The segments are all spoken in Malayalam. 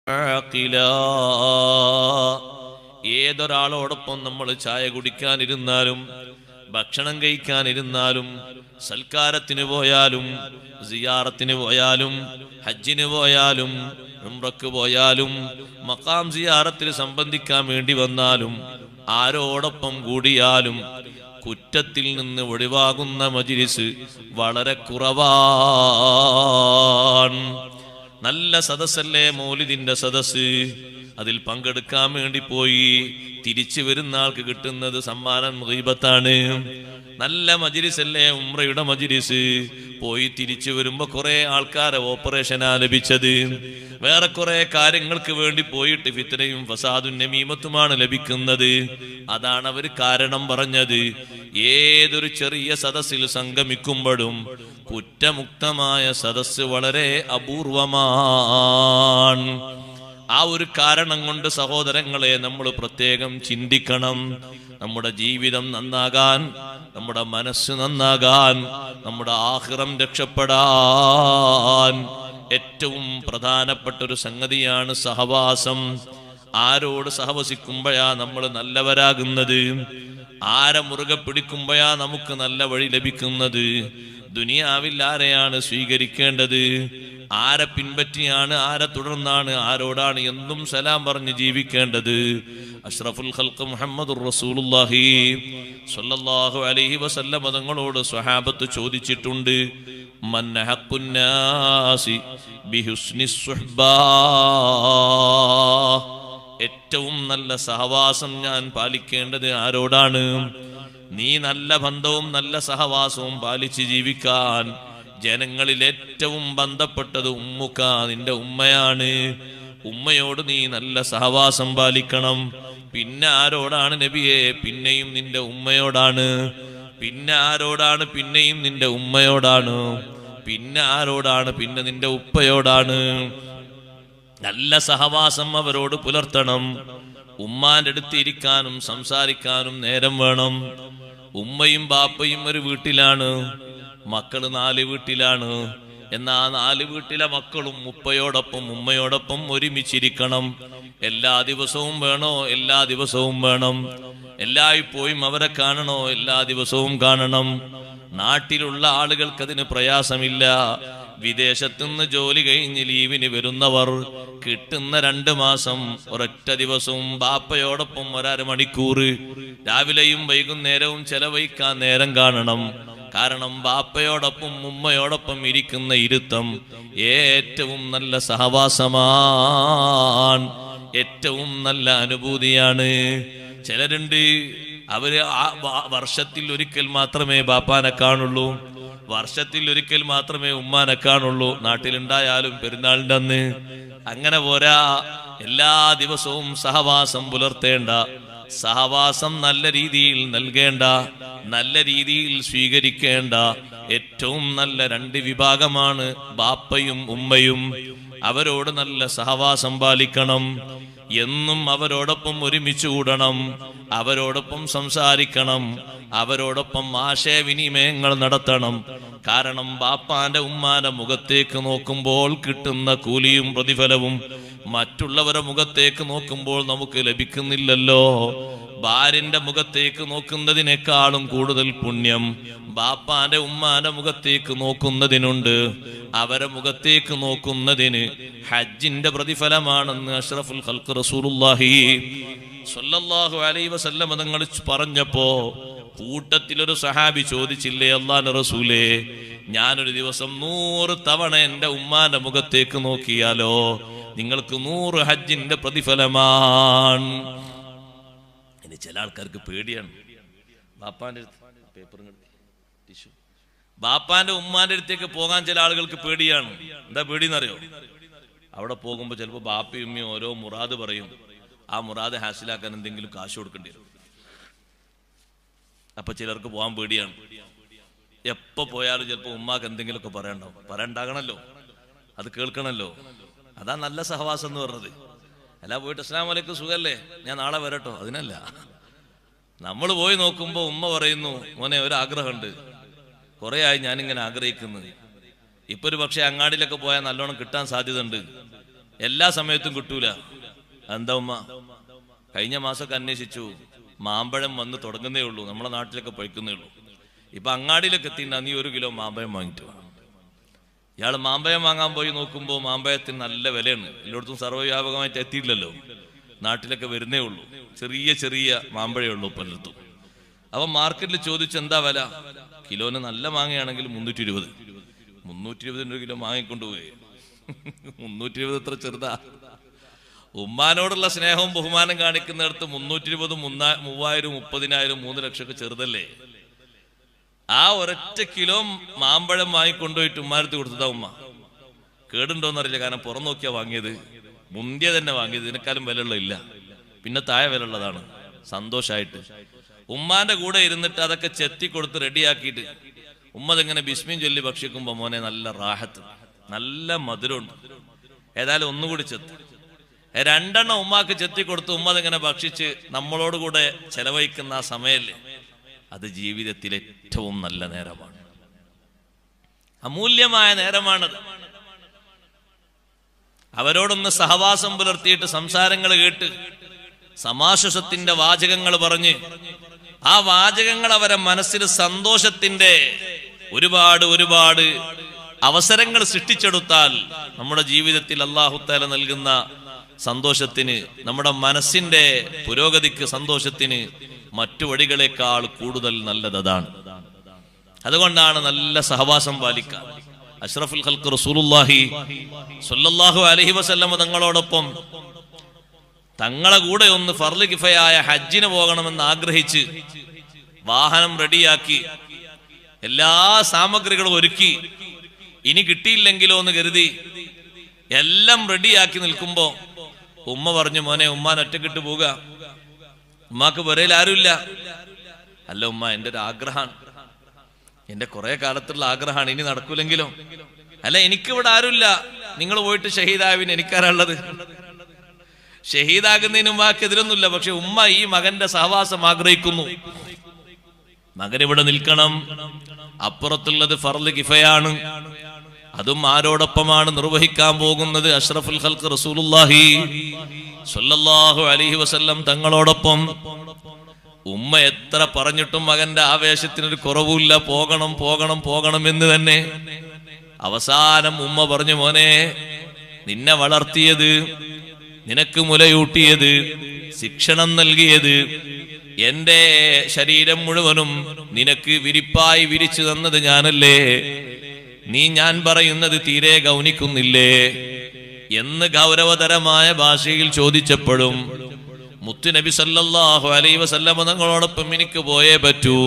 ആഖിലാ. ഏതൊരാളോടൊപ്പം നമ്മൾ ചായ കുടിക്കാനിരുന്നാലും ഭക്ഷണം കഴിക്കാനിരുന്നാലും സൽക്കാരത്തിന് പോയാലും സിയാറത്തിന് പോയാലും ഹജ്ജിന് പോയാലും ഉംറക്ക് പോയാലും മഖാം സിയാറത്തിൽ സംബന്ധിക്കാൻ വേണ്ടി വന്നാലും ആരോടൊപ്പം കൂടിയാലും കുറ്റത്തിൽ നിന്ന് ഒഴിവാകുന്ന മജ്‌ലിസ് വളരെ കുറവാണ്. നല്ല സദസ്സല്ലേ മൗലിദിന്റെ സദസ്സ്, അതിൽ പങ്കെടുക്കാൻ വേണ്ടി പോയി തിരിച്ചു വരുന്ന ആൾക്ക് കിട്ടുന്നത് സമ്മാനം ഗീബത്താണ്. നല്ല മജ്‌ലിസല്ലേ ഉംറയുടെ മജ്‌ലിസ്, പോയി തിരിച്ചു വരുമ്പോ കുറെ ആൾക്കാരെ ഓപ്പറേഷനാ ലഭിച്ചത്, വേറെ കുറെ കാര്യങ്ങൾക്ക് വേണ്ടി പോയിട്ട് ഫിത്നയും ഫസാദും നമീമത്തുമാണ് ലഭിക്കുന്നത്. അതാണ് അവർ കാരണം പറഞ്ഞത്. ഏതൊരു ചെറിയ സദസ്സിൽ സംഗമിക്കുമ്പോഴും കുറ്റമുക്തമായ സദസ്സ് വളരെ അപൂർവമാണ്. ആ ഒരു കാരണം കൊണ്ട് സഹോദരങ്ങളെ നമ്മൾ പ്രത്യേകം ചിന്തിക്കണം. നമ്മുടെ ജീവിതം നന്നാകാൻ, നമ്മുടെ മനസ്സ് നന്നാകാൻ, നമ്മുടെ ആഖിറം രക്ഷപ്പെടാൻ ഏറ്റവും പ്രധാനപ്പെട്ട ഒരു സംഗതിയാണ് സഹവാസം. ആരോട് സഹവസിക്കുമ്പോഴാ നമ്മൾ നല്ലവരാകുന്നത്, ആരെ മുറുകെ പിടിക്കുമ്പോഴാ നമുക്ക് നല്ല വഴി ലഭിക്കുന്നത്. ദുനിയാവിൽ ആരെയാണ് സ്വീകരിക്കേണ്ടത്, ആരെ പിൻപറ്റിയാണ്, ആരെ തുടർന്നാണ്, ആരോടാണ് എന്നും സലാം പറഞ്ഞ് ജീവിക്കേണ്ടത്. അഷ്റഫുൽ ഖൽഖ് മുഹമ്മദുർ റസൂലുള്ളാഹി സ്വല്ലല്ലാഹു അലൈഹി വസല്ലം തങ്ങളോട് സ്വഹാബത്ത് ചോദിച്ചിട്ടുണ്ട്, മൻ ഹഖ്ഖുൻ നാസി ബിഹുസ്നി സുഹ്ബാ, ഏറ്റവും നല്ല സഹവാസം ഞാൻ പാലിക്കേണ്ടത് ആരോടാണ്? നീ നല്ല ബന്ധവും നല്ല സഹവാസവും പാലിച്ച് ജീവിക്കാൻ ജനങ്ങളിൽ ഏറ്റവും ബന്ധപ്പെട്ടത് ഉമ്മുക്ക, നിന്റെ ഉമ്മയാണ്. ഉമ്മയോട് നീ നല്ല സഹവാസം പാലിക്കണം. പിന്നെ ആരോടാണ് നബിയെ? പിന്നെയും നിന്റെ ഉമ്മയോടാണ്. പിന്നെ ആരോടാണ്? പിന്നെയും നിന്റെ ഉമ്മയോടാണ്. പിന്നെ ആരോടാണ്? പിന്നെ നിന്റെ ഉപ്പയോടാണ്. നല്ല സഹവാസം അവരോട് പുലർത്തണം. ഉമ്മാന്റെ അടുത്ത് ഇരിക്കാനും സംസാരിക്കാനും നേരം വേണം. ഉമ്മയും ബാപ്പയും ഒരു വീട്ടിലാണ്, മക്കള് 4 വീട്ടിലാണ്. എന്നാ 4 വീട്ടിലെ മക്കളും ഉപ്പയോടൊപ്പം ഉമ്മയോടൊപ്പം ഒരുമിച്ചിരിക്കണം. എല്ലാ ദിവസവും വേണോ? എല്ലാ ദിവസവും വേണം. എല്ലായ്പ്പോഴും അവരെ കാണണോ? എല്ലാ ദിവസവും കാണണം. നാട്ടിലുള്ള ആളുകൾക്ക് അതിന് പ്രയാസമില്ല. വിദേശത്തുനിന്ന് ജോലി കഴിഞ്ഞ് ലീവിന് വരുന്നവർ കിട്ടുന്ന 2 മാസം ഒരൊറ്റ ദിവസവും ബാപ്പയോടൊപ്പം 1.5 മണിക്കൂർ രാവിലെയും വൈകുന്നേരവും ചെലവഴിക്കാൻ നേരം കാണണം. കാരണം ബാപ്പയോടൊപ്പം ഉമ്മയോടൊപ്പം ഇരിക്കുന്ന ഇരുത്തം ഏറ്റവും നല്ല സഹവാസമാണ്, ഏറ്റവും നല്ല അനുഭൂതിയാണ്. ചിലരുണ്ട്, അവര് വർഷത്തിൽ ഒരിക്കൽ മാത്രമേ ബാപ്പാനെ കാണുള്ളൂ, വർഷത്തിൽ ഒരിക്കൽ മാത്രമേ ഉമ്മാനെ കാണുള്ളൂ. നാട്ടിലുണ്ടായാലും പെരുന്നാളിന്റെ അന്ന്. അങ്ങനെ പോരാ, എല്ലാ ദിവസവും സഹവാസം പുലർത്തേണ്ട, സഹവാസം നല്ല രീതിയിൽ നൽകേണ്ട, നല്ല രീതിയിൽ സ്വീകരിക്കേണ്ട ഏറ്റവും നല്ല 2 വിഭാഗമാണ് ബാപ്പയും ഉമ്മയും. അവരോട് നല്ല സഹവാസം പാലിക്കണം. എന്നും അവരോടൊപ്പം ഒരുമിച്ച് കൂടണം, അവരോടൊപ്പം സംസാരിക്കണം, അവരോടൊപ്പം ആശയവിനിമയങ്ങൾ നടത്തണം. കാരണം ബാപ്പാന്റെ ഉമ്മാന്റെ മുഖത്തേക്ക് നോക്കുമ്പോൾ കിട്ടുന്ന കൂലിയും പ്രതിഫലവും മറ്റുള്ളവരുടെ മുഖത്തേക്ക് നോക്കുമ്പോൾ നമുക്ക് ലഭിക്കുന്നില്ലല്ലോ. ഭാര്യന്റെ മുഖത്തേക്ക് നോക്കുന്നതിനേക്കാളും കൂടുതൽ പുണ്യം ബാപ്പാന്റെ ഉമ്മാന്റെ മുഖത്തേക്ക് നോക്കുന്നതിനുണ്ട്. അവരെ മുഖത്തേക്ക് നോക്കുന്നതിന് ഹജ്ജിന്റെ പ്രതിഫലമാണെന്ന് അഷ്റഫുൽ ഖൽഖ് റസൂലുള്ളാഹി സ്വല്ലല്ലാഹു അലൈഹി വസല്ലം തങ്ങൾ പറഞ്ഞപ്പോ കൂട്ടത്തിലൊരു സഹാബി ചോദിച്ചില്ലേ, അല്ലാഹുവിന്റെ റസൂലേ, ഞാനൊരു ദിവസം 100 തവണ എന്റെ ഉമ്മാന്റെ മുഖത്തേക്ക് നോക്കിയാലോ? നിങ്ങൾക്ക് 100 ഹജ്ജിന്റെ പ്രതിഫലമാണ്. ഇനി ചില ആൾക്കാർക്ക് പേടിയാണ്. ബാപ്പാന്റെ ടിഷ്യൂ ബാപ്പാന്റെ ഉമ്മാന്റെ അടുത്തേക്ക് പോകാൻ ചില ആളുകൾക്ക് പേടിയാണ്. എന്താ പേടിയെന്നറിയോ? അവിടെ പോകുമ്പോൾ ചിലപ്പോൾ ബാപ്പയും ഉമ്മയും ഓരോ മുറാദ് പറയും. ആ മുറാദ് ഹാസിലാക്കാൻ എന്തെങ്കിലും കാശ് കൊടുക്കേണ്ടി വരും. അപ്പൊ ചിലർക്ക് പോകാൻ പേടിയാണ്. എപ്പോ പോയാലും ചിലപ്പോൾ ഉമ്മാക്ക് എന്തെങ്കിലുമൊക്കെ പറയണ്ടാകണല്ലോ, അത് കേൾക്കണല്ലോ. അതാ നല്ല സഹവാസം എന്ന് പറഞ്ഞത്. അല്ല പോയിട്ട് അസ്സലാമു അലൈക്കും സുഖല്ലേ, ഞാൻ നാളെ വരട്ടോ, അതിനല്ല. നമ്മൾ പോയി നോക്കുമ്പോ ഉമ്മ പറയുന്നു, മോനെ ഒരു ആഗ്രഹമുണ്ട്, കുറെ ആയി ഞാനിങ്ങനെ ആഗ്രഹിക്കുന്നു. ഇപ്പൊ ഒരു പക്ഷെ അങ്ങാടിയിലൊക്കെ പോയാൽ നല്ലോണം കിട്ടാൻ സാധ്യത ഉണ്ട്. എല്ലാ സമയത്തും കിട്ടൂല. എന്താ ഉമ്മ? കഴിഞ്ഞ മാസമൊക്കെ അന്വേഷിച്ചു, മാമ്പഴം വന്ന് തുടങ്ങുന്നേ ഉള്ളൂ, നമ്മളെ നാട്ടിലൊക്കെ പഴുക്കുന്നേ ഉള്ളൂ. ഇപ്പൊ അങ്ങാടിയിലൊക്കെ എത്തിണ്ടാ നീ 1 കിലോ മാമ്പഴം വാങ്ങിട്ട്. ഇയാൾ മാമ്പഴം വാങ്ങാൻ പോയി നോക്കുമ്പോൾ മാമ്പഴത്തിന് നല്ല വിലയാണ്. എല്ലായിടത്തും സർവ്വവ്യാപകമായിട്ട് എത്തിയില്ലല്ലോ, നാട്ടിലൊക്കെ വരുന്നേ ഉള്ളൂ. ചെറിയ ചെറിയ മാമ്പഴേ ഉള്ളൂ പലർത്തും. അപ്പൊ മാർക്കറ്റിൽ ചോദിച്ചു എന്താ വില? കിലോന് നല്ല മാങ്ങയാണെങ്കിൽ 320. 320 കിലോ വാങ്ങിക്കൊണ്ടുപോയി. 320 എത്ര ചെറുതാ. ഉമ്മാനോടുള്ള സ്നേഹവും ബഹുമാനം കാണിക്കുന്നിടത്ത് 320, 3000, 30,000, 3 ലക്ഷമൊക്കെ ചെറുതല്ലേ? ആ ഒരൊറ്റ കിലോ മാമ്പഴം വാങ്ങിക്കൊണ്ടുപോയിട്ട് ഉമ്മാനടുത്ത് കൊടുത്തതാ ഉമ്മ. കേടുണ്ടോന്നറിയില്ല, കാരണം പുറം നോക്കിയാ വാങ്ങിയത്, മുന്തിയ തന്നെ വാങ്ങിയത്. ഇതിനേക്കാളും വിലയുള്ള ഇല്ല, പിന്നെ താഴെ വിലയുള്ളതാണ്. സന്തോഷായിട്ട് ഉമ്മാന്റെ കൂടെ ഇരുന്നിട്ട് അതൊക്കെ ചെത്തി കൊടുത്ത് റെഡിയാക്കിയിട്ട് ഉമ്മ അതിങ്ങനെ ബിസ്മിൻ ചൊല്ലി ഭക്ഷിക്കുമ്പോ മോനെ നല്ല റാഹത്ത്, നല്ല മധുരമുണ്ട്. ഏതായാലും ഒന്നുകൂടി ചെത്തി 2 ഉമ്മാക്ക് ചെത്തി കൊടുത്ത് ഉമ്മ അതിങ്ങനെ ഭക്ഷിച്ച് നമ്മളോട് കൂടെ ചെലവഴിക്കുന്ന ആ സമയല്ലേ, അത് ജീവിതത്തിലെ ഏറ്റവും നല്ല നേരമാണ്, അമൂല്യമായ നേരമാണത്. അവരോടൊന്ന് സഹവാസം പുലർത്തിയിട്ട് സംസാരങ്ങൾ കേട്ട് സമാശ്വസത്തിന്റെ വാചകങ്ങൾ പറഞ്ഞ് ആ വാചകങ്ങൾ അവരെ മനസ്സിൽ സന്തോഷത്തിന്റെ ഒരുപാട് അവസരങ്ങൾ സൃഷ്ടിച്ചെടുത്താൽ നമ്മുടെ ജീവിതത്തിൽ അല്ലാഹു തആല നൽകുന്ന സന്തോഷത്തിന്, നമ്മുടെ മനസ്സിന്റെ പുരോഗതിക്ക്, സന്തോഷത്തിന് മറ്റു വഴികളെക്കാൾ കൂടുതൽ നല്ലത് അതാണ്. അതുകൊണ്ടാണ് നല്ല സഹവാസം പാലിക്കുക. അഷ്റഫുൽ ഖൽഖ് റസൂലുള്ളാഹി സ്വല്ലല്ലാഹു അലൈഹി വസല്ലം തങ്ങളോടൊപ്പം തങ്ങളെ കൂടെ ഒന്ന് ഫർള് കിഫയായ ഹജ്ജിന് പോകണമെന്ന് ആഗ്രഹിച്ച് വാഹനം റെഡിയാക്കി എല്ലാ സാമഗ്രികളും ഒരുക്കി, ഇനി കിട്ടിയില്ലെങ്കിലോ എന്ന് കരുതി എല്ലാം റെഡിയാക്കി നിൽക്കുമ്പോ ഉമ്മ പറഞ്ഞു, മോനെ ഉമ്മാൻ ഒറ്റക്കിട്ട് പോവുക, ഉമ്മാക്ക് പുരയിൽ ആരുമില്ല. അല്ല ഉമ്മ, എൻ്റെ ഒരു ആഗ്രഹമാണ്, എന്റെ കുറെ കാലത്തുള്ള ആഗ്രഹമാണ്, ഇനി നടക്കൂലെങ്കിലോ? അല്ല എനിക്കിവിടെ ആരുമില്ല, നിങ്ങൾ പോയിട്ട് ഷഹീദാവിന് എനിക്കാരുള്ളത്. ഷഹീദാകുന്നതിന് ഉമ്മാക്കെതിരൊന്നുമില്ല, പക്ഷെ ഉമ്മ ഈ മകന്റെ സഹവാസം ആഗ്രഹിക്കുന്നു. മകൻ ഇവിടെ നിൽക്കണം. അപ്പുറത്തുള്ളത് ഫർള് കിഫയാണ്, അതും ആരോടൊപ്പമാണ് നിർവഹിക്കാൻ പോകുന്നത്? അഷ്റഫുൽ ഖൽഖ് റസൂലുള്ളാഹി സ്വല്ലല്ലാഹു അലൈഹി വസല്ലം തങ്ങളോടൊപ്പം. ഉമ്മ എത്ര പറഞ്ഞിട്ടും മകന്റെ ആവേശത്തിനൊരു കുറവുമില്ല, പോകണം പോകണം പോകണം എന്ന് തന്നെ. അവസാനം ഉമ്മ പറഞ്ഞു, മോനെ, നിന്നെ വളർത്തിയത്, നിനക്ക് മുലയൂട്ടിയത്, ശിക്ഷണം നൽകിയത്, എന്റെ ശരീരം മുഴുവനും നിനക്ക് വിരിപ്പായി വിരിച്ചു തന്നത് ഞാനല്ലേ? നീ ഞാൻ പറയുന്നത് തീരെ ഗൗനിക്കുന്നില്ലേ എന്ന് ഗൗരവതരമായ ഭാഷയിൽ ചോദിച്ചപ്പോഴും മുത്തുനബി സല്ലല്ലാഹു അലൈഹി വസല്ലം തങ്ങളോടൊപ്പം എനിക്ക് പോയേ പറ്റൂ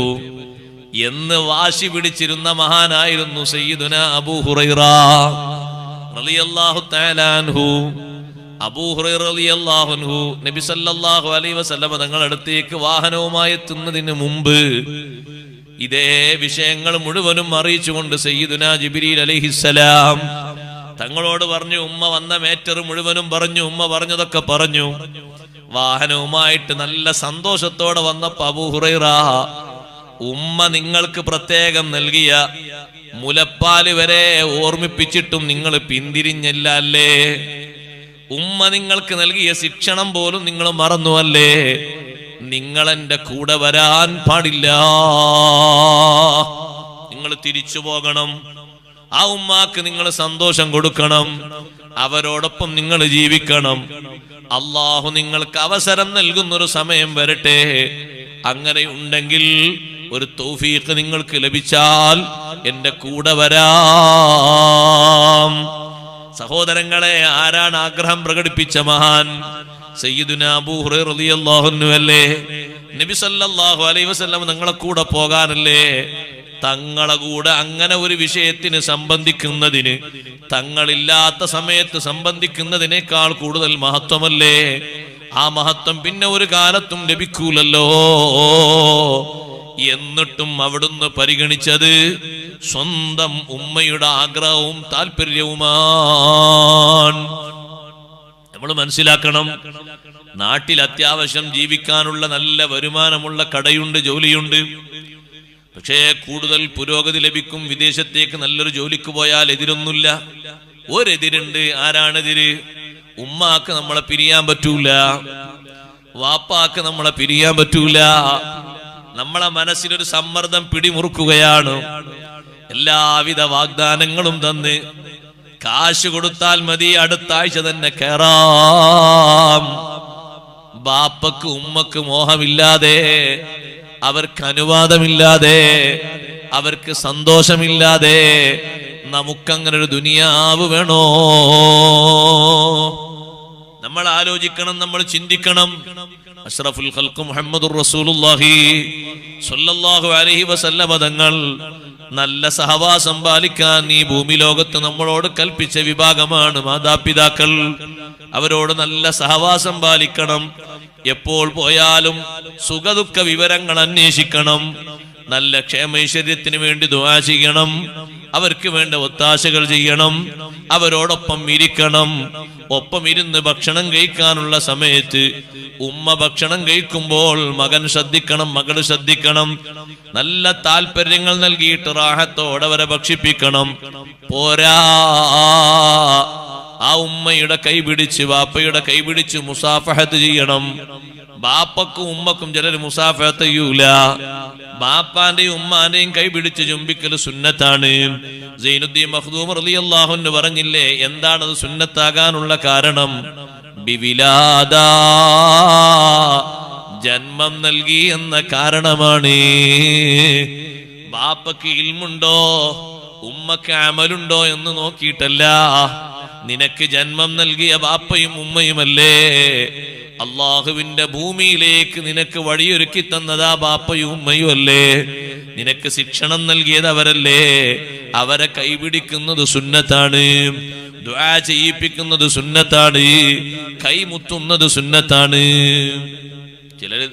എന്ന് വാശി പിടിച്ചിരുന്ന മഹാനായിരുന്നു സയ്യിദുനാ അബൂ ഹുറൈറ റളിയല്ലാഹു തആല അൻഹു. അബൂ ഹുറൈറ റളിയല്ലാഹു അൻഹു നബി സല്ലല്ലാഹു അലൈഹി വസല്ലം തങ്ങളുടെ അടുത്തേക്ക് വാഹനവുമായി എത്തുന്നതിന് മുമ്പ് ഇതേ വിഷയങ്ങൾ മുഴുവനും അറിയിച്ചുകൊണ്ട് സയ്യിദുനാ ജിബ്രീൽ അലൈഹിസ്സലാം തങ്ങളോട് പറഞ്ഞു. ഉമ്മ വന്ന മേറ്റർ മുഴുവനും പറഞ്ഞു, ഉമ്മ പറഞ്ഞതൊക്കെ പറഞ്ഞു. വാഹനവുമായിട്ട് നല്ല സന്തോഷത്തോടെ വന്നപ്പോ അബൂ ഹുറൈറ, ഉമ്മ നിങ്ങൾക്ക് പ്രത്യേകം നൽകിയ മുലപ്പാല് വരെ ഓർമ്മിപ്പിച്ചിട്ടും നിങ്ങൾ പിന്തിരിഞ്ഞില്ല അല്ലേ? ഉമ്മ നിങ്ങൾക്ക് നൽകിയ ശിക്ഷണം പോലും നിങ്ങൾ മറന്നു അല്ലേ? നിങ്ങൾ എന്റെ കൂടെ വരാൻ പാടില്ല, നിങ്ങൾ തിരിച്ചു പോകണം. ആ ഉമ്മാക്ക് നിങ്ങൾ സന്തോഷം കൊടുക്കണം, അവരോടൊപ്പം നിങ്ങൾ ജീവിക്കണം. അള്ളാഹു നിങ്ങൾക്ക് അവസരം നൽകുന്നൊരു സമയം വരട്ടെ. അങ്ങനെ ഉണ്ടെങ്കിൽ ഒരു തൗഫീഖ് നിങ്ങൾക്ക് ലഭിച്ചാൽ എന്റെ കൂടെ വരാം. സഹോദരങ്ങളെ, ആരാണ് ആഗ്രഹം പ്രകടിപ്പിച്ച മഹാൻ? സയ്യിദുനാ അബൂ ഹുറൈറ റളിയല്ലാഹു അൻഹു അല്ലേ? നബി സല്ലല്ലാഹു അലൈഹി വസല്ലം തങ്ങളെ കൂടെ പോകാനല്ലേ? തങ്ങളെ കൂടെ അങ്ങനെ ഒരു വിഷയത്തിന് സംബന്ധിക്കുന്നതിന് തങ്ങളില്ലാത്ത സമയത്ത് സംബന്ധിക്കുന്നതിനേക്കാൾ കൂടുതൽ മഹത്വമല്ലേ? ആ മഹത്വം പിന്നെ ഒരു കാലത്തും ലഭിക്കൂലല്ലോ. എന്നിട്ടും അവിടുന്ന് പരിഗണിച്ചത് സ്വന്തം ഉമ്മയുടെ ആഗ്രഹവും താല്പര്യവുമാണ്. നമ്മൾ മനസ്സിലാക്കണം, നാട്ടിൽ അത്യാവശ്യം ജീവിക്കാനുള്ള നല്ല വരുമാനമുള്ള കടയുണ്ട്, ജോലിയുണ്ട്. പക്ഷേ കൂടുതൽ പുരോഗതി ലഭിക്കും വിദേശത്തേക്ക് നല്ലൊരു ജോലിക്ക് പോയാൽ. എതിരൊന്നുമില്ല, ഒരെതിരുണ്ട്. ആരാണെതിര്? ഉമ്മാക്ക് നമ്മളെ പിരിയാൻ പറ്റൂല, വാപ്പാക്ക് നമ്മളെ പിരിയാൻ പറ്റൂല. നമ്മളെ മനസ്സിലൊരു സമ്മർദ്ദം പിടിമുറുക്കുകയാണ്. എല്ലാവിധ വാഗ്ദാനങ്ങളും തന്ന് കാശ് കൊടുത്താൽ മതി, അടുത്ത ആഴ്ച തന്നെ കേറാം. ബാപ്പക്ക് ഉമ്മക്ക് മോഹമില്ലാതെ, അവർക്ക് അനുവാദമില്ലാതെ, അവർക്ക് സന്തോഷമില്ലാതെ നമുക്കങ്ങനെ ഒരു ദുനിയാവ് വേണോ? നമ്മൾ ആലോചിക്കണം, നമ്മൾ ചിന്തിക്കണം. അഷ്റഫുൽ ഖൽഖ് മുഹമ്മദുർ റസൂലുള്ളാഹി സ്വല്ലല്ലാഹു അലൈഹി വസല്ലമ തങ്ങൾ നല്ല സഹവാസം പാലിക്കാൻ ഈ ഭൂമി ലോകത്ത് നമ്മളോട് കൽപ്പിച്ച വിഭാഗമാണ് മാതാപിതാക്കൾ. അവരോട് നല്ല സഹവാസം പാലിക്കണം. എപ്പോൾ പോയാലും സുഖദുഃഖ വിവരങ്ങൾ അന്വേഷിക്കണം. നല്ല ക്ഷേമൈശ്വര്യത്തിന് വേണ്ടി ദുആ ചെയ്യണം. അവർക്ക് വേണ്ട ഒത്താശകൾ ചെയ്യണം. അവരോടൊപ്പം ഇരിക്കണം. ഒപ്പം ഇരുന്ന് ഭക്ഷണം കഴിക്കാനുള്ള സമയത്ത് ഉമ്മ ഭക്ഷണം കഴിക്കുമ്പോൾ മകൻ ശ്രദ്ധിക്കണം, മകൾ ശ്രദ്ധിക്കണം. നല്ല താല്പര്യങ്ങൾ നൽകിയിട്ട് റാഹത്തോടെ അവരെ ഭക്ഷിപ്പിക്കണം. പോരാ, ആ ഉമ്മയുടെ കൈപിടിച്ച് വാപ്പയുടെ കൈപിടിച്ച് മുസാഫഹത്ത് ചെയ്യണം. ബാപ്പക്കും ഉമ്മക്കും ചിലർ മുസാഫഹത്ത് ചെയ്യൂല. ബാപ്പാന്റെയും ഉമ്മാന്റെയും കൈപിടിച്ച് ചുംബിക്കൽ സുന്നത്താണ്. സൈനുദ്ദീൻ മഖ്ദൂം റളിയല്ലാഹു അൻഹു പറഞ്ഞില്ലേ, എന്താണത് സുന്നത്താകാനുള്ള കാരണം? ബിവിലാദ, ജന്മം നൽകി എന്ന കാരണമാണ്. ബാപ്പക്ക് ഇൽമുണ്ടോ ഉമ്മക്ക് അമലുണ്ടോ എന്ന് നോക്കിയിട്ടല്ല, നിനക്ക് ജന്മം നൽകിയ ബാപ്പയും ഉമ്മയുമല്ലേ. അള്ളാഹുവിന്റെ ഭൂമിയിലേക്ക് നിനക്ക് വഴിയൊരുക്കി തന്നതാ ബാപ്പയും ഉമ്മയും അല്ലേ. നിനക്ക് ശിക്ഷണം നൽകിയത് അവരല്ലേ. അവരെ കൈപിടിക്കുന്നത് സുന്നത്താണ്, ദുആ ചെയ്യിപ്പിക്കുന്നത് സുന്നത്താണ്, കൈമുത്തുന്നത് സുന്നത്താണ്. ചിലര്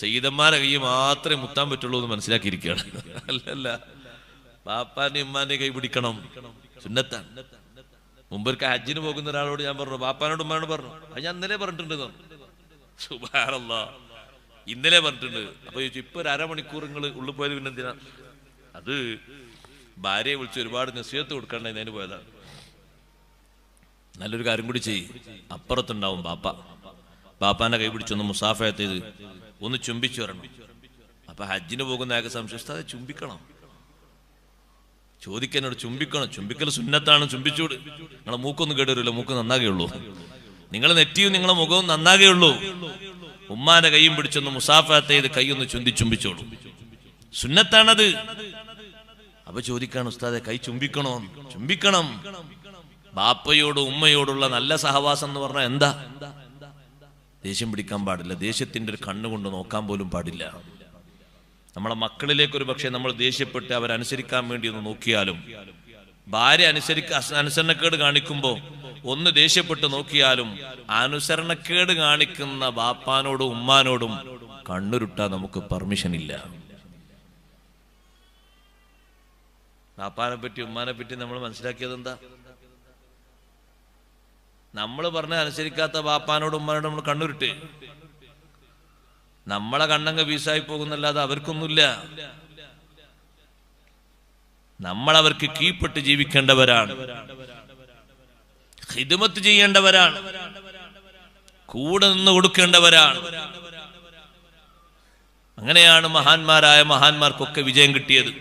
സയ്യിദന്മാരെ കൈ മാത്രമേ മുത്താൻ പറ്റുള്ളൂ എന്ന് മനസ്സിലാക്കിയിരിക്കുകയാണ്. അല്ലല്ല, ബാപ്പാന്റെ ഉമ്മാന്റെ കൈ പിടിക്കണം, സുന്നത്താണ്. മുമ്പൊരിക്കൽ ഹജ്ജിന് പോകുന്ന ഒരാളോട് ഞാൻ പറഞ്ഞു, ബാപ്പാനോട് ഉമ്മാനോട് പറഞ്ഞു, അത് ഞാൻ ഇന്നലെ പറഞ്ഞിട്ടുണ്ട്. സുബ്ഹാനല്ലാഹ്, ഇന്നലെ പറഞ്ഞിട്ടുണ്ട്. അപ്പൊ ചോദിച്ചു, ഇപ്പൊ ഒരു അരമണിക്കൂർ നിങ്ങൾ ഉള്ളിൽ പോയത് പിന്നെ എന്തിനാ? അത് ഭാര്യയെ വിളിച്ച് ഒരുപാട് നസീഹത്ത് കൊടുക്കണ്ടതിന് പോയതാണ്. നല്ലൊരു കാര്യം കൂടി ചെയ്യും. അപ്പുറത്തുണ്ടാവും ബാപ്പ, ബാപ്പാന്റെ കൈ പിടിച്ചൊന്ന് മുസാഫഹത്ത് ചെയ്ത് ഒന്ന് ചുംബിച്ചു വരണം. അപ്പൊ ഹജ്ജിന് പോകുന്ന ആൾക്ക് സംശയം, അത് ചുംബിക്കണം, ചോദിക്കാനോട് ചുംബിക്കണം. ചുംബിക്കൽ സുന്നത്താണ്, ചുംബിച്ചൂട്. നിങ്ങളെ മൂക്കൊന്നും കേടുവരില്ല, മൂക്ക് നന്നാകുള്ളൂ. നിങ്ങളെ നെറ്റിയും നിങ്ങളെ മുഖവും നന്നാകുള്ളൂ. ഉമ്മാന്റെ കൈയും പിടിച്ചൊന്ന് മുസാഫഹത്ത് ചെയ്ത് കൈയൊന്ന് ചുംബിച്ചോളൂ, സുന്നത്താണത്. അപ്പൊ ചോദിക്കാണ്, ഉസ്താദെ കൈ ചുംബിക്കണോ? ചുംബിക്കണം. ബാപ്പയോടും ഉമ്മയോടുള്ള നല്ല സഹവാസം എന്ന് പറഞ്ഞാൽ എന്താ? ദേഷ്യം പിടിക്കാൻ പാടില്ല, ദേഷ്യത്തിന്റെ ഒരു കണ്ണുകൊണ്ട് നോക്കാൻ പോലും പാടില്ല. നമ്മളെ മക്കളിലേക്ക് ഒരു പക്ഷേ നമ്മൾ ദേഷ്യപ്പെട്ട് അവരനുസരിക്കാൻ വേണ്ടി ഒന്ന് നോക്കിയാലും, ഭാര്യ അനുസരണക്കേട് കാണിക്കുമ്പോൾ ഒന്ന് ദേഷ്യപ്പെട്ട് നോക്കിയാലും, അനുസരണക്കേട് കാണിക്കുന്ന ബാപ്പാനോടും ഉമ്മാനോടും കണ്ണുരുട്ടാൻ നമുക്ക് പെർമിഷൻ ഇല്ല. ബാപ്പാനെ പറ്റി ഉമ്മാനെ പറ്റി നമ്മൾ മനസ്സിലാക്കിയത് എന്താ? നമ്മൾ പറഞ്ഞ അനുസരിക്കാത്ത ബാപ്പാനോടും ഉമ്മാനോടും നമ്മൾ കണ്ണുരുട്ട്. നമ്മളെ കണ്ണങ്ങ് വീസായി പോകുന്നല്ലാതെ അവർക്കൊന്നുമില്ല. നമ്മളവർക്ക് കീഴ്പ്പെട്ട് ജീവിക്കേണ്ടവരാണ്, ഖിദ്മത്ത് ചെയ്യേണ്ടവരാണ്, കൂടെ നിന്ന് കൊടുക്കേണ്ടവരാണ്. അങ്ങനെയാണ് മഹാന്മാർക്കൊക്കെ വിജയം കിട്ടിയത്.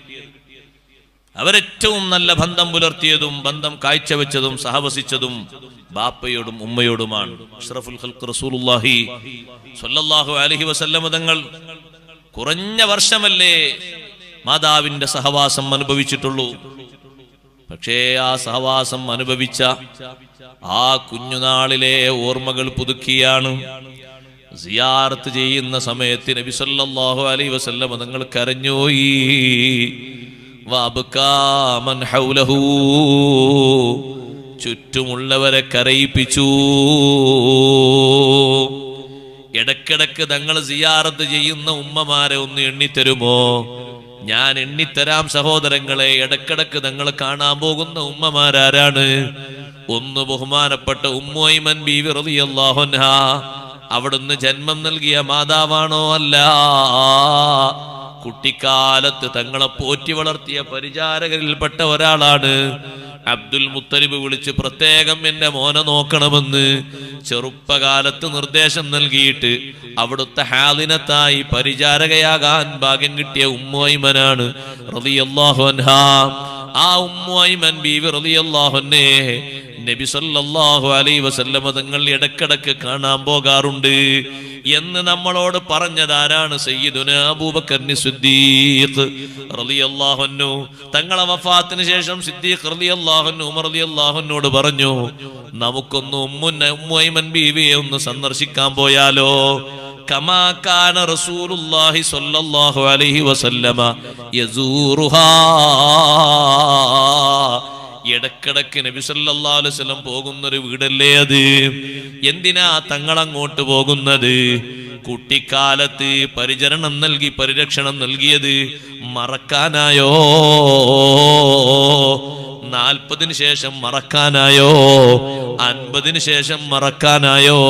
അവരേറ്റവും നല്ല ബന്ധം പുലർത്തിയതും ബന്ധം കാഴ്ചവെച്ചതും സഹവസിച്ചതും ബാപ്പയോടും ഉമ്മയോടുമാണ്. അഷ്റഫുൽ ഖൽഖ് റസൂലുള്ളാഹി സ്വല്ലല്ലാഹു അലൈഹി വസല്ലം തങ്ങൾ കുറഞ്ഞ വർഷമല്ലേ മാതാവിന്റെ സഹവാസം അനുഭവിച്ചിട്ടുള്ളൂ. പക്ഷേ ആ സഹവാസം അനുഭവിച്ച ആ കുഞ്ഞുനാളിലെ ഓർമ്മകൾ പുതുക്കിയാണ് സിയാറത്ത് ചെയ്യുന്ന സമയത്ത് നബി സല്ലല്ലാഹു അലൈഹി വസല്ലം തങ്ങൾ കരഞ്ഞോയി. വഅബ്കാ മൻ ഹൗലഹു, ചുറ്റുമുള്ളവരെ കരയിപ്പിച്ചു. ഇടക്കിടക്ക് തങ്ങൾ സിയാറത്ത് ചെയ്യുന്ന ഉമ്മമാരെ ഒന്ന് എണ്ണിത്തരുമോ? ഞാൻ എണ്ണിത്തരാം സഹോദരങ്ങളെ. ഇടക്കിടക്ക് തങ്ങൾ കാണാൻ പോകുന്ന ഉമ്മമാരാരാണ്? ഒന്ന് ബഹുമാനപ്പെട്ട ഉമ്മു ഐമൻ ബീവി റളിയല്ലാഹു അൻഹാ. അവിടുന്ന് ജന്മം നൽകിയ മാതാവാണോ? അല്ല, കുട്ടിക്കാലത്ത് തങ്ങളെ പോറ്റി വളർത്തിയ പരിചാരകരിൽപ്പെട്ട ഒരാളാണ്. അബ്ദുൽ മുത്തലിബ് വിളിച്ച് പ്രത്യേകം എന്റെ മോനെ നോക്കണമെന്ന് ചെറുപ്പകാലത്ത് നിർദ്ദേശം നൽകിയിട്ട് അവിടുത്തെ ഹാദിനത്തായി പരിചാരകയാകാൻ ഭാഗ്യം കിട്ടിയ ഉമ്മു ഐമനാണ് റളിയല്ലാഹു അൻഹാ. ആ ഉമ്മു ഐമൻ ബീവി റളിയല്ലാഹു അൻഹ നബി സല്ലല്ലാഹു അലൈഹി വസല്ലമ തങ്ങൾ ഇടക്കിടക്ക് കാണാൻ പോകാറുണ്ട് എന്ന് നമ്മളോട് പറഞ്ഞതാരാണ്? സയ്യിദുനാ അബൂബക്കർ സിദ്ദീഖ് റളിയല്ലാഹു അൻഹു. തങ്ങളെ വഫാത്തിന് ശേഷം സിദ്ദീഖ് റളിയല്ലാഹു അൻഹു ഉമർ റളിയല്ലാഹു അൻഹുവോട് പറഞ്ഞു, നമുക്കൊന്ന് ഉമ്മു ഐമൻ ബീവിയെ ഒന്ന് സന്ദർശിക്കാൻ പോയാലോ? കമാ കാന റസൂലുള്ളാഹി സ്വല്ലല്ലാഹു അലൈഹി വസല്ലമ യസൂറുഹാ. ഇടക്കിടക്ക് നബി സല്ലല്ലാഹു അലൈഹി വസല്ലം പോകുന്നൊരു വീടല്ലേ അത്. എന്തിനാ തങ്ങളങ്ങോട്ട് പോകുന്നത്? കുട്ടിക്കാലത്ത് പരിചരണം നൽകി പരിരക്ഷണം നൽകിയത് മറക്കാനായോ? 40 ശേഷം മറക്കാനായോ? 50 ശേഷം മറക്കാനായോ?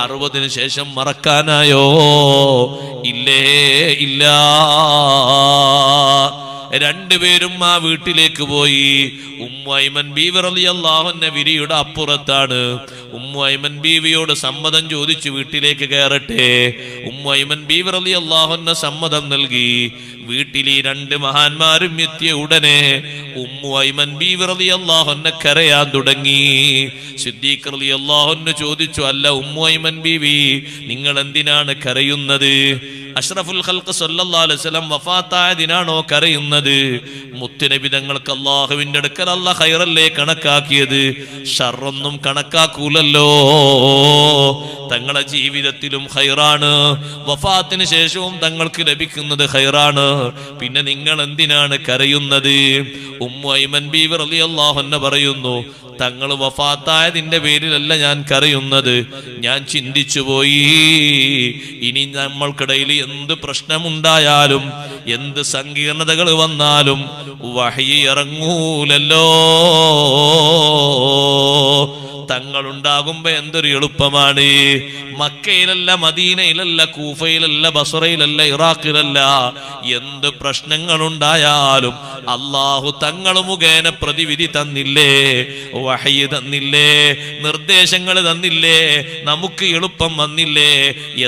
60 ശേഷം മറക്കാനായോ? ഇല്ലേ ഇല്ല. രണ്ടുപേരും ആ വീട്ടിലേക്ക് പോയി. ഉമ്മു ഐമൻ ബീവി റളിയല്ലാഹു അൻഹ വിരിയുടെ അപ്പുറത്താണ്. ഉമ്മു ഐമൻ ബീവിയോട് സമ്മതം ചോദിച്ചു വീട്ടിലേക്ക് കയറട്ടെ. ഉമ്മു ഐമൻ ബീവി റളിയല്ലാഹു അൻഹ സമ്മതം നൽകി. വീട്ടിൽ ഈ രണ്ട് മഹാന്മാരും എത്തിയ ഉടനെ ഉമ്മു ഐമൻ ബീവി റളിയല്ലാഹു അൻഹ കരയാൻ തുടങ്ങി. സിദ്ദീഖ് റളിയല്ലാഹു അൻഹു ചോദിച്ചു, അല്ല ഉമ്മു ഐമൻ ബീവി, നിങ്ങൾ എന്തിനാണ് കരയുന്നത്? അഷ്റഫുൽ ഖൽഖ് സല്ലല്ലാഹു അലൈഹി വസല്ലം വഫാത്തായതിനാണോ കരയുന്നത്? മുത്തുനബി തങ്ങൾക്ക് അല്ലാഹുവിന്റെ അടുക്കൽ അല്ലാഹ് ഖൈറല്ലേ കണക്കാക്കിയത്, ഷർറൊന്നും കണക്കാക്കൂലല്ലോ. തങ്ങളുടെ ജീവിതത്തിലും ഖൈറാണ്, വഫാത്തിന് ശേഷവും തങ്ങൾക്ക് ലഭിക്കുന്നത് ഖൈറാണ്. പിന്നെ നിങ്ങൾ എന്തിനാണ് കരയുന്നത്? ഉമ്മു ഐമൻ ബീവി റളിയല്ലാഹു അൻഹ പറയുന്നു, തങ്ങൾ വഫാത്തായതിന്റെ പേരിലല്ല ഞാൻ കരയുന്നത്. ഞാൻ ചിന്തിച്ചുപോയി, ഇനി നമ്മൾക്കിടയിൽ എന്ത് പ്രശ്നമുണ്ടായാലും എന്ത് സങ്കീർണതകൾ വന്നാലും വഹ്യ് ഇറങ്ങൂലല്ലോ. തങ്ങളുണ്ടാകുമ്പോ എന്തൊരു എളുപ്പമാണ്. മക്കയിലല്ല, മദീനയിലല്ല, കൂഫയിലല്ല, ബസ്രയിലല്ല, ഇറാഖിലല്ല, എന്ത് പ്രശ്നങ്ങളുണ്ടായാലും അല്ലാഹു തങ്ങൾ മുഖേന പ്രതിവിധി തന്നില്ലേ, വഹ്യ് തന്നില്ലേ, നിർദ്ദേശങ്ങൾ തന്നില്ലേ, നമുക്ക് എളുപ്പം വന്നില്ലേ.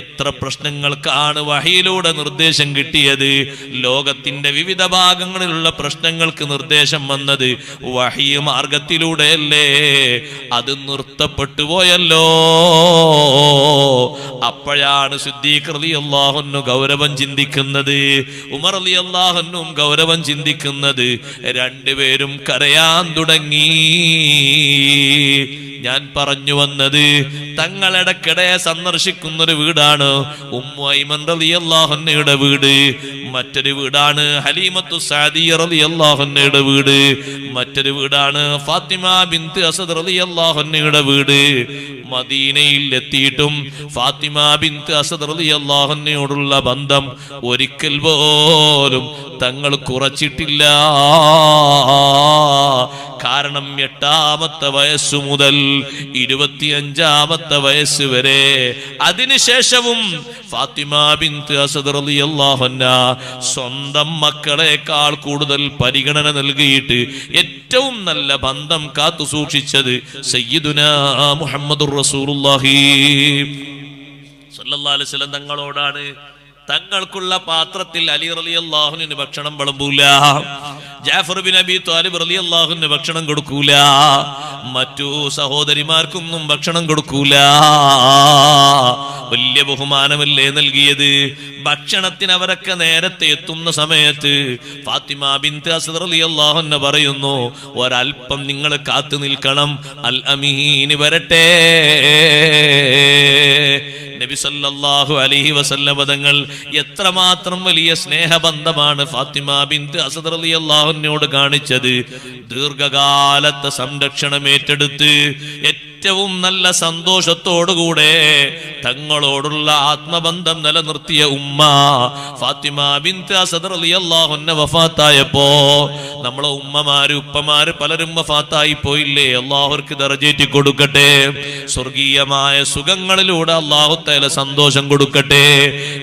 എത്ര പ്രശ്നങ്ങൾക്കാണ് വഹ്യിലൂടെ നിർദ്ദേശം കിട്ടിയത്. ലോകത്തിന്റെ വിവിധ ഭാഗങ്ങളിലുള്ള പ്രശ്നങ്ങൾക്ക് നിർദ്ദേശം വന്നത് വഹ്യ് മാർഗത്തിലൂടെയല്ലേ. അത് നിർത്തപ്പെട്ടു പോയല്ലോ. അപ്പോഴാണ് സിദ്ദീഖ് റളിയല്ലാഹു അൻഹു ഗൗരവം ചിന്തിക്കുന്നത്, ഉമർ റളിയല്ലാഹു അൻഹും ഗൗരവം ചിന്തിക്കുന്നത്. രണ്ടുപേരും കരയാൻ തുടങ്ങി. ഞാൻ പറഞ്ഞു വന്നത്, തങ്ങളിടക്കിടെ സന്ദർശിക്കുന്നൊരു വീടാണ് ഉമ്മു ഐമൻ റളിയല്ലാഹു അൻഹയുടെ വീട്. മറ്റൊരു വീടാണ് ഹലീമത്തു സഅദിയ്യ റളിയല്ലാഹു അൻഹയുടെ വീട്. മറ്റൊരു വീടാണ് ഫാത്തിമ ബിൻത് അസദ് റളിയല്ലാഹു അൻഹയുടെ വീട്. മദീനയിൽ എത്തിയിട്ടും ഫാത്തിമ ബിൻത് അസദ് റളിയല്ലാഹു അൻഹയോടുള്ള ബന്ധം ഒരിക്കൽ പോലും തങ്ങൾ കുറച്ചിട്ടില്ല. കാരണം 8ാമത്തെ വയസ്സു മുതൽ 25ാമത്തെ വയസ്സ് വരെ, അതിനുശേഷവും ഫാത്തിമ ബിൻത് അസദ് റളിയല്ലാഹു അൻഹ സ്വന്തം മക്കളെക്കാൾ കൂടുതൽ പരിഗണന നൽകിയിട്ട് ഏറ്റവും നല്ല ബന്ധം കാത്തു സൂക്ഷിച്ചത് സയ്യിദുനാ മുഹമ്മദുർ റസൂലുള്ളാഹി സ്വല്ലല്ലാഹു അലൈഹി വസല്ലം തങ്ങളോടാണ്. തങ്ങൾക്കുള്ള പാത്രത്തിൽ അലി റളിയല്ലാഹു അൻഹു ഭക്ഷണം വിളമ്പൂല, ജാഫർ ബിൻ അബി ത്വാലിബ് റളിയല്ലാഹു അൻഹു ഭക്ഷണം കൊടുക്കൂല, മറ്റു സഹോദരിമാർക്കൊന്നും ഭക്ഷണം കൊടുക്കൂല. വലിയ ബഹുമാനമല്ലേ നൽകിയത്. ഭക്ഷണത്തിന് അവരൊക്കെ നേരത്തെ എത്തുന്ന സമയത്ത് ഫാത്തിമ ബിൻത് അസദ് റളിയല്ലാഹു അൻഹ പറയുന്നു, ഒരൽപ്പം നിങ്ങൾ കാത്തു നിൽക്കണം, അൽ അമീൻ വരട്ടെ. നബി സല്ലല്ലാഹു അലൈഹി വസല്ലം തങ്ങൾ എത്രമാത്രം വലിയ സ്നേഹബന്ധമാണ് ഫാത്തിമ ബിൻത് അസദ് റളിയല്ലാഹു അൻഹയോട് കാണിച്ചത്. ദീർഘകാലത്തെ സംരക്ഷണം ഏറ്റെടുത്ത് ഏറ്റവും നല്ല സന്തോഷത്തോടുകൂടെ തങ്ങളോടുള്ള ആത്മബന്ധം നിലനിർത്തിയ ഉമ്മ ഫാത്തിമ ബിൻത് അസദ് റളിയല്ലാഹു അൻഹ വഫാത്തായപ്പോ നമ്മളെ ഉമ്മമാര് ഉപ്പമാര് പലരും വഫാത്തായി പോയില്ലേ, അള്ളാഹുർക്ക് ദർജേറ്റി കൊടുക്കട്ടെ. സ്വർഗീയമായ സുഖങ്ങളിലൂടെ അള്ളാഹു തആല സന്തോഷം കൊടുക്കട്ടെ.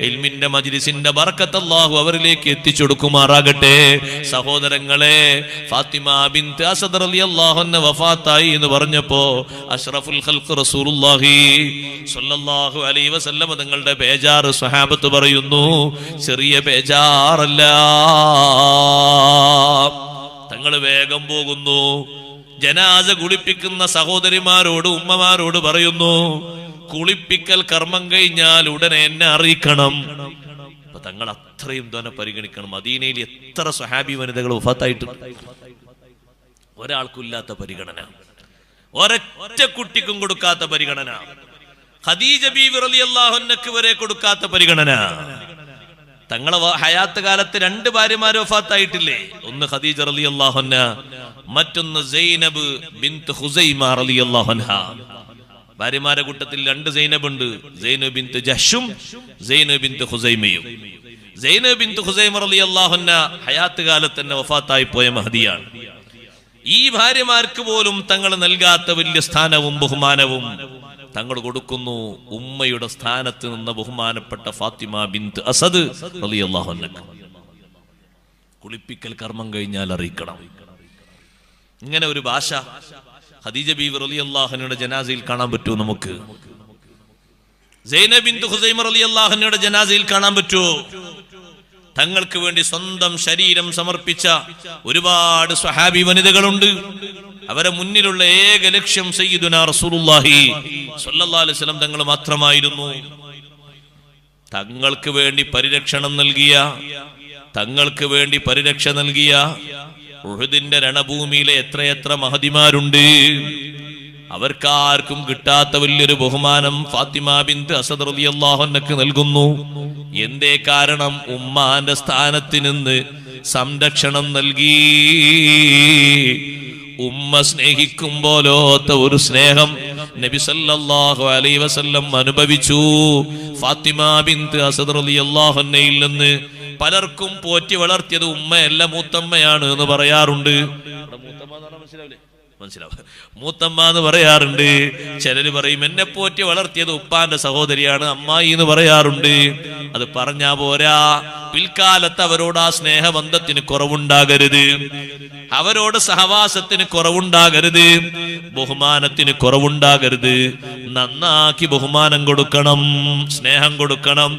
ഇൽമിന്റെ മജ്ലിസിന്റെ ബർക്കത്ത് അള്ളാഹു അവരിലേക്ക് എത്തിച്ചു കൊടുക്കുമാറാകട്ടെ. സഹോദരങ്ങളെ, ഫാത്തിമ ബിൻത് അസദ് റളിയല്ലാഹു അൻഹ വഫാത്തായി എന്ന് പറഞ്ഞപ്പോ അഷ്റഫുൽ ഖൽഖ് റസൂലുള്ളാഹി സ്വല്ലല്ലാഹു അലൈഹി വസല്ലം തങ്ങളുടെ ബേജാറ് സ്വഹാബത്ത് പറയുന്നു, ചെറിയ ബേജാറല്ല. തങ്ങൾ വേഗം പോകുന്നു. ജനാസ കുളിപ്പിക്കുന്ന സഹോദരിമാരോട് ഉമ്മമാരോട് പറയുന്നു, കുളിപ്പിക്കൽ കർമ്മം കഴിഞ്ഞാൽ ഉടനെ എന്നെ അറിയിക്കണം. അപ്പൊ തങ്ങൾ അത്രയും തന്നെ പരിഗണിക്കണം. മദീനയിൽ എത്ര സ്വഹാബി വനിതകൾ വഫാത്തായിട്ടുണ്ട്, ഒരാൾക്കില്ലാത്ത പരിഗണന, ഒരൊറ്റ കുട്ടിക്കും കൊടുക്കാത്ത പരിഗണന, ഖദീജ ബീവി റളിയല്ലാഹു അൻഹയ്ക്ക് വരെ കൊടുക്കാത്ത പരിഗണന. തങ്ങളെ ഹയാത്ത് കാലത്ത് 2 ഭാര്യമാര് വഫാത്തായിട്ടില്ലേ? ഒന്ന് ഖദീജ റളിയല്ലാഹു അൻഹ, മറ്റൊന്ന് സൈനബ് ബിൻത് ഖുസൈമ റളിയല്ലാഹു അൻഹ. ഭാര്യമാരുടെ കൂട്ടത്തിൽ 2 സൈനബ് ഉണ്ട്, സൈനബ് ബിൻത് ജഹ്ഷും സൈനബ് ബിൻത് ഖുസൈമയും. സൈനബ് ബിൻത് ഖുസൈമ റളിയല്ലാഹു അൻഹ ഹയാത്ത് കാലത്ത് തന്നെ വഫാത്തായി പോയ മഹദിയാണ്. ഈ ഭാര്യമാർക്ക് പോലും തങ്ങൾ നൽകാത്ത വലിയ സ്ഥാനവും ബഹുമാനവും തങ്ങൾ കൊടുക്കുന്നു ഉമ്മയുടെ സ്ഥാനത്ത് നിന്ന ബഹുമാനപ്പെട്ട ഫാത്തിമ ബിൻത് അസദ് റളിയല്ലാഹു അൻഹ. കുളിപ്പിക്കൽ കർമ്മം കഴിഞ്ഞാൽ അറിയിക്കണം. ഇങ്ങനെ ഒരു ഭാഷ ഖദീജ ബീവി റളിയല്ലാഹു അൻഹയുടെ ജനാസയിൽ കാണാൻ പറ്റുമോ നമുക്ക്? സൈനബ് ബിൻത് ഖുസൈമ റളിയല്ലാഹു അൻഹയുടെ ജനാസയിൽ കാണാൻ പറ്റുമോ? തങ്ങൾക്ക് വേണ്ടി സ്വന്തം ശരീരം സമർപ്പിച്ച ഒരുപാട് സ്വഹാബി വനിതകളുണ്ട്. അവരെ മുന്നിലുള്ള ഏക ലക്ഷ്യം സയ്യിദുനാ റസൂലുള്ളാഹി സ്വല്ലല്ലാഹു അലൈഹി വസല്ലം തങ്ങൾ മാത്രമായിരുന്നു. തങ്ങൾക്ക് വേണ്ടി പരിരക്ഷ നൽകിയ ഉഹുദിന്റെ രണഭൂമിയിലെ എത്രയെത്ര മഹദിമാരുണ്ട്. അവർക്കാർക്കും കിട്ടാത്ത വലിയൊരു ബഹുമാനം ഫാത്തിമ ബിൻത് അസദ് റളിയല്ലാഹു അൻഹയ്ക്ക് നൽകുന്നു. എന്തേ കാരണം? ഉമ്മാന്റെ സ്ഥാനത്ത് നിന്ന് സംരക്ഷണം നൽകി. ഉമ്മ സ്നേഹിക്കും പോലോത്ത ഒരു സ്നേഹം നബി സല്ലല്ലാഹു അലൈഹി വസല്ലം അനുഭവിച്ചു. ഫാത്തിമ ബിൻത് അസദ് റളിയല്ലാഹു അൻഹയിൽ നിന്ന് പലർക്കും പോറ്റി വളർത്തിയത് ഉമ്മയല്ല മൂത്തമ്മയാണ് എന്ന് പറയാറുണ്ട്. മൂത്തമ്മ എന്ന് പറയാറുണ്ട്. ചിലര് പറയും എന്നെ പോറ്റി വളർത്തിയത് ഉപ്പാന്റെ സഹോദരിയാണ്, അമ്മായി എന്ന് പറയാറുണ്ട്. അത് പറഞ്ഞാ പോരാ, പിൽക്കാലത്ത് അവരോട് ആ സ്നേഹബന്ധത്തിന് കുറവുണ്ടാകരുത്, അവരോട് സഹവാസത്തിന് കുറവുണ്ടാകരുത്, ബഹുമാനത്തിന് കുറവുണ്ടാകരുത്. നന്നാക്കി ബഹുമാനം കൊടുക്കണം, സ്നേഹം കൊടുക്കണം,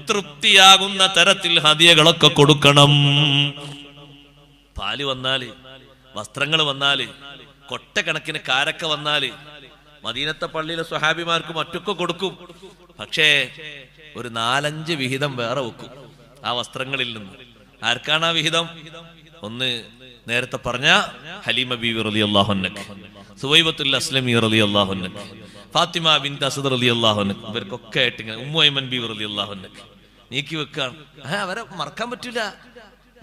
തൃപ്തിയാകുന്ന തരത്തിൽ ഹദിയകളൊക്കെ കൊടുക്കണം. പാല് വന്നാല്, വസ്ത്രങ്ങൾ വന്നാല്, കൊട്ടക്കണക്കിന് കാരക്ക വന്നാല് മദീനത്തെ പള്ളിയിലെ സ്വഹാബിമാർക്ക് മറ്റൊക്കെ കൊടുക്കും. പക്ഷേ ഒരു 4-5 വിഹിതം വേറെ വെക്കും ആ വസ്ത്രങ്ങളിൽ നിന്ന്. ആർക്കാണ് ആ വിഹിതം? ഒന്ന് നേരത്തെ പറഞ്ഞ ഹലീമ ബീവി റളിയല്ലാഹു അൻഹ, സുവൈബത്തുൽ അസ്ലമി റളിയല്ലാഹു അൻഹ, ഫാത്തിമ ബിൻത് അസദ് റളിയല്ലാഹു അൻഹ, ഇവർക്കൊക്കെ ആയിട്ട് ഇങ്ങനെ ഉമ്മു ഐമൻ ബീവി റളിയല്ലാഹു അൻഹ നീക്കി വെക്കാണ്. അവരെ മറക്കാൻ പറ്റൂല,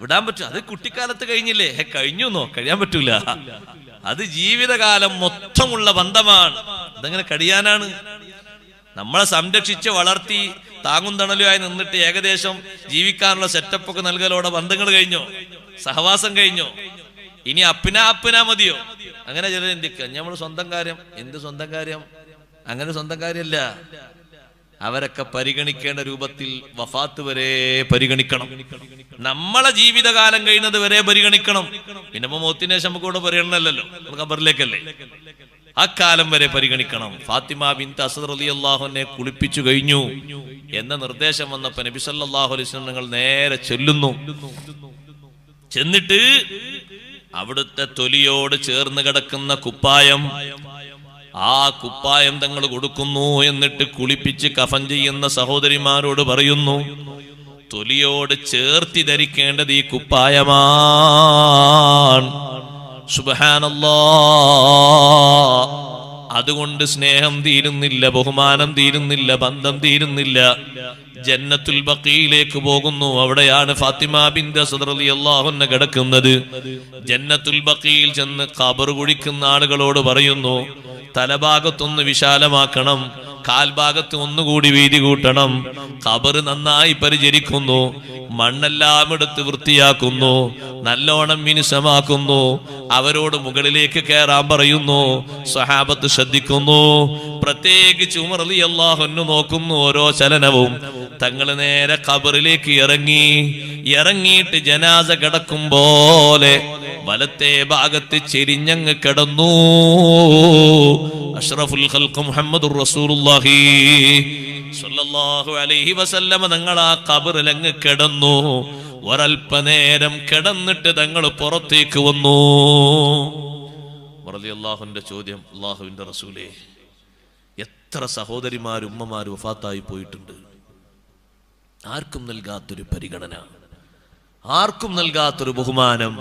വിടാൻ പറ്റൂ. അത് കുട്ടിക്കാലത്ത് കഴിഞ്ഞില്ലേ, കഴിഞ്ഞുന്നോ? കഴിയാൻ പറ്റൂല. അത് ജീവിതകാലം മൊത്തമുള്ള ബന്ധമാണ്. അതെങ്ങനെ കഴിയാനാണ്? നമ്മളെ സംരക്ഷിച്ച് വളർത്തി താങ്ങും തണലുമായി നിന്നിട്ട് ഏകദേശം ജീവിക്കാനുള്ള സെറ്റപ്പ് ഒക്കെ നൽകലോടെ ബന്ധങ്ങൾ കഴിഞ്ഞോ? സഹവാസം കഴിഞ്ഞോ? ഇനി അപ്പിനാ മതിയോ? അങ്ങനെ ചിലർ ചിന്തിക്കുക, നമ്മൾ സ്വന്തം കാര്യം. എന്ത് സ്വന്തം കാര്യം? അങ്ങനെ സ്വന്തം കാര്യമല്ല. അവരൊക്കെ പരിഗണിക്കേണ്ട രൂപത്തിൽ വഫാത്ത് വരെ പരിഗണിക്കണം. നമ്മളെ ജീവിതകാലം കഴിയുന്നത് വരെ പരിഗണിക്കണം. പിന്നെ മൗത്തിന് ശേഷം നമുക്ക് കൂടെ പറയണല്ലോ, ഖബറിലേക്കല്ലേ. അക്കാലം വരെ പരിഗണിക്കണം. ഫാത്തിമ ബിൻത് അസദ് റളിയല്ലാഹു അൻഹയെ കുളിപ്പിച്ചു കഴിഞ്ഞു എന്ന നിർദ്ദേശം വന്നപ്പോൾ നബി സല്ലല്ലാഹു അലൈഹി വസല്ലം നിങ്ങൾ നേരെ ചെല്ലുന്നു. ചെന്നിട്ട് അവിടുത്തെ തൊലിയോട് ചേർന്ന് കിടക്കുന്ന കുപ്പായം, ആ കുപ്പായം തങ്ങൾ കൊടുക്കുന്നു. എന്നിട്ട് കുളിപ്പിച്ച് കഫൻ ചെയ്യുന്ന സഹോദരിമാരോട് പറയുന്നു, തൊലിയോട് ചേർത്തി ധരിക്കേണ്ടത് ഈ കുപ്പായമാണ്. സുബ്ഹാനല്ലാഹ്. അതുകൊണ്ട് സ്നേഹം തീരുന്നില്ല, ബഹുമാനം തീരുന്നില്ല, ബന്ധം തീരുന്നില്ല. ജന്നത്തുൽ ബഖീയിലേക്ക് പോകുന്നു. അവിടെയാണ് ഫാത്തിമ ബിൻത് അസദ് റളിയല്ലാഹു അൻഹ കിടക്കുന്നത്. ജന്നത്തുൽ ബഖീയിൽ ചെന്ന് ഖബർ കുഴിക്കുന്ന ആളുകളോട് പറയുന്നു, തലഭാഗത്തൊന്ന് വിശാലമാക്കണം, കാൽഭാഗത്ത് ഒന്നുകൂടി വീതി കൂട്ടണം. ഖബർ നന്നായി പരിചരിക്കുന്നു, മണ്ണെല്ലാം എടുത്ത് വൃത്തിയാക്കുന്നു, നല്ലോണം മിനുസമാക്കുന്നു. അവരോട് മുകളിലേക്ക് കയറാൻ പറയുന്നു. സ്വഹാബത്ത് ശ്രദ്ധിക്കുന്നു. പ്രത്യേകിച്ച് ഉമർ റളിയല്ലാഹു അൻഹു നോക്കുന്നു ഓരോ ചലനവും. തങ്ങൾ നേരെ ഖബറിലേക്ക് ഇറങ്ങിയിട്ട് ജനാസ കിടക്കും പോലെ വലത്തെ ഭാഗത്ത് ചെരിഞ്ഞങ്ങ് കിടന്നു. അഷ്റഫുൽ ഖൽഖ് മുഹമ്മദുർ റസൂലുള്ളാഹി സ്വല്ലല്ലാഹു അലൈഹി വസല്ലമ തങ്ങൾ ആ ഖബറിലങ്ങ് കിടന്നു. ഒരൽപ്പനേരം കിടന്നിട്ട് തങ്ങൾ പുറത്തേക്ക് വന്നു. റളിയല്ലാഹുവിന്റെ ചോദ്യം, അല്ലാഹുവിന്റെ റസൂലേ, എത്ര സഹോദരിമാരും ഉമ്മമാരും വഫാത്തായി പോയിട്ടുണ്ട്. ആർക്കും നൽകാത്തൊരു പരിഗണന, ആർക്കും നൽകാത്തൊരു ബഹുമാനം,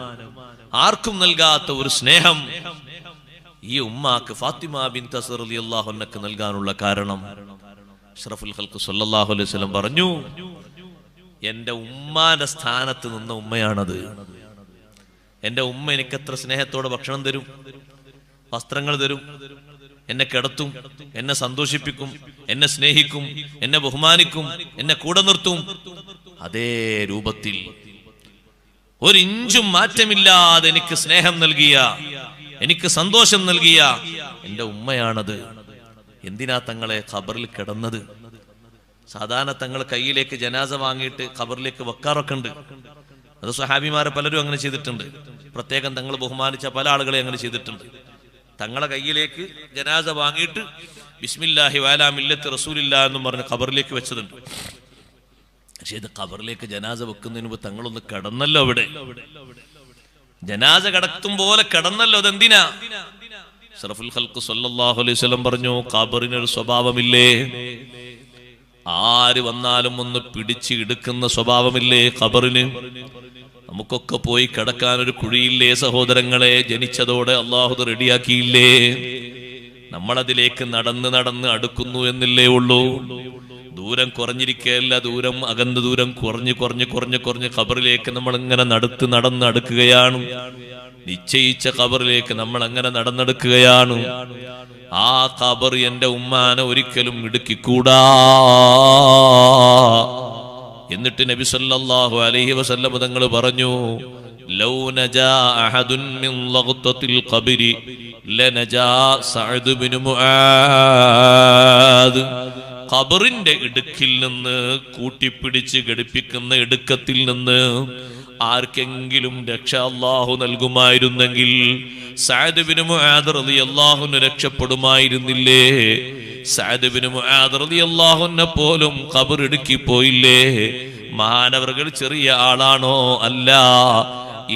ആർക്കും നൽകാത്ത ഒരു സ്നേഹം ഈ ഉമ്മാക്ക് ഫാത്തിമ ബിൻത് അസ്ർ റളിയല്ലാഹു അൻഹക്ക് നൽകാനുള്ള കാരണം അഷ്റഫുൽ ഖൽഖ് സ്വല്ലല്ലാഹു അലൈഹി വസല്ലം പറഞ്ഞു, എന്റെ ഉമ്മാന്റെ സ്ഥാനത്ത് നിന്ന ഉമ്മയാണത്. എന്റെ ഉമ്മ എനിക്ക് എത്ര സ്നേഹത്തോടെ ഭക്ഷണം തരും, വസ്ത്രങ്ങൾ തരും, എന്നെ കിടത്തും, എന്നെ സന്തോഷിപ്പിക്കും, എന്നെ സ്നേഹിക്കും, എന്നെ ബഹുമാനിക്കും, എന്നെ കൂടെ നിർത്തും. അതേ രൂപത്തിൽ ഒരിഞ്ചും മാറ്റമില്ലാതെ എനിക്ക് സ്നേഹം നൽകിയ, എനിക്ക് സന്തോഷം നൽകിയ എന്റെ ഉമ്മയാണത്. എന്തിനാ തങ്ങളെ ഖബറിൽ കിടന്നത്? സാധാരണ തങ്ങൾ കയ്യിലേക്ക് ജനാസ വാങ്ങിയിട്ട് ഖബറിലേക്ക് വെക്കാറൊക്കെ ഉണ്ട്. അത് സ്വഹാബിമാരെ പലരും അങ്ങനെ ചെയ്തിട്ടുണ്ട്. പ്രത്യേകം തങ്ങൾ ബഹുമാനിച്ച പല ആളുകളെ അങ്ങനെ ചെയ്തിട്ടുണ്ട്. തങ്ങളെ കയ്യിലേക്ക് ജനാസ വാങ്ങിയിട്ട് ബിസ്മില്ലാഹി വഅലാ മില്ലത്തി റസൂലില്ലാ എന്നും പറഞ്ഞ് ഖബറിലേക്ക് വെച്ചതുണ്ട്. പക്ഷെ ഇത് ഖബറിലേക്ക് ജനാസ വെക്കുന്നതിന് മുമ്പ് തങ്ങളൊന്ന് കിടന്നല്ലോ. അവിടെ ജനാസ കിടത്തും പോലെ കിടന്നല്ലോ. അതെന്തിനാ? അഷ്റഫുൽ ഖൽഖ് സ്വല്ലല്ലാഹു അലൈഹി വസല്ലം പറഞ്ഞു, ഖബറിനൊരു സ്വഭാവമില്ലേ? ആര് വന്നാലും ഒന്ന് പിടിച്ച് എടുക്കുന്ന സ്വഭാവമില്ലേ ഖബറിന്? നമുക്കൊക്കെ പോയി കിടക്കാൻ ഒരു കുഴിയില്ലേ സഹോദരങ്ങളെ? ജനിച്ചതോടെ അള്ളാഹു റെഡിയാക്കിയില്ലേ? നമ്മളതിലേക്ക് നടന്ന് നടന്ന് അടുക്കുന്നു എന്നില്ലേ ഉള്ളൂ. ദൂരം കുറഞ്ഞിരിക്കുകയല്ല, ദൂരം അകന്ന ദൂരം കുറഞ്ഞ് കുറഞ്ഞ് കുറഞ്ഞ് കുറഞ്ഞ് ഖബറിലേക്ക് നമ്മൾ ഇങ്ങനെ നടന്ന് അടുക്കുകയാണ്. നിശ്ചയിച്ച ഖബറിലേക്ക് നമ്മൾ അങ്ങനെ നടന്നെടുക്കുകയാണ്. ആ ഖബർ എന്റെ ഉമ്മാനെ ഒരിക്കലും ഇടുക്കിക്കൂടാ. എന്നിട്ട് നബി സല്ലല്ലാഹു അലൈഹി വസല്ലം തങ്ങൾ പറഞ്ഞു, ലൗ നജാ അഹദുൻ മിൻ ലഗ്തത്തിൽ ഖബരി ലനജാ സഅദ് ഇബ്നു മുആദ്. ഖബറിന്റെ ഇടുക്കിൽ നിന്ന്, കൂട്ടിപ്പിടിച്ച് ഘടിപ്പിക്കുന്ന ഇടുക്കത്തിൽ നിന്ന് ആർക്കെങ്കിലും രക്ഷ അല്ലാഹു നൽകുമായിരുന്നെങ്കിൽ സഅദ് ഇബ്നു മുആദ് റളിയല്ലാഹു അൻഹു രക്ഷപ്പെടുമായിരുന്നില്ലേ? സഅദ് ഇബ്നു മുആദ് റളിയല്ലാഹു അൻഹു പോലും ഖബർ ഇടുക്കി പോയില്ലേ? മഹാനവറുകൾ ചെറിയ ആളാണോ? അല്ല.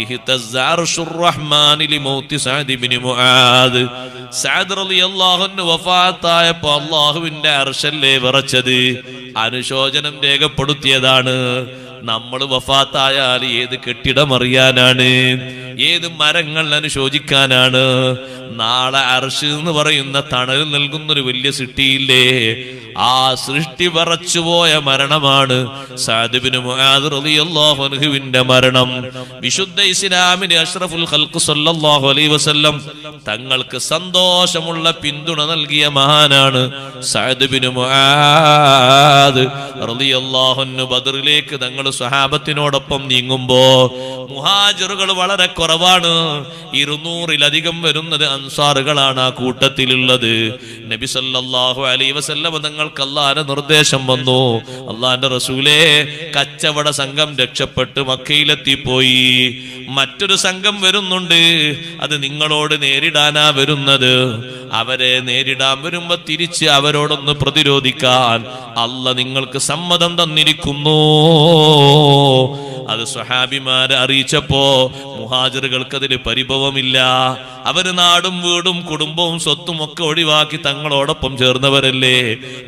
ഇഹ്തസ്സ അർശുർ റഹ്മാനി ലിമൗതി സഅദ് ഇബ്നു മുആദ്. സഅദ് റളിയല്ലാഹു അൻഹു വഫാത്തായപ്പോൾ അല്ലാഹുവിന്റെ അർശല്ലേ വിറച്ചത്? അനുശോചനം രേഖപ്പെടുത്തിയതാണ്. നമ്മൾ വഫാത്തായാൽ ഏത് കെട്ടിടം അറിയാനാണ്? ഏത് മരങ്ങൾ അനുശോചിക്കാനാണ്? നാളെ അർശ് എന്ന് പറയുന്ന തണൽ നൽകുന്നൊരു വലിയ സൃഷ്ടിയില്ലേ? ആ സൃഷ്ടി പറച്ചുപോയ മരണമാണ് സഅദ് ഇബ്നു മുആദ് റളിയല്ലാഹു അൻഹുവിന്റെ മരണം. വിശുദ്ധ ഇസ്ലാമിന്റെ അഷ്റഫുൽ ഖൽഖ് സ്വല്ലല്ലാഹു അലൈഹി വസല്ലം തങ്ങൾക്ക് സന്തോഷമുള്ള പിന്തുണ നൽകിയ മഹാനാണ് സഅദ് ഇബ്നു മുആദ് റളിയല്ലാഹു അൻഹു. ബദറിലേക്ക് തങ്ങൾ സ്വഹാബത്തിനോടൊപ്പം നീങ്ങുമ്പോ മുഹാജിറുകൾ വളരെ കുറവാണ്. 200-ലധികം വരുന്നത് അൻസാറുകളാണ് ആ കൂട്ടത്തിലുള്ളത്. നബി സല്ലല്ലാഹു അലൈഹി വസല്ലം തങ്ങൾക്ക് അല്ലാഹുവിന്റെ നിർദ്ദേശം വന്നു, അല്ലാഹുവിന്റെ റസൂലേ, കച്ചവട സംഘം രക്ഷപ്പെട്ട് മക്കയിലെത്തിപ്പോയി. മറ്റൊരു സംഘം വരുന്നുണ്ട്. അത് നിങ്ങളോട് നേരിടാനാ വരുന്നത്. അവരെ നേരിടാൻ വരുമ്പോ തിരിച്ച് അവരോടൊന്ന് പ്രതിരോധിക്കാൻ അല്ലാഹ് നിങ്ങൾക്ക് സമ്മതം തന്നിരിക്കുന്നു. അത് സ്വഹാബിമാരെ അറിയിച്ചപ്പോ മുഹാജിറുകൾക്ക് അതിൽ പരിഭവമില്ല. അവര് നാടും വീടും കുടുംബവും സ്വത്തും ഒക്കെ ഒഴിവാക്കി തങ്ങളോടൊപ്പം ചേർന്നവരല്ലേ.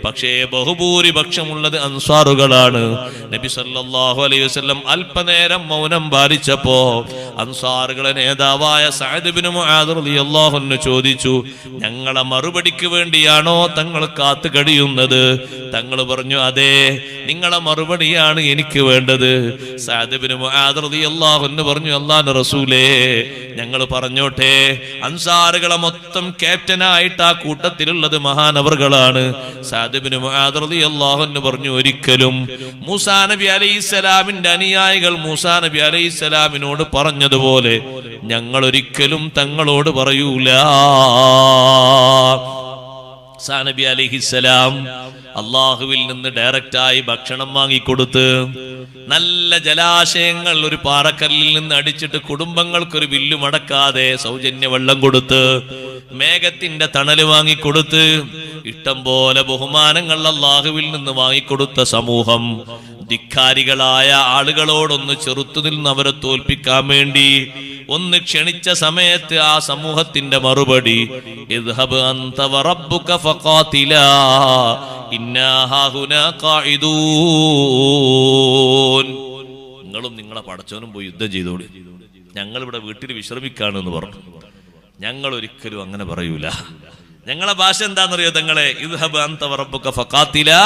പക്ഷേ ബഹുഭൂരിപക്ഷമുള്ളത് അൻസാറുകളാണ്. നബി സല്ലല്ലാഹു അലൈഹി വസല്ലം അല്പനേരം മൗനം പാലിച്ചപ്പോ അൻസാറുകളെ നേതാവായ സഅദ് ഇബ്നു മുആദ് റളിയല്ലാഹു അൻഹു ചോദിച്ചു, ഞങ്ങളെ മറുപടിക്ക് വേണ്ടിയാണോ തങ്ങൾ കാത്തു കഴിയുന്നത്? തങ്ങൾ പറഞ്ഞു, അതെ, നിങ്ങളെ മറുപടിയാണ് എനിക്ക് വേണ്ടത്. സഅദ് സഅദ് ഇബ്നു മുആദ് റളിയല്ലാഹു അൻഹു പറഞ്ഞു, അല്ലാഹുവിന്റെ റസൂലേ, ഞങ്ങൾ പറഞ്ഞോട്ടെ, അൻസാറുകളെ മൊത്തം ക്യാപ്റ്റനായിട്ട് ആ കൂട്ടത്തിലുള്ളത് മഹാനവറുകളാണ്. സഅദ് ഇബ്നു മുആദ് റളിയല്ലാഹു അൻഹു പറഞ്ഞു, ഒരിക്കലും മൂസാ നബി അലൈഹിസ്സലാമിന്റെ അനുയായികൾ മൂസാ നബി അലൈഹിസ്സലാമിനോട് പറഞ്ഞതുപോലെ ഞങ്ങൾ ഒരിക്കലും തങ്ങളോട് പറയൂല. മൂസാ നബി അലൈഹിസ്സലാം അള്ളാഹുവിൽ നിന്ന് ഡയറക്റ്റായി ഭക്ഷണം വാങ്ങിക്കൊടുത്ത്, നല്ല ജലാശയങ്ങൾ ഒരു പാറക്കല്ലിൽ നിന്ന് അടിച്ചിട്ട് കുടുംബങ്ങൾക്കൊരു വില്ലു മടക്കാതെ സൗജന്യ വെള്ളം കൊടുത്ത്, മേഘത്തിന്റെ തണല് വാങ്ങിക്കൊടുത്ത്, ഇഷ്ടം പോലെ ബഹുമാനങ്ങൾ അള്ളാഹുവിൽ നിന്ന് വാങ്ങിക്കൊടുത്ത സമൂഹം ധിക്കാരികളായ ആളുകളോടൊന്ന് ചെറുത്തുനിന്ന് അവരെ തോൽപ്പിക്കാൻ വേണ്ടി ഒന്ന് ക്ഷണിച്ച സമയത്ത് ആ സമൂഹത്തിന്റെ മറുപടി, ഇദ്ഹബ് അൻത വറബ്ബുക ഫഖാതിലാ ഇന്നാ ഹാഹുനാ ഖാഇദൂൻ. നിങ്ങളും നിങ്ങളെ പടച്ചവനും പോയി യുദ്ധം ചെയ്തോളി, ഞങ്ങൾ ഇവിടെ വീട്ടിൽ വിശ്രമിക്കാണെന്ന് പറഞ്ഞു. ഞങ്ങൾ ഒരിക്കലും അങ്ങനെ പറയൂല. ഞങ്ങളെ ഭാഷ എന്താണെന്നറിയോ തങ്ങളെ? ഇദ്ഹബ് അൻത വറബ്ബുക ഫഖാതിലാ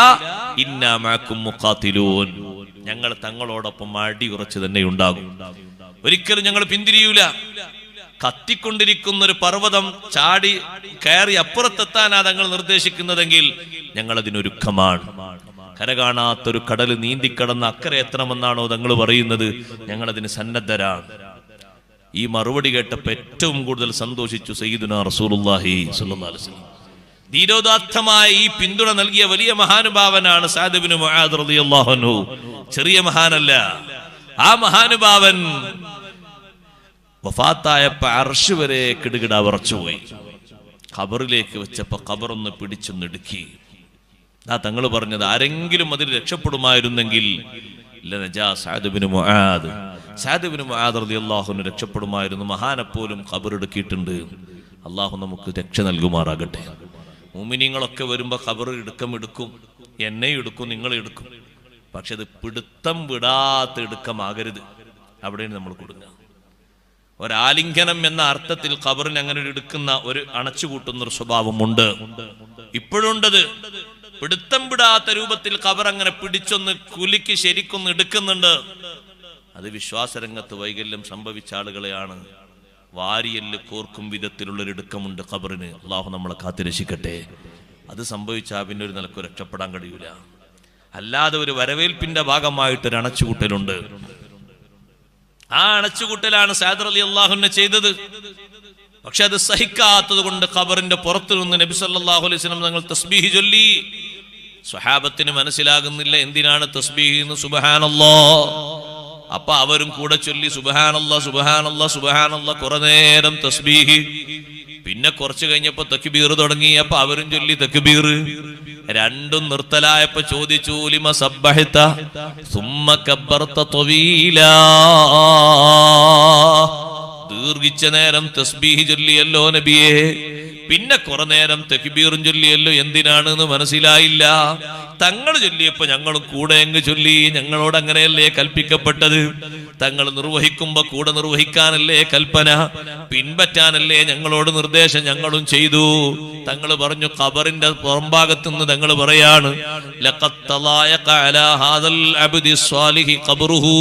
ഇന്നാ മഅകും മുഖാതിലൂൻ. ഞങ്ങൾ തങ്ങളോടൊപ്പം അടി ഉറച്ചു തന്നെ ഉണ്ടാകും, ഒരിക്കലും ഞങ്ങൾ പിന്തിരിയൂല. കത്തിക്കൊണ്ടിരിക്കുന്ന ഒരു പർവ്വതം ചാടി കയറി അപ്പുറത്തെത്താനാ തങ്ങൾ നിർദ്ദേശിക്കുന്നതെങ്കിൽ ഞങ്ങൾ അതിനൊരുക്കമാണ്. കര കാണാത്തൊരു കടൽ നീന്തിക്കടന്ന് അക്കരെ എത്തണമെന്നാണോ തങ്ങൾ പറയുന്നത്? ഞങ്ങൾ അതിന് സന്നദ്ധരാണ്. ഈ മറുപടി കേട്ടപ്പോൾ ഏറ്റവും കൂടുതൽ സന്തോഷിച്ചു സയ്യിദുനാ റസൂലുള്ളാഹി സ്വല്ലല്ലാഹു അലൈഹി വസല്ലം. ധീരോദാത്തമായ ഈ പിന്തുണ നൽകിയ വലിയ മഹാനുഭാവനാണ് സഅദ് ഇബ്നു മുആദ് റളിയല്ലാഹു അൻഹു. ചെറിയ മഹാനല്ല. ആ മഹാനുഭാവൻ വഫാത്തായപ്പോ അർശ് വരെ കിടുകിട വിറച്ചുപോയി. ഖബറിലേക്ക് വെച്ചപ്പോ ഖബറൊന്ന് പിടിച്ചൊന്നിടുക്കി. ആ തങ്ങൾ പറഞ്ഞത്, ആരെങ്കിലും അതിൽ രക്ഷപ്പെടുമായിരുന്നെങ്കിൽ സഅദ് ഇബ്നു മുആദ് റളിയല്ലാഹു അൻഹു രക്ഷപ്പെടുമായിരുന്നു. മഹാനെപ്പോലും ഖബറെടുക്കിയിട്ടുണ്ട്. അള്ളാഹു നമുക്ക് രക്ഷ നൽകുമാറാകട്ടെ. മുഅ്മിനീങ്ങളൊക്കെ വരുമ്പോ ഖബർ എടുക്കും, എന്നെയും എടുക്കും, നിങ്ങളെ എടുക്കും. പക്ഷെ അത് പിടുത്തം വിടാത്ത എടുക്കമാകരുത്. അവിടെയാണ് നമ്മൾ കൊടുക്കുക. ഒരാലിംഗനം എന്ന അർത്ഥത്തിൽ ഖബറിന് അങ്ങനെ എടുക്കുന്ന ഒരു അണച്ചുകൂട്ടുന്ന ഒരു സ്വഭാവമുണ്ട്, ഇപ്പോഴുണ്ടത്. പിടുത്തം വിടാത്ത രൂപത്തിൽ ഖബർ അങ്ങനെ പിടിച്ചൊന്ന് കുലുക്കി ശരിക്കൊന്ന് എടുക്കുന്നുണ്ട്. അത് വിശ്വാസരംഗത്ത് വൈകല്യം സംഭവിച്ച ആളുകളെയാണ്. വാരിയല് കോർക്കും വിധത്തിലുള്ളൊരിടുക്കമുണ്ട് ഖബറിന്. അള്ളാഹു നമ്മളെ കാത്തിരക്ഷിക്കട്ടെ. അത് സംഭവിച്ചാൽ പിന്നെ ഒരു നിലക്ക് രക്ഷപ്പെടാൻ കഴിയൂല. അല്ലാതെ ഒരു വരവേൽപ്പിന്റെ ഭാഗമായിട്ടൊരു അണച്ചുകൂട്ടലുണ്ട്. ആ അണച്ചുകൂട്ടലാണ് സഅദ് റളിയല്ലാഹു അൻഹു ചെയ്തത്. പക്ഷെ അത് സഹിക്കാത്തത് കൊണ്ട് ഖബറിന്റെ പുറത്തു നിന്ന് നബി സല്ലല്ലാഹു അലൈഹി വസല്ലം തങ്ങൾ തസ്ബീഹ് ചൊല്ലി. സ്വഹാബത്തിന് മനസ്സിലാകുന്നില്ല എന്തിനാണ് തസ്ബീഹ് എന്ന്. സുബ്ഹാനല്ലാഹ്. അപ്പൊ അവരും കൂടെ ചൊല്ലി സുബ്ഹാനല്ലാഹ് സുബ്ഹാനല്ലാഹ് സുബ്ഹാനല്ലാഹ്. കുറെ നേരം തസ്ബീഹ്. പിന്നെ കുറച്ചു കഴിഞ്ഞപ്പോ തക്ബീർ തുടങ്ങി. അപ്പൊ അവരും ചൊല്ലി തക്ബീർ. രണ്ടും നിർത്തലായപ്പോ ചോദിച്ചു, ലിമ സബ്ബഹത സുമ്മ കബ്ബർത തവീലാ. ദീർഘിച്ച നേരം തസ്ബീഹ് ചൊല്ലിയല്ലോ നബിയെ, പിന്നെ കുറെ നേരം തക്ബീറും ചൊല്ലിയല്ലോ, എന്തിനാണെന്ന് മനസ്സിലായില്ല. തങ്ങൾ ചൊല്ലിയപ്പോ ഞങ്ങളും കൂടെ അങ്ങ് ചൊല്ലി. ഞങ്ങളോട് അങ്ങനെയല്ലേ കൽപ്പിക്കപ്പെട്ടത്? തങ്ങൾ നിർവഹിക്കുമ്പോ കൂടെ നിർവഹിക്കാനല്ലേ കൽപ്പന, പിൻപറ്റാനല്ലേ ഞങ്ങളോട് നിർദ്ദേശം. ഞങ്ങളും ചെയ്തു. തങ്ങൾ പറഞ്ഞു, ഖബറിന്റെ പുറംഭാഗത്ത് നിന്ന് തങ്ങൾ പറയാണ്, ലഖദ് തളായഖ അലാ ഹാദൽ അബ്ദി സ്വാലിഹി ഖബ്റുഹു.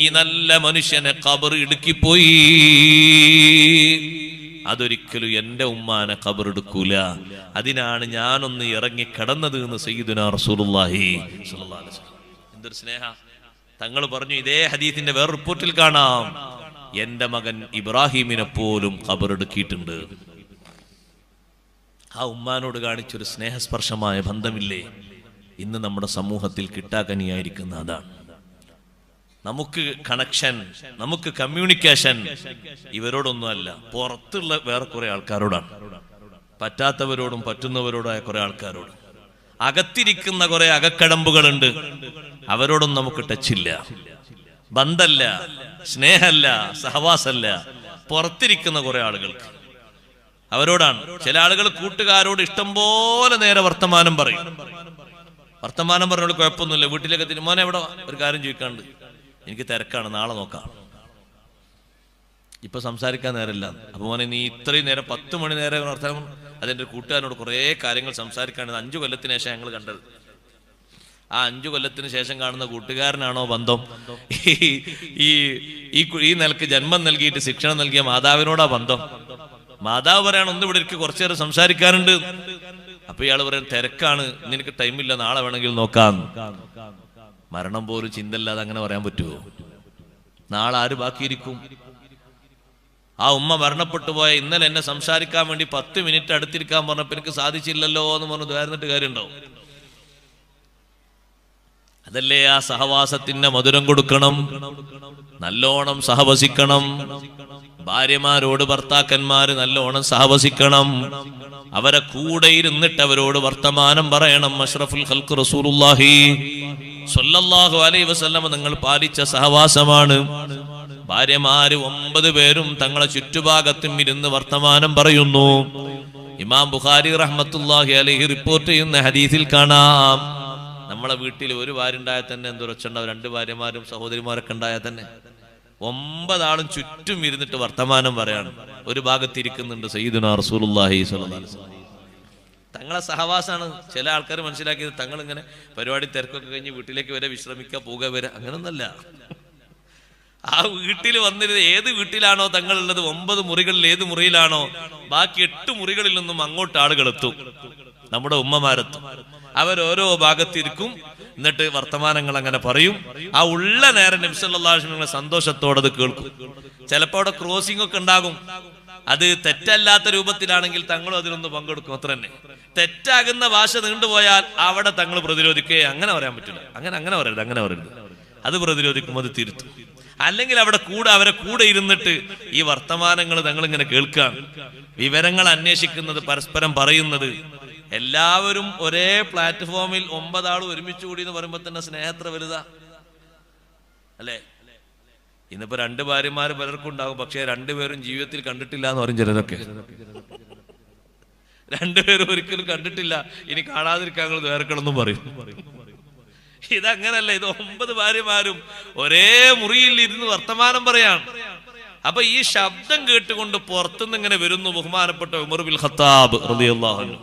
ഈ നല്ല മനുഷ്യനെ ഖബർ ഇടുക്കിപ്പോയി. അതൊരിക്കലും എന്റെ ഉമ്മാനെ ഖബർ എടുക്കൂല. അതിനാണ് ഞാനൊന്ന് ഇറങ്ങി കിടന്നത് എന്ന് സയ്യിദുനാ റസൂലുള്ളാഹി സ്വല്ലല്ലാഹു അലൈഹി വസല്ലം. എന്തൊരു സ്നേഹ! തങ്ങൾ പറഞ്ഞു, ഇതേ ഹദീസിന്റെ വേറെ റിപ്പോർട്ടിൽ കാണാം, എന്റെ മകൻ ഇബ്രാഹിമിനെ പോലും ഖബർ എടുക്കിയിട്ടുണ്ട്. ആ ഉമ്മാനോട് കാണിച്ചൊരു സ്നേഹസ്പർശമായ ബന്ധമില്ലേ ഇന്ന് നമ്മുടെ സമൂഹത്തിൽ കിട്ടാക്കനിയായിരിക്കുന്ന? അതാണ് നമുക്ക് കണക്ഷൻ, നമുക്ക് കമ്മ്യൂണിക്കേഷൻ. ഇവരോടൊന്നുമല്ല, പുറത്തുള്ള വേറെ കുറെ ആൾക്കാരോടാണ്. പറ്റാത്തവരോടും പറ്റുന്നവരോടായ കുറെ ആൾക്കാരോട്. അകത്തിരിക്കുന്ന കുറെ അകക്കടമ്പുകളുണ്ട്, അവരോടൊന്നും നമുക്ക് ടച്ചില്ല, ബന്ധമല്ല, സ്നേഹമല്ല, സഹവാസമല്ല. പുറത്തിരിക്കുന്ന കുറെ ആളുകൾക്ക് അവരോടാണ്. ചില ആളുകൾ കൂട്ടുകാരോട് ഇഷ്ടം പോലെ നേരെ വർത്തമാനം പറയും. വർത്തമാനം പറഞ്ഞോട് കുഴപ്പമൊന്നുമില്ല. വീട്ടിലേക്ക് എത്തി, മോനെ എവിടെ, ഒരു കാര്യം ചോദിക്കാണ്ട്, എനിക്ക് തിരക്കാണ്, നാളെ നോക്കാം, ഇപ്പൊ സംസാരിക്കാൻ നേരമില്ല. അപ്പൊ മോനെ നീ ഇത്രയും നേരം 10 മണി നേരം വർത്തമാനം. അതെന്റെ കൂട്ടുകാരനോട് കുറെ കാര്യങ്ങൾ സംസാരിക്കാണ്. 5 കൊല്ലത്തിന് ശേഷം ഞങ്ങൾ കണ്ടത്. ആ 5 കൊല്ലത്തിന് ശേഷം കാണുന്ന കൂട്ടുകാരനാണോ ബന്ധം? ഈ നിലക്ക് ജന്മം നൽകിയിട്ട് ശിക്ഷണം നൽകിയ മാതാവിനോടാ ബന്ധം? മാതാവ് പറയാണ് ഒന്ന് ഇവിടെ ഇരിക്കും, കുറച്ചു നേരം സംസാരിക്കാറുണ്ട്. അപ്പൊ ഇയാൾ പറയാൻ തിരക്കാണ്, നിനക്ക് ടൈമില്ല, നാളെ വേണമെങ്കിൽ നോക്കാം. മരണം പോലും ചിന്തല്ലാതെ അങ്ങനെ പറയാൻ പറ്റുമോ? നാളെ ആര് ബാക്കിയിരിക്കും? ആ ഉമ്മ മരണപ്പെട്ടു പോയ ഇന്നലെ എന്നെ സംസാരിക്കാൻ വേണ്ടി 10 മിനിറ്റ് അടുത്തിരിക്കാൻ പറഞ്ഞപ്പോ എനിക്ക് സാധിച്ചില്ലല്ലോ എന്ന് പറഞ്ഞു ദ്വാരുന്നിട്ട് കാര്യമുണ്ടോ? അതല്ലേ ആ സഹവാസത്തിന്റെ മധുരം കൊടുക്കണം, നല്ലോണം സഹവസിക്കണം. ഭാര്യമാരോട് ഭർത്താക്കന്മാര് നല്ലോണം സഹവസിക്കണം, അവരെ കൂടെ ഇരുന്നിട്ട് അവരോട് വർത്തമാനം പറയണം. അഷ്റഫുൽ ഖൽഖ് റസൂലുള്ളാഹി സ്വല്ലല്ലാഹു അലൈഹി വസല്ലം നിങ്ങൾ പാലിച്ച സഹവാസമാണ്. ഭാര്യമാര് 9 പേരും തങ്ങളെ ചുറ്റുഭാഗത്തും ഇരുന്ന് വർത്തമാനം പറയുന്നു. ഇമാം ബുഖാരി റഹ്മത്തുള്ളാഹി അലൈഹി റിപ്പോർട്ട് ചെയ്യുന്ന ഹദീസിൽ കാണാം, നമ്മളെ വീട്ടിൽ ഒരു ഭാര്യ ഉണ്ടായാൽ തന്നെ എന്തൊരച്ചുണ്ടാവും, 2 ഭാര്യമാരും സഹോദരിമാരൊക്കെ ഉണ്ടായാൽ തന്നെ 9 ആളും ചുറ്റും ഇരുന്നിട്ട് വർത്തമാനം പറയാണ്. ഒരു ഭാഗത്തിരിക്കുന്നുണ്ട് സയ്യിദുനാ റസൂലുള്ളാഹി സ്വല്ലല്ലാഹു അലൈഹി വസല്ലം. തങ്ങളെ സഹവാസാണ്. ചില ആൾക്കാർ മനസ്സിലാക്കിയത് തങ്ങൾ ഇങ്ങനെ പരിപാടി തിരക്കൊക്കെ കഴിഞ്ഞ് വീട്ടിലേക്ക് വരെ വിശ്രമിക്കുക, പോവുക വരെ, അങ്ങനൊന്നല്ല. ആ വീട്ടിൽ വന്നിരുന്നത് ഏത് വീട്ടിലാണോ തങ്ങളുള്ളത്, 9 മുറികളിൽ ഏത് മുറിയിലാണോ, ബാക്കി 8 മുറികളിൽ നിന്നും അങ്ങോട്ട് ആളുകൾ എത്തും, നമ്മുടെ ഉമ്മമാരെത്തും. അവരോരോ ഭാഗത്തിരിക്കും, എന്നിട്ട് വർത്തമാനങ്ങൾ അങ്ങനെ പറയും. ആ ഉള്ള നേരം നബി സല്ലല്ലാഹു അലൈഹി വസല്ലം സന്തോഷത്തോടെ അത് കേൾക്കും. ചിലപ്പോൾ അവിടെ ക്രോസിംഗ് ഒക്കെ ഉണ്ടാകും. അത് തെറ്റല്ലാത്ത രൂപത്തിലാണെങ്കിൽ തങ്ങളും അതിലൊന്ന് പങ്കെടുക്കും, അത്ര തന്നെ. തെറ്റാകുന്ന ഭാഷ നീണ്ടുപോയാൽ അവിടെ തങ്ങൾ പ്രതിരോധിക്കുക, അങ്ങനെ പറയാൻ പറ്റില്ല, അങ്ങനെ പറയരുത്, അങ്ങനെ പറയരുത്, അത് പ്രതിരോധിക്കും, അത് തിരുത്തും. അല്ലെങ്കിൽ അവരെ കൂടെ ഇരുന്നിട്ട് ഈ വർത്തമാനങ്ങൾ തങ്ങൾ ഇങ്ങനെ കേൾക്കാം, വിവരങ്ങൾ അന്വേഷിക്കുന്നത്, പരസ്പരം പറയുന്നത്. എല്ലാവരും ഒരേ പ്ലാറ്റ്ഫോമിൽ 9 ആൾ ഒരുമിച്ച് കൂടി എന്ന് പറയുമ്പോ തന്നെ സ്നേഹത്ര വലുതാ അല്ലേ? ഇന്നിപ്പോ 2 ഭാര്യമാര് പലർക്കും ഉണ്ടാകും, പക്ഷെ 2 പേരും ജീവിതത്തിൽ കണ്ടിട്ടില്ല എന്ന് പറയും ചിലരൊക്കെ. 2 പേരും ഒരിക്കലും കണ്ടിട്ടില്ല, ഇനി കാണാതിരിക്കാൻ വേർക്കണമെന്നും പറയും. ഇതങ്ങനല്ല, ഇത് 9 ഭാര്യമാരും ഒരേ മുറിയിൽ ഇരുന്ന് വർത്തമാനം പറയാം. അപ്പൊ ഈ ശബ്ദം കേട്ടുകൊണ്ട് പുറത്തുനിന്ന് ഇങ്ങനെ വരുന്നു ബഹുമാനപ്പെട്ട ഉമർ ബിൻ ഖത്താബ് റളിയല്ലാഹു അൻഹു.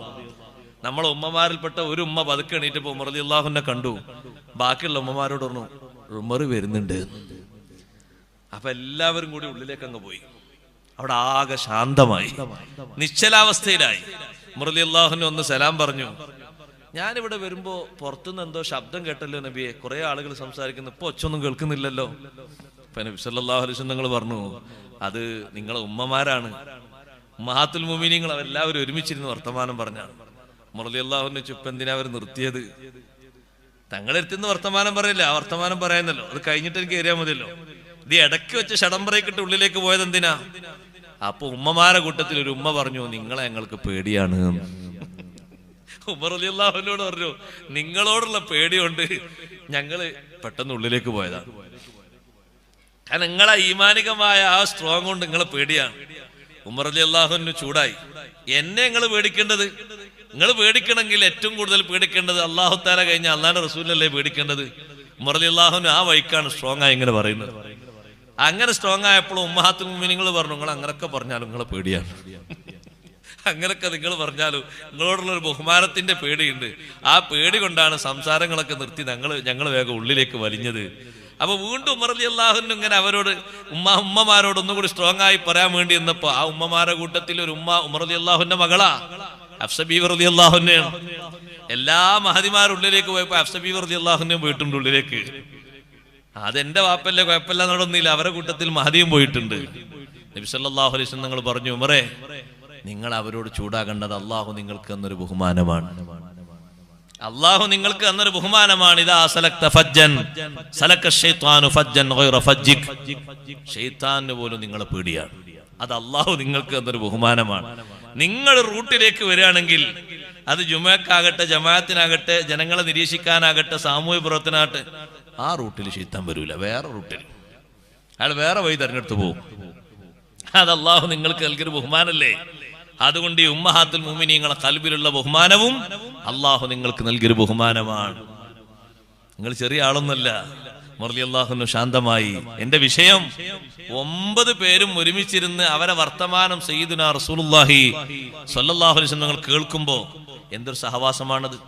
നമ്മളെ ഉമ്മമാരിൽപ്പെട്ട ഒരു ഉമ്മ പതുക്കെ എണീറ്റപ്പോ ഉമർ റളിയല്ലാഹുവിനെ കണ്ടു. ബാക്കിയുള്ള ഉമ്മമാരോട് പറഞ്ഞു ഉമർ വരുന്നുണ്ട്. അപ്പൊ എല്ലാവരും കൂടി ഉള്ളിലേക്ക് അങ്ങ് പോയി. അവിടെ ആകെ ശാന്തമായി, നിശ്ചലാവസ്ഥയിലായി. ഉമർ റളിയല്ലാഹുവിനെ ഒന്ന് സലാം പറഞ്ഞു. ഞാനിവിടെ വരുമ്പോ പുറത്തുനിന്ന് എന്തോ ശബ്ദം കേട്ടല്ലോ നബിയെ, കുറെ ആളുകൾ സംസാരിക്കുന്നു, ഇപ്പൊ ഒച്ചൊന്നും കേൾക്കുന്നില്ലല്ലോ. അപ്പൊ നബി സല്ലല്ലാഹു അലൈഹി വസല്ലം പറഞ്ഞു, അത് നിങ്ങളെ ഉമ്മമാരാണ്, ഉമ്മഹാത്തുൽ മുഅ്മിനീങ്ങൾ, അവരെല്ലാവരും ഒരുമിച്ചിരുന്ന് വർത്തമാനം പറഞ്ഞാണ്. ഉമർ റളിയല്ലാഹുവിനെ ചുപ്പ് എന്തിനാ അവർ നിർത്തിയത്? തങ്ങളെടുത്തുനിന്ന് വർത്തമാനം പറയില്ല, ആ വർത്തമാനം പറയാന്നല്ലോ, അത് കഴിഞ്ഞിട്ട് എനിക്ക് കയറിയാൽ മതിയല്ലോ. ഇത് ഇടയ്ക്ക് വെച്ച് ഷടംബറയിക്കിട്ട് ഉള്ളിലേക്ക് പോയത് എന്തിനാ? അപ്പൊ ഉമ്മമാരെ കൂട്ടത്തിൽ ഒരു ഉമ്മ പറഞ്ഞു, നിങ്ങളെ ഞങ്ങൾക്ക് പേടിയാണ്. ഉമർ റളിയല്ലാഹുവിനോട് പറഞ്ഞു, നിങ്ങളോടുള്ള പേടിയുണ്ട് ഞങ്ങള് പെട്ടെന്ന് ഉള്ളിലേക്ക് പോയതാണ്. കാരണം നിങ്ങളെ ഈമാനികമായ ആ സ്ട്രോങ് കൊണ്ട് നിങ്ങളെ പേടിയാണ്. ഉമർ റളിയല്ലാഹുവിന് ചൂടായി. എന്നെ നിങ്ങൾ പേടിക്കേണ്ടത്, നിങ്ങൾ പേടിക്കണമെങ്കിൽ ഏറ്റവും കൂടുതൽ പേടിക്കേണ്ടത് അല്ലാഹു തആല കഴിഞ്ഞ അല്ലാഹുവിന്റെ റസൂലല്ലേ പേടിക്കേണ്ടത്. ഉമർ റളിയല്ലാഹുവിന് ആ വഴിക്കാണ് സ്ട്രോങ് ആയി ഇങ്ങനെ പറയുന്നത്. അങ്ങനെ സ്ട്രോങ് ആയപ്പോൾ ഉമ്മഹാത്തുൽ മുഅ്മിനീങ്ങൾ പറഞ്ഞു, നിങ്ങൾ അങ്ങനൊക്കെ പറഞ്ഞാലും നിങ്ങളെ പേടിയാണ്, അങ്ങനൊക്കെ നിങ്ങൾ പറഞ്ഞാലും നിങ്ങളോടുള്ള ഒരു ബഹുമാനത്തിന്റെ പേടിയുണ്ട്. ആ പേടി കൊണ്ടാണ് സംസാരങ്ങളൊക്കെ നിർത്തി ഞങ്ങൾ വേഗം ഉള്ളിലേക്ക് വലിഞ്ഞത്. അപ്പൊ വീണ്ടും ഉമർ റളിയല്ലാഹു ഇങ്ങനെ അവരോട് ഉമ്മമാരോട് ഒന്നും കൂടി സ്ട്രോങ് ആയി പറയാൻ വേണ്ടി എന്നപ്പോ ആ ഉമ്മമാരുടെ കൂട്ടത്തിൽ ഒരു ഉമ്മ ഉമർ റളിയല്ലാഹുവിന്റെ മകളാ, ഹഫ്സ ബീവി റളിയല്ലാഹു അൻഹയാണ്. എല്ലാ മഹദിമാരും ഉള്ളിലേക്ക് പോയപ്പോ ഹഫ്സ ബീവി റളിയല്ലാഹു അൻഹ പോയിട്ടുണ്ട് ഉള്ളിലേക്ക്. അതെന്റെ വാപ്പല്ലേ, കുഴപ്പമില്ല നടന്നില്ല, അവരെ കൂട്ടത്തിൽ മഹദിയും പോയിട്ടുണ്ട്. നബി സല്ലല്ലാഹു അലൈഹി വസല്ലം നിങ്ങൾ പറഞ്ഞു, ഉമറേ നിങ്ങൾ അവരോട് ചൂടാകേണ്ടത്, അള്ളാഹു നിങ്ങൾക്ക് എന്നൊരു ബഹുമാനമാണ്, അള്ളാഹു നിങ്ങൾക്ക് എന്നൊരു ബഹുമാനമാണ്. ഇദാ സലക്ത ഫജ്ജൻ സലക ശൈത്വാനു ഫജ്ജൻ ഗൈറ ഫജ്ജിക്, ശൈത്താന് പോലും നിങ്ങളെ പേടിയാണ്, അത് അള്ളാഹു നിങ്ങൾക്ക് എന്നൊരു ബഹുമാനമാണ്. നിങ്ങൾ റൂട്ടിലേക്ക് വരികയാണെങ്കിൽ അത് ജുമഅക്കാകട്ടെ, ജമാഅത്തിനാകട്ടെ, ജനങ്ങളെ നിരീക്ഷിക്കാനാകട്ടെ, സാമൂഹ്യ പ്രവർത്തനാകട്ടെ, ആ റൂട്ടിൽ ശൈത്താൻ വരൂല, വേറെ റൂട്ടിൽ അയാൾ വേറെ വഴി തെരഞ്ഞെടുത്ത് പോകും. അത് അള്ളാഹു നിങ്ങൾക്ക് നൽകിയൊരു ബഹുമാനല്ലേ. അതുകൊണ്ട് ഈ ഉമ്മഹാത്തുൽ മുഅ്മിനീങ്ങളെ ഖൽബിലുള്ള ബഹുമാനവും അള്ളാഹു നിങ്ങൾക്ക് നൽകിയൊരു ബഹുമാനമാണ്. നിങ്ങൾ ചെറിയ ആളൊന്നുമല്ല. ഉമർ റളിയല്ലാഹു അൻഹു ശാന്തമായി. എന്റെ വിഷയം 9 പേരും ഒരുമിച്ചിരുന്ന് അവരെ വർത്തമാനം സയ്യിദുനാ റസൂലുള്ളാഹി സ്വല്ലല്ലാഹു അലൈഹി വസല്ലം കേൾക്കുമ്പോ എന്തൊരു സഹവാസമാണത്.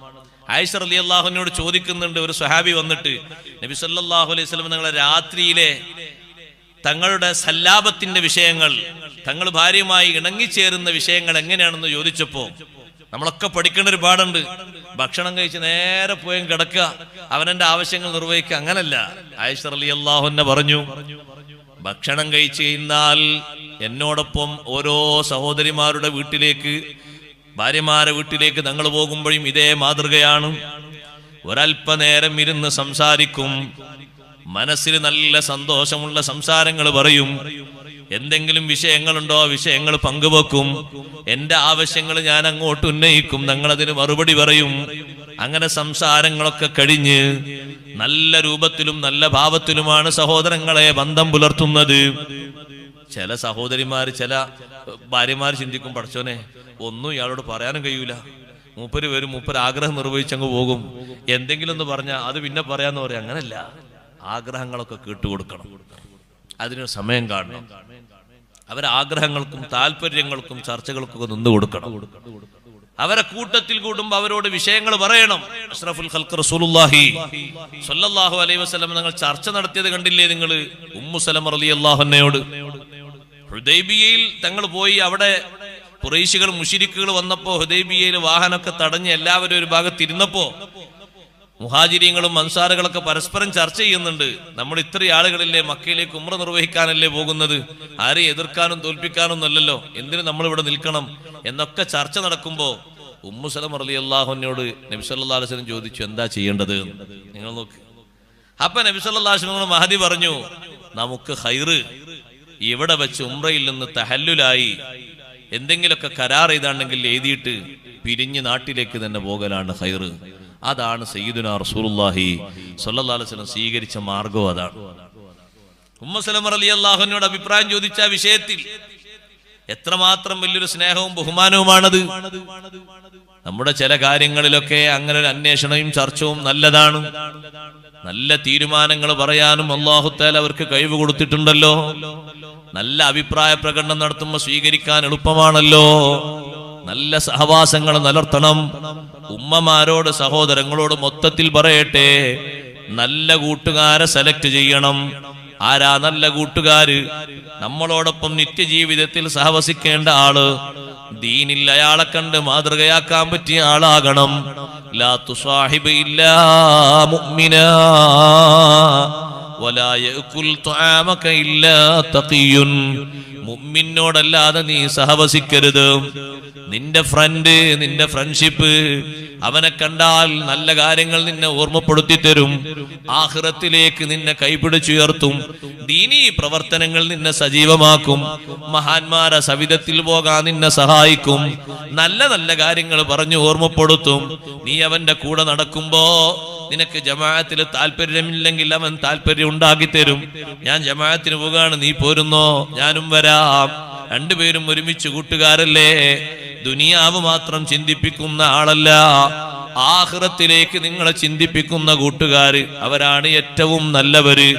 ആയിഷ റളിയല്ലാഹു അൻഹയോട് ചോദിക്കുന്നുണ്ട്, ഒരു സ്വഹാബി വന്നിട്ട് നബി സല്ലല്ലാഹു അലൈഹി വസല്ലം നിങ്ങളെ രാത്രിയിലെ തങ്ങളുടെ സല്ലാപത്തിന്റെ വിഷയങ്ങൾ, തങ്ങൾ ഭാര്യയുമായി ഇണങ്ങിച്ചേരുന്ന വിഷയങ്ങൾ എങ്ങനെയാണെന്ന് ചോദിച്ചപ്പോ, നമ്മളൊക്കെ പഠിക്കേണ്ട ഒരു പാടുണ്ട്. ഭക്ഷണം കഴിച്ച് നേരെ പോയി കിടക്കുക, അവനെന്റെ ആവശ്യങ്ങൾ നിർവഹിക്കുക, അങ്ങനല്ല. ആയിഷ റളിയല്ലാഹു അൻഹ പറഞ്ഞു, ഭക്ഷണം കഴിച്ചു കഴിഞ്ഞാൽ എന്നോടൊപ്പം ഓരോ സഹോദരിമാരുടെ വീട്ടിലേക്ക്, ഭാര്യമാരുടെ വീട്ടിലേക്ക് തങ്ങൾ പോകുമ്പോഴും ഇതേ മാതൃകയാണ്. ഒരല്പനേരം ഇരുന്ന് സംസാരിക്കും, മനസ്സിൽ നല്ല സന്തോഷമുള്ള സംസാരങ്ങൾ പറയും, എന്തെങ്കിലും വിഷയങ്ങളുണ്ടോ വിഷയങ്ങൾ പങ്കുവെക്കും, എന്റെ ആവശ്യങ്ങൾ ഞാൻ അങ്ങോട്ട് ഉന്നയിക്കും, ഞങ്ങളതിന് മറുപടി പറയും. അങ്ങനെ സംസാരങ്ങളൊക്കെ കഴിഞ്ഞ് നല്ല രൂപത്തിലും നല്ല ഭാവത്തിലുമാണ് സഹോദരങ്ങളെ ബന്ധം പുലർത്തുന്നത്. ചില സഹോദരിമാര്, ചില ഭാര്യമാര് ചിന്തിക്കും, പഠിച്ചോനെ ഒന്നും ഇയാളോട് പറയാനും കഴിയൂല, മൂപ്പര് വരും, മൂപ്പര് ആഗ്രഹം നിർവഹിച്ചങ്ങ് പോകും, എന്തെങ്കിലും ഒന്ന് പറഞ്ഞാൽ അത് പിന്നെ പറയാന്ന് പറയാം. അങ്ങനല്ല, ആഗ്രഹങ്ങളൊക്കെ കേട്ടുകൊടുക്കണം, അതിന് സമയം കാണണം. അവരെ ആഗ്രഹങ്ങൾക്കും താല്പര്യങ്ങൾക്കും ചർച്ചകൾക്കൊക്കെ നിന്ന് കൊടുക്കണം. അവരെ കൂട്ടത്തിൽ കൂടുമ്പോ അവരോട് വിഷയങ്ങൾ പറയണം. അഷ്റഫുൽ ഖൽഖ് റസൂലുള്ളാഹി സ്വല്ലല്ലാഹു അലൈഹി വസല്ലം നിങ്ങൾ ചർച്ച നടത്തിയത് കണ്ടില്ലേ നിങ്ങൾ ഉമ്മു സലമ റളിയല്ലാഹു അൻഹയോട്? ഹുദൈബിയയിൽ തങ്ങൾ പോയി, അവിടെ ഖുറൈശികൾ മുശ്രിക്കുകൾ വന്നപ്പോ ഹുദൈബിയയിൽ വാഹനമൊക്കെ തടഞ്ഞ് എല്ലാവരും ഒരു ഭാഗത്തിരുന്നപ്പോ മുഹാജിരീങ്ങളും അൻസാറുകളൊക്കെ പരസ്പരം ചർച്ച ചെയ്യുന്നുണ്ട്. നമ്മൾ ഇത്രയും ആളുകളില്ലേ മക്കയിലേക്ക് ഉംറ നിർവഹിക്കാനല്ലേ പോകുന്നത്, ആരെയും എതിർക്കാനും തോൽപ്പിക്കാനും ഒന്നല്ലല്ലോ, എന്തിനു നമ്മൾ ഇവിടെ നിൽക്കണം എന്നൊക്കെ ചർച്ച നടക്കുമ്പോ ഉമ്മു സലമ റളിയല്ലാഹു അൻഹയോട് നബി സല്ലല്ലാഹു അലൈഹി വസല്ലം ചോദിച്ചു, എന്താ ചെയ്യേണ്ടത്? നിങ്ങൾ നോക്ക്. അപ്പൊ നബി സല്ലല്ലാഹു അലൈഹി വസല്ലം മഹദി പറഞ്ഞു, നമുക്ക് ഖൈറ് ഇവിടെ വെച്ച് ഉംറയിൽ നിന്ന് തഹല്ലുലായി എന്തെങ്കിലുമൊക്കെ കരാർ ചെയ്താണെങ്കിൽ എഴുതിയിട്ട് പിരിഞ്ഞ് നാട്ടിലേക്ക് തന്നെ പോകലാണ് ഖൈറ്. അതാണ് സയ്യിദുനാ റസൂലുള്ളാഹി സ്വല്ലല്ലാഹു അലൈഹി വസല്ലം സ്വീകരിച്ച മാർഗം. അതാണ്. ഉമ്മു സലമ റളിയല്ലാഹു അൻഹയോട് അഭിപ്രായം ചോദിച്ച വിഷയത്തിൽ എത്രമാത്രം വലിയൊരു സ്നേഹവും ബഹുമാനവുമാണത്. നമ്മുടെ ചില കാര്യങ്ങളിലൊക്കെ അങ്ങനെ ഒരു അന്വേഷണവും ചർച്ചവും നല്ലതാണ്. നല്ല തീരുമാനങ്ങൾ പറയാനും അല്ലാഹു തആല അവർക്ക് കഴിവ് കൊടുത്തിട്ടുണ്ടല്ലോ. നല്ല അഭിപ്രായ പ്രകടനം നടത്തുമ്പോൾ സ്വീകരിക്കാൻ എളുപ്പമാണല്ലോ. നല്ല സഹവാസങ്ങൾ നിലർത്തണം. ഉമ്മമാരോട് സഹോദരങ്ങളോട് മൊത്തത്തിൽ പറയട്ടെ, നല്ല കൂട്ടുകാരെ സെലക്ട് ചെയ്യണം. ആരാ നല്ല കൂട്ടുകാര്? നമ്മളോടൊപ്പം നിത്യജീവിതത്തിൽ സഹവസിക്കേണ്ട ആള്, ദീനിൽ അയാളെ കണ്ട് മാതൃകയാക്കാൻ പറ്റിയ ആളാകണം. ലാ തുസാഹിബ് ഇല്ലാ മുഅ്മിനാ വലാ യഅകുൽ തുആമക ഇല്ലാ തഖിയുൻ. മുഅ്മിനോടല്ലാതെ നീ സഹവസിക്കരുത്. നിന്റെ ഫ്രണ്ട്, നിന്റെ ഫ്രണ്ട്ഷിപ്പ്, അവനെ കണ്ടാൽ നല്ല കാര്യങ്ങൾ നിന്നെ ഓർമ്മപ്പെടുത്തി തരും, ആഖിറത്തിലേക്ക് നിന്നെ കൈപിടിച്ചുയർത്തും, ദീനീ പ്രവർത്തനങ്ങൾ നിന്നെ സജീവമാക്കും, മഹാന്മാരെ സവിധത്തിൽ പോകാൻ നിന്നെ സഹായിക്കും, നല്ല നല്ല കാര്യങ്ങൾ പറഞ്ഞു ഓർമ്മപ്പെടുത്തും. നീ അവന്റെ കൂടെ നടക്കുമ്പോ നിനക്ക് ജമാഅത്തിൽ താല്പര്യമില്ലെങ്കിൽ അവൻ താല്പര്യം ഉണ്ടാക്കി തരും. ഞാൻ ജമാഅത്തിന് പോകാണ്, നീ പോരുന്നോ? ഞാനും വരാം. രണ്ടുപേരും ഒരുമിച്ച് കൂട്ടുകാരല്ലേ. ദുനിയാവ് മാത്രം ചിന്തിപ്പിക്കുന്ന ആളല്ല, ആഖിറത്തിലേക്ക് നിങ്ങളെ ചിന്തിപ്പിക്കുന്ന കൂട്ടുകാര്, അവരാണ് ഏറ്റവും നല്ലവര്.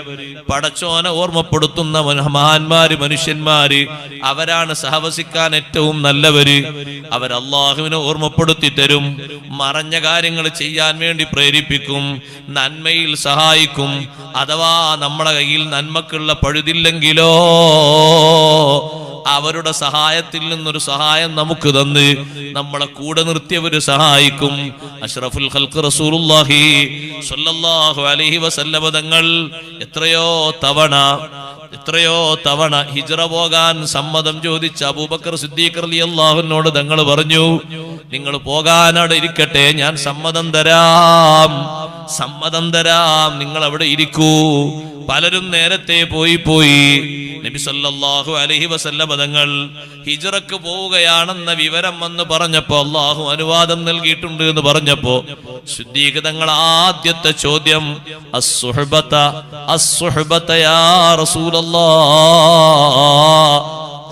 പടച്ചോനെ ഓർമ്മപ്പെടുത്തുന്ന മഹാന്മാര്, മനുഷ്യന്മാര്, അവരാണ് സഹവസിക്കാൻ ഏറ്റവും നല്ലവര്. അവർ അള്ളാഹുവിനെ ഓർമ്മപ്പെടുത്തി തരും, മറഞ്ഞ കാര്യങ്ങൾ ചെയ്യാൻ വേണ്ടി പ്രേരിപ്പിക്കും, നന്മയിൽ സഹായിക്കും. അഥവാ നമ്മുടെ കയ്യിൽ നന്മക്കുള്ള പഴുതില്ലെങ്കിലോ അവരുടെ സഹായത്തിൽ നിന്നൊരു സഹായം നമുക്ക് തന്ന് നമ്മളെ കൂടെ നിർത്തിയവര് സഹായിക്കും. അഷ്റഫുൽ ഖൽഖ് റസൂലുള്ളാഹി സ്വല്ലല്ലാഹു അലൈഹി വസല്ലം തങ്ങൾ എത്രയോ തവണ ഹിജ്റ പോകാൻ സമ്മതം ചോദിച്ച അബൂബക്കർ സിദ്ദീഖ് റളിയല്ലാഹു അൻഹുവോട് തങ്ങൾ പറഞ്ഞു, നിങ്ങൾ പോകാൻ അവിടെ ഇരിക്കട്ടെ, ഞാൻ സമ്മതം തരാം, നിങ്ങൾ അവിടെ ഇരിക്കൂ. പലരും നേരത്തെ പോയി. നബി സല്ലല്ലാഹു അലൈഹി വസല്ലം തങ്ങൾ ഹിജ്റക്ക് പോവുകയാണെന്ന വിവരം വന്ന് പറഞ്ഞപ്പോ, അല്ലാഹു അനുവാദം നൽകിയിട്ടുണ്ട് എന്ന് പറഞ്ഞപ്പോ, സിദ്ദീഖ് തങ്ങൾ ആദ്യത്തെ ചോദ്യം, അസ്സുഹബത യാ റസൂലല്ലാഹ്,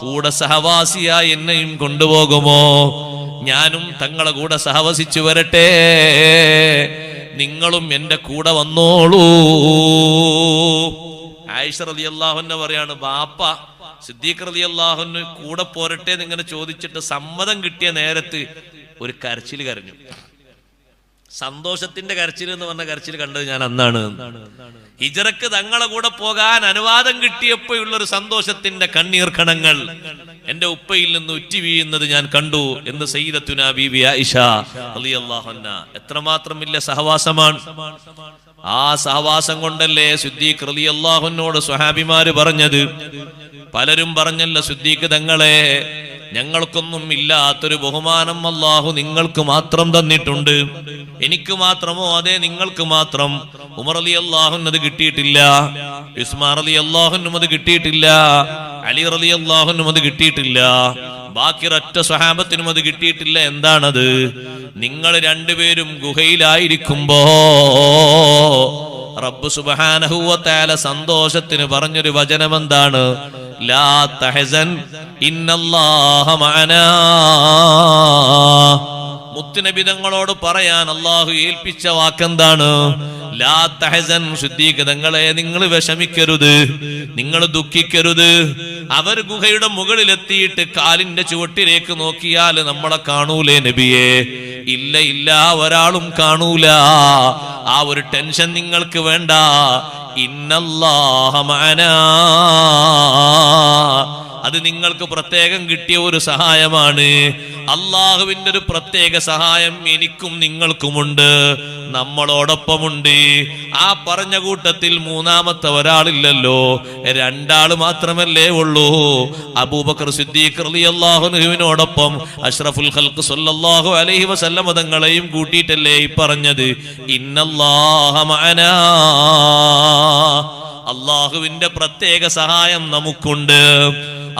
കൂടെ സഹവാസിയായി എന്നെയും കൊണ്ടുപോകുമോ? ഞാനും തങ്ങളെ കൂടെ സഹവസിച്ചു വരട്ടെ, നിങ്ങളും എന്റെ കൂടെ വന്നോളൂ. ആയിഷ റളിയല്ലാഹു അൻഹ പറയാണ്, ബാപ്പ സിദ്ദീഖ് റളിയല്ലാഹു അൻഹു കൂടെ പോരട്ടെ എന്നിങ്ങനെ ചോദിച്ചിട്ട് സമ്മതം കിട്ടിയ നേരത്ത് ഒരു കരച്ചിൽ കരഞ്ഞു. സന്തോഷത്തിന്റെ കരച്ചിൽ എന്ന് പറഞ്ഞ കരച്ചിൽ കണ്ടത് ഞാൻ അന്നാണ്. ഹിജറക്ക് തങ്ങളെ കൂടെ പോകാൻ അനുവാദം കിട്ടിയപ്പോഴുള്ളൊരു സന്തോഷത്തിന്റെ കണ്ണീർ കണങ്ങൾ എന്റെ ഉപ്പയിൽ നിന്ന് ഉറ്റി വീഴുന്നത് ഞാൻ കണ്ടു എന്ന് സയ്യിദത്തുനാ ബീബി ആയിഷ റളിയല്ലാഹു അൻഹാ. എത്രമാത്രം വലിയ സഹവാസമാണ്. ആ സഹവാസം കൊണ്ടല്ലേ സിദ്ദീഖ് റളിയല്ലാഹു അൻഹുവോട് സ്വഹാബിമാര് പറഞ്ഞത്. പലരും പറഞ്ഞല്ല, സിദ്ദീഖ് തങ്ങളെ, ഞങ്ങൾക്കൊന്നും ഇല്ലാത്തൊരു ബഹുമാനം അല്ലാഹു നിങ്ങൾക്ക് മാത്രം തന്നിട്ടുണ്ട്. എനിക്ക് മാത്രമോ? അതെ, നിങ്ങൾക്ക് മാത്രം. ഉമർ റളിയല്ലാഹു അൻഹു അത് കിട്ടിയിട്ടില്ല, ഉസ്മാൻ റളിയല്ലാഹു അൻഹു അത് കിട്ടിയിട്ടില്ല, അലി റളിയല്ലാഹു അൻഹു അത് കിട്ടിയിട്ടില്ല, ബാക്കി ഒറ്റ സ്വഹാബത്തിനും അത് കിട്ടിയിട്ടില്ല. എന്താണത്? നിങ്ങൾ രണ്ടുപേരും ഗുഹയിലായിരിക്കുമ്പോ റബ്ബ് സുബ്ഹാനഹു വ തആല സന്തോഷത്തിന് പറഞ്ഞൊരു വചനം എന്താണ്? ലാ തഹസൻ ഇന്നല്ലാഹ മഅനാ. മുത്തുനബി തങ്ങളോട് പറയാൻ അല്ലാഹു ഏൽപ്പിച്ച വാക്കെന്താണ്? ലാ തഹസൻ. സിദ്ദീഖ് തങ്ങളെ, നിങ്ങൾ വിഷമിക്കരുത്, നിങ്ങൾ ദുഃഖിക്കരുത്. അവർ ഗുഹയുടെ മുകളിലെത്തിയിട്ട് കാലിന്റെ ചുവട്ടിലേക്ക് നോക്കിയാൽ നമ്മളെ കാണൂലേ നബിയെ? ഇല്ല ഇല്ല, ഒരാളും കാണൂല. ആ ഒരു ടെൻഷൻ നിങ്ങൾക്ക് വേണ്ട. ഇന്നല്ലാഹ മഅനാ. അത് നിങ്ങൾക്ക് പ്രത്യേകം കിട്ടിയ ഒരു സഹായമാണ്. അള്ളാഹുവിന്റെ ഒരു പ്രത്യേക സഹായം എനിക്കും നിങ്ങൾക്കുമുണ്ട്, നമ്മളോടൊപ്പമുണ്ട്. ആ പറഞ്ഞ കൂട്ടത്തിൽ മൂന്നാമത്തെ ഒരാളില്ലല്ലോ, രണ്ടാള് മാത്രമല്ലേ ഉള്ളൂ. അബൂബക്കർ സിദ്ദീഖ് റളിയല്ലാഹു അൻഹുവിനോടൊപ്പം അഷ്റഫുൽ ഖൽഖ് സല്ലല്ലാഹു അലൈഹി വസല്ലം തങ്ങളെയും കൂട്ടിയിട്ടല്ലേ ഈ പറഞ്ഞത് ഇന്നല്ലാഹ മഅനാ. അള്ളാഹുവിന്റെ പ്രത്യേക സഹായം നമുക്കുണ്ട്.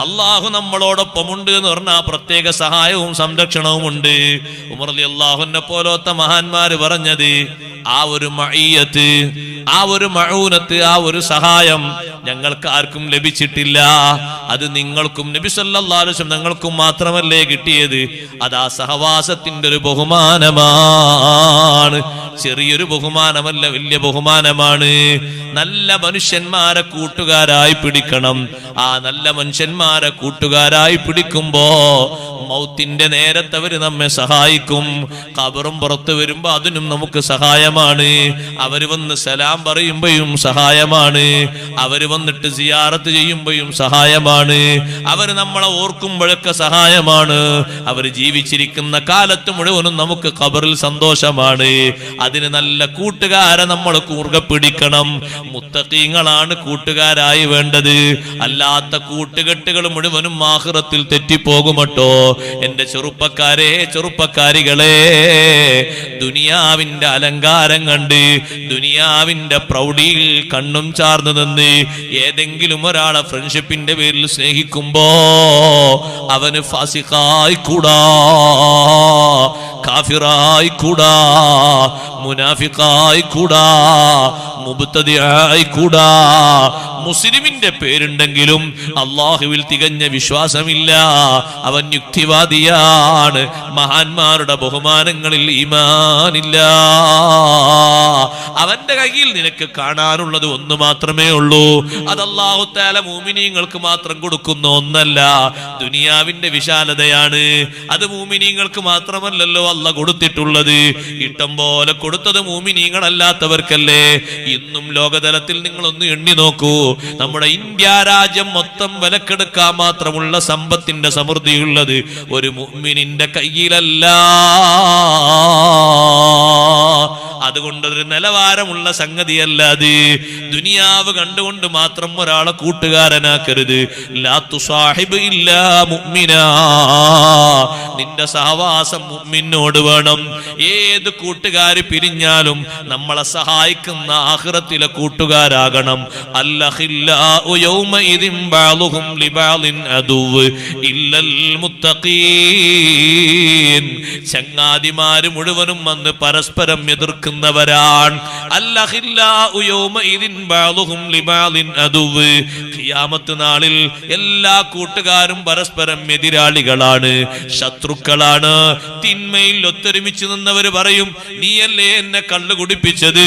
അള്ളാഹു നമ്മളോടൊപ്പമുണ്ട് എന്ന് പറഞ്ഞാൽ പ്രത്യേക സഹായവും സംരക്ഷണവും ഉണ്ട്. ഉമർ റളിയല്ലാഹു അൻഹു പോലത്തെ മഹാന്മാര് പറഞ്ഞത് ആ ഒരു മഅയ്യത്ത്, ആ ഒരു മഊനത്ത്, ആ ഒരു സഹായം ഞങ്ങൾക്ക് ആർക്കും ലഭിച്ചിട്ടില്ല. അത് നിങ്ങൾക്കും നബി സല്ലല്ലാഹു അലൈഹി വസല്ലം ഞങ്ങൾക്കും മാത്രമല്ലേ കിട്ടിയത്. അത് ആ സഹവാസത്തിന്റെ ഒരു ബഹുമാനമാണ്. ചെറിയൊരു ബഹുമാനമല്ല, വലിയ ബഹുമാനമാണ്. നല്ല മനുഷ്യന്മാരെ കൂട്ടുകാരായി പിടിക്കണം. ആ നല്ല മനുഷ്യന്മാരെ കൂട്ടുകാരായി പിടിക്കുമ്പോ മൗത്തിന്റെ നേരത്തെ അവര് നമ്മെ സഹായിക്കും. ഖബറും പുറത്തു വരുമ്പോ അതിനും നമുക്ക് സഹായമാണ്. അവര് വന്ന് സലാം പറയുമ്പോഴും സഹായമാണ്. അവര് വന്നിട്ട് സിയാറത്ത് ചെയ്യുമ്പോഴും സഹായമാണ്. അവര് നമ്മളെ ഓർക്കുമ്പോഴൊക്കെ സഹായമാണ്. അവര് ജീവിച്ചിരിക്കുന്ന കാലത്ത് മുഴുവനും നമുക്ക് ഖബറിൽ സന്തോഷമാണ്. അതിന് നല്ല കൂട്ടുകാരെ നമ്മൾ കൂർഗ പിടിക്കണം. മുത്തഖീങ്ങളാണ് കൂട്ടുകാരായി വേണ്ടത്. അല്ലാത്ത കൂട്ടുകെട്ടുകൾ മുഴുവനും ആഖിറത്തിൽ തെറ്റിപ്പോകുമട്ടോ. എന്റെ ചെറുപ്പക്കാരെ, ചെറുപ്പക്കാരികളെ, ദുനിയാവിന്റെ അലങ്കാരം കണ്ട് ദുനിയാവിന്റെ പ്രൗഢിയിൽ കണ്ണും ചാർന്നു നിന്ന് ഏതെങ്കിലും ഒരാളെ ഫ്രണ്ട്ഷിപ്പിന്റെ പേരിൽ സ്നേഹിക്കുമ്പോ അവന് ഫാസിഖായി കൂടാ, കാഫിറായി കൂടാ, മുനാഫിഖായി കൂടാ, മുബ്തദിആയി കൂടാ. മുസ്ലിമിന്റെ പേരുണ്ടെങ്കിലും അള്ളാഹുവിൽ തികഞ്ഞ വിശ്വാസമില്ല, അവൻ യുക്തിവാദിയാണ്. മഹാന്മാരുടെ ബഹുമാനങ്ങളിൽ ഈമാനില്ല. അവന്റെ കയ്യിൽ നിനക്ക് കാണാനുള്ളത് ഒന്ന് മാത്രമേ ഉള്ളൂ. അത് അല്ലാഹു തആല മുഅ്മിനീങ്ങൾക്ക് മാത്രം കൊടുക്കുന്ന ഒന്നല്ല, ദുനിയാവിന്റെ വിശാലതയാണ്. അത് മുഅ്മിനീങ്ങൾക്ക് മാത്രമല്ലല്ലോ അല്ലാഹ് കൊടുത്തിട്ടുള്ളത്. ഇഷ്ടം പോലെ കൊടുത്തത് മുഅ്മിനീങ്ങളല്ലാത്തവർക്കല്ലേ. ഇന്നും ലോകതലത്തിൽ നിങ്ങളൊന്ന് എണ്ണി നോക്കൂ. നമ്മുടെ ഇന്ത്യ രാജ്യം മൊത്തം വിലക്കെടുക്കാൻ മാത്രമുള്ള സമ്പത്തിന്റെ സമൃദ്ധിയുള്ളത് ഒരു മുഅ്മിനിന്റെ കയ്യിലല്ല. അതുകൊണ്ട് ഒരു നിലവാരമുള്ള സംഗതിയല്ല അത്. ദുനിയാവ് കണ്ടുകൊണ്ട് മാത്രം ഒരാളെ കൂട്ടുകാരനാക്കരുത്. ലാ തുസാഹിബ് ഇല്ലാ മുഅ്മിനാ. നിന്റെ സഹവാസം മുഅ്മിനോട് വേണം. ഏത് കൂട്ടുകാര് പിരിഞ്ഞാലും നമ്മളെ സഹായിക്കുന്ന ആഖിറത്തിലെ കൂട്ടുകാരാകണം. അല്ലഖില്ലാഉ യൗമഇദിൻ ബഅളുഹും ലിബഅളിൻ അദുവ് ഇല്ലൽ മുത്തഖീൻ. ചങ്ങാതിമാര് മുഴുവനും വന്ന് പരസ്പരം എതിർക്കുന്നവരാണ്. അല്ലഖില്ലാഉ യൗമഇദിൻ ബഅളുഹും ലിബഅളിൻ അദുവ്. ഖിയാമത്ത് നാളിൽ എല്ലാ കൂട്ടുകാരും പരസ്പരം എതിരാളികളാണ്, ശത്രുക്കളാണ്. തിന്മയിൽ ഒത്തൊരുമിച്ച് നിന്നവര് പറയും, നീയല്ലേ എന്നെ കള്ളു കുടിപ്പിച്ചത്,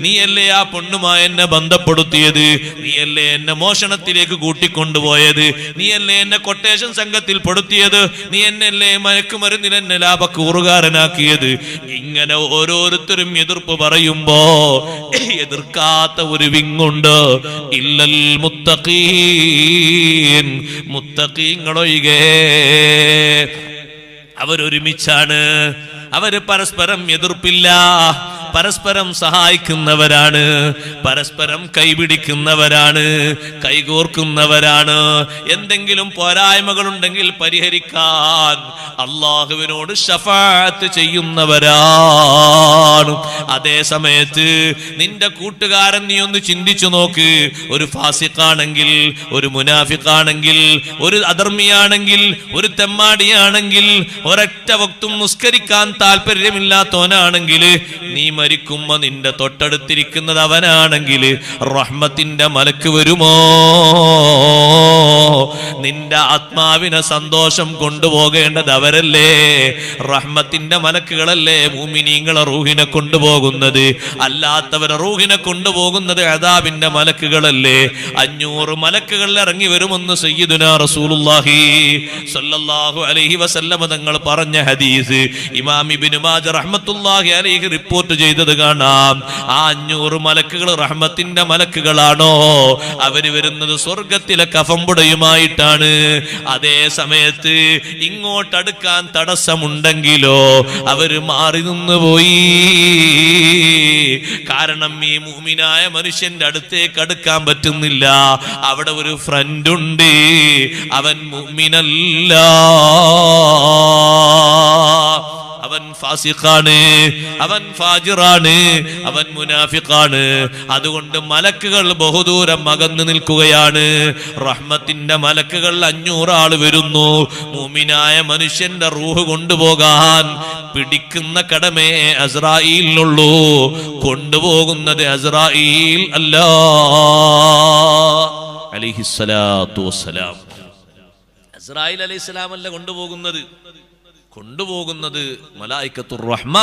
നീയല്ലേ ആ പെണ്ണുമായി എന്നെ ബന്ധപ്പെടുത്തിയത്, നീയല്ലേ എന്നെ മോഷണത്തിലേക്ക് കൂട്ടിക്കൊണ്ടുപോയത്, നീയല്ലേ എന്നെ കൊട്ടേഷൻ സംഘത്തിൽ പെടുത്തിയത്, നീ എന്നല്ലേ മയക്കുമരുന്നിൽ എന്നെ ലാഭക്കൂറുകാരനാക്കിയത്. ഇങ്ങനെ ഓരോരുത്തരും എതിർപ്പ് പറയുമ്പോ എതിർക്കാത്ത ഒരു വിങ്ങുണ്ട്. ഇല്ലൽ മുത്തഖീൻ, മുത്തഖീങ്ങളൊഴികെ. അവരൊരുമിച്ചാണ്, അവര് പരസ്പരം എതിർപ്പില്ല, പരസ്പരം സഹായിക്കുന്നവരാണ്, പരസ്പരം കൈപിടിക്കുന്നവരാണ്, കൈകോർക്കുന്നവരാണ്. എന്തെങ്കിലും പോരായ്മകളുണ്ടെങ്കിൽ പരിഹരിക്കാൻ അള്ളാഹുവിനോട് ശഫാഅത്ത് ചെയ്യുന്നവരാണ്. അതേ സമയത്ത് നിന്റെ കൂട്ടുകാരൻ നീ ഒന്ന് ചിന്തിച്ചു നോക്ക്. ഒരു ഫാസിഖാണെങ്കിൽ, ഒരു മുനാഫിഖാണെങ്കിൽ, ഒരു അധർമ്മിയാണെങ്കിൽ, ഒരു തെമ്മാടിയാണെങ്കിൽ, ഒരൊറ്റ വക്തും നിസ്കരിക്കാൻ താല്പര്യമില്ലാത്തവനാണെങ്കിൽ, നീ മരിക്കുമ്പോ നിന്റെ തൊട്ടടുത്തിരിക്കുന്നത് അവനാണെങ്കിൽ റഹ്മത്തിന്റെ മലക്ക് വരുമോ? നിന്റെ ആത്മാവിനെ സന്തോഷം കൊണ്ടുപോകേണ്ടത് അവരല്ലേ? റഹ്മത്തിന്റെ മലക്കുകളല്ലേ മുഅ്മിനീങ്ങളെ റൂഹിനെ കൊണ്ടുപോകുന്നത്? അല്ലാത്തവരെ റൂഹിനെ കൊണ്ടുപോകുന്നത് അദാബിന്റെ മലക്കുകളല്ലേ? 500 മലക്കുകൾ ഇറങ്ങി വരുമെന്ന് സയ്യിദുനാ റസൂലുള്ളാഹി സ്വല്ലല്ലാഹു അലൈഹി വസല്ലം തങ്ങൾ പറഞ്ഞ ഹദീസ് ഇമാം ഇബ്നു മാജ റഹ്മത്തുള്ളാഹി അലൈഹി റിപ്പോർട്ട് ചെയ്തത് കാണാം. ആ 500 മലക്കുകൾ റഹ്മത്തിന്റെ മലക്കുകളാണോ? അവര് വരുന്നത് സ്വർഗത്തിലെ കഫംപുടയുമായിട്ടാണ്. അതേ സമയത്ത് ഇങ്ങോട്ടടുക്കാൻ തടസ്സമുണ്ടെങ്കിലോ അവര് മാറി നിന്ന് പോയി. കാരണം ഈ മുഅ്മിനായ മനുഷ്യന്റെ അടുത്തേക്ക് അടുക്കാൻ പറ്റുന്നില്ല. അവിടെ ഒരു ഫ്രണ്ട് ഉണ്ട്, അവൻ മുഅ്മിനല്ല, അവൻ ഫാസിഖാണ്, അവൻ ഫാജിറാണ്, അവൻ മുനാഫിഖാണ്. അതുകൊണ്ട് മലക്കുകൾ ബഹുദൂരം അകന്നു നിൽക്കുകയാണ്. റഹ്മത്തിന്റെ മലക്കുകൾ 500 ആള് വരുന്നു. മുഅ്മിനായ മനുഷ്യന്റെ റൂഹ് കൊണ്ടുപോകാൻ പിടിക്കുന്ന കടമേ അസ്രായീലിനുള്ളൂ. കൊണ്ടുപോകുന്നത് അസ്രായീൽ അല്ല അലൈഹിസ്സലാത്തു വസ്സലാം. അസ്രായീൽ അലൈഹിസ്സലാം അല്ല കൊണ്ടുപോകുന്നത് മലായിക്കത്തുർ റഹ്മ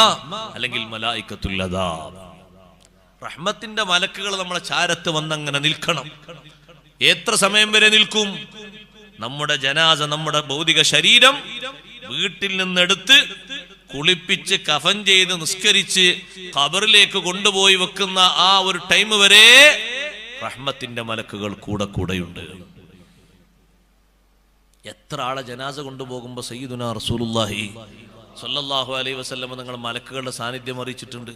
അല്ലെങ്കിൽ മലായിക്കത്തുൽ അദാബ്. റഹ്മത്തിന്റെ മലക്കുകൾ നമ്മളെ ചാരത്ത് വന്നങ്ങനെ നിൽക്കണം. എത്ര സമയം വരെ നിൽക്കും? നമ്മുടെ ജനാസ, നമ്മുടെ ഭൗതിക ശരീരം വീട്ടിൽ നിന്നെടുത്ത് കുളിപ്പിച്ച് കഫൻ ചെയ്ത് നിസ്കരിച്ച് ഖബറിലേക്ക് കൊണ്ടുപോയി വെക്കുന്ന ആ ഒരു ടൈം വരെ റഹ്മത്തിന്റെ മലക്കുകൾ കൂടെയുണ്ട്. എത്ര ആളെ ജനാസ കൊണ്ടുപോകുമ്പോ സയ്യിദുനാ റസൂലുള്ളാഹി സ്വല്ലല്ലാഹു അലൈഹി വസല്ലം നിങ്ങൾ മലക്കുകളുടെ സാന്നിധ്യം അറിയിച്ചിട്ടുണ്ട്.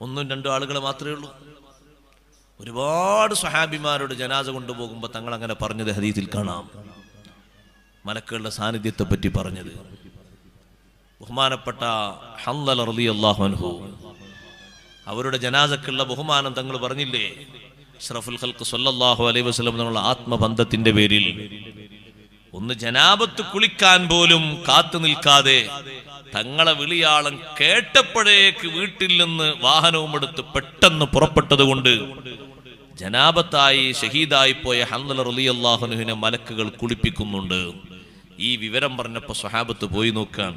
1-2 ആളുകൾ മാത്രമേ ഉള്ളൂ. ഒരുപാട് സ്വഹാബിമാരുടെ ജനാസ കൊണ്ടുപോകുമ്പോൾ തങ്ങൾ അങ്ങനെ പറഞ്ഞത് ഹദീസിൽ കാണാം. മലക്കുകളുടെ സാന്നിധ്യത്തെ പറ്റി പറഞ്ഞത് ബഹുമാനപ്പെട്ട ഹൻദല റളിയല്ലാഹു അൻഹു, അവരുടെ ജനാസക്കുള്ള ബഹുമാനം തങ്ങൾ പറഞ്ഞില്ലേ? അഷ്റഫുൽ ഖൽഖ് സ്വല്ലല്ലാഹു അലൈഹി വസല്ലം തങ്ങളുടെ ആത്മബന്ധത്തിന്റെ പേരിൽ ഒന്ന് ജനാബത്ത് കുളിക്കാൻ പോലും കാത്തു നിൽക്കാതെ തങ്ങളെ വിളിയാളം കേട്ടപ്പോഴേക്ക് വീട്ടിൽ നിന്ന് വാഹനവും എടുത്ത് പെട്ടെന്ന് പുറപ്പെട്ടത് കൊണ്ട് ജനാബത്തായി ഷഹീദായി പോയ ഹൻദല റളിയല്ലാഹു അൻഹുവിനെ മലക്കുകൾ കുളിപ്പിക്കുന്നുണ്ട്. ഈ വിവരം പറഞ്ഞപ്പോ സ്വഹാബത്ത് പോയി നോക്കാൻ,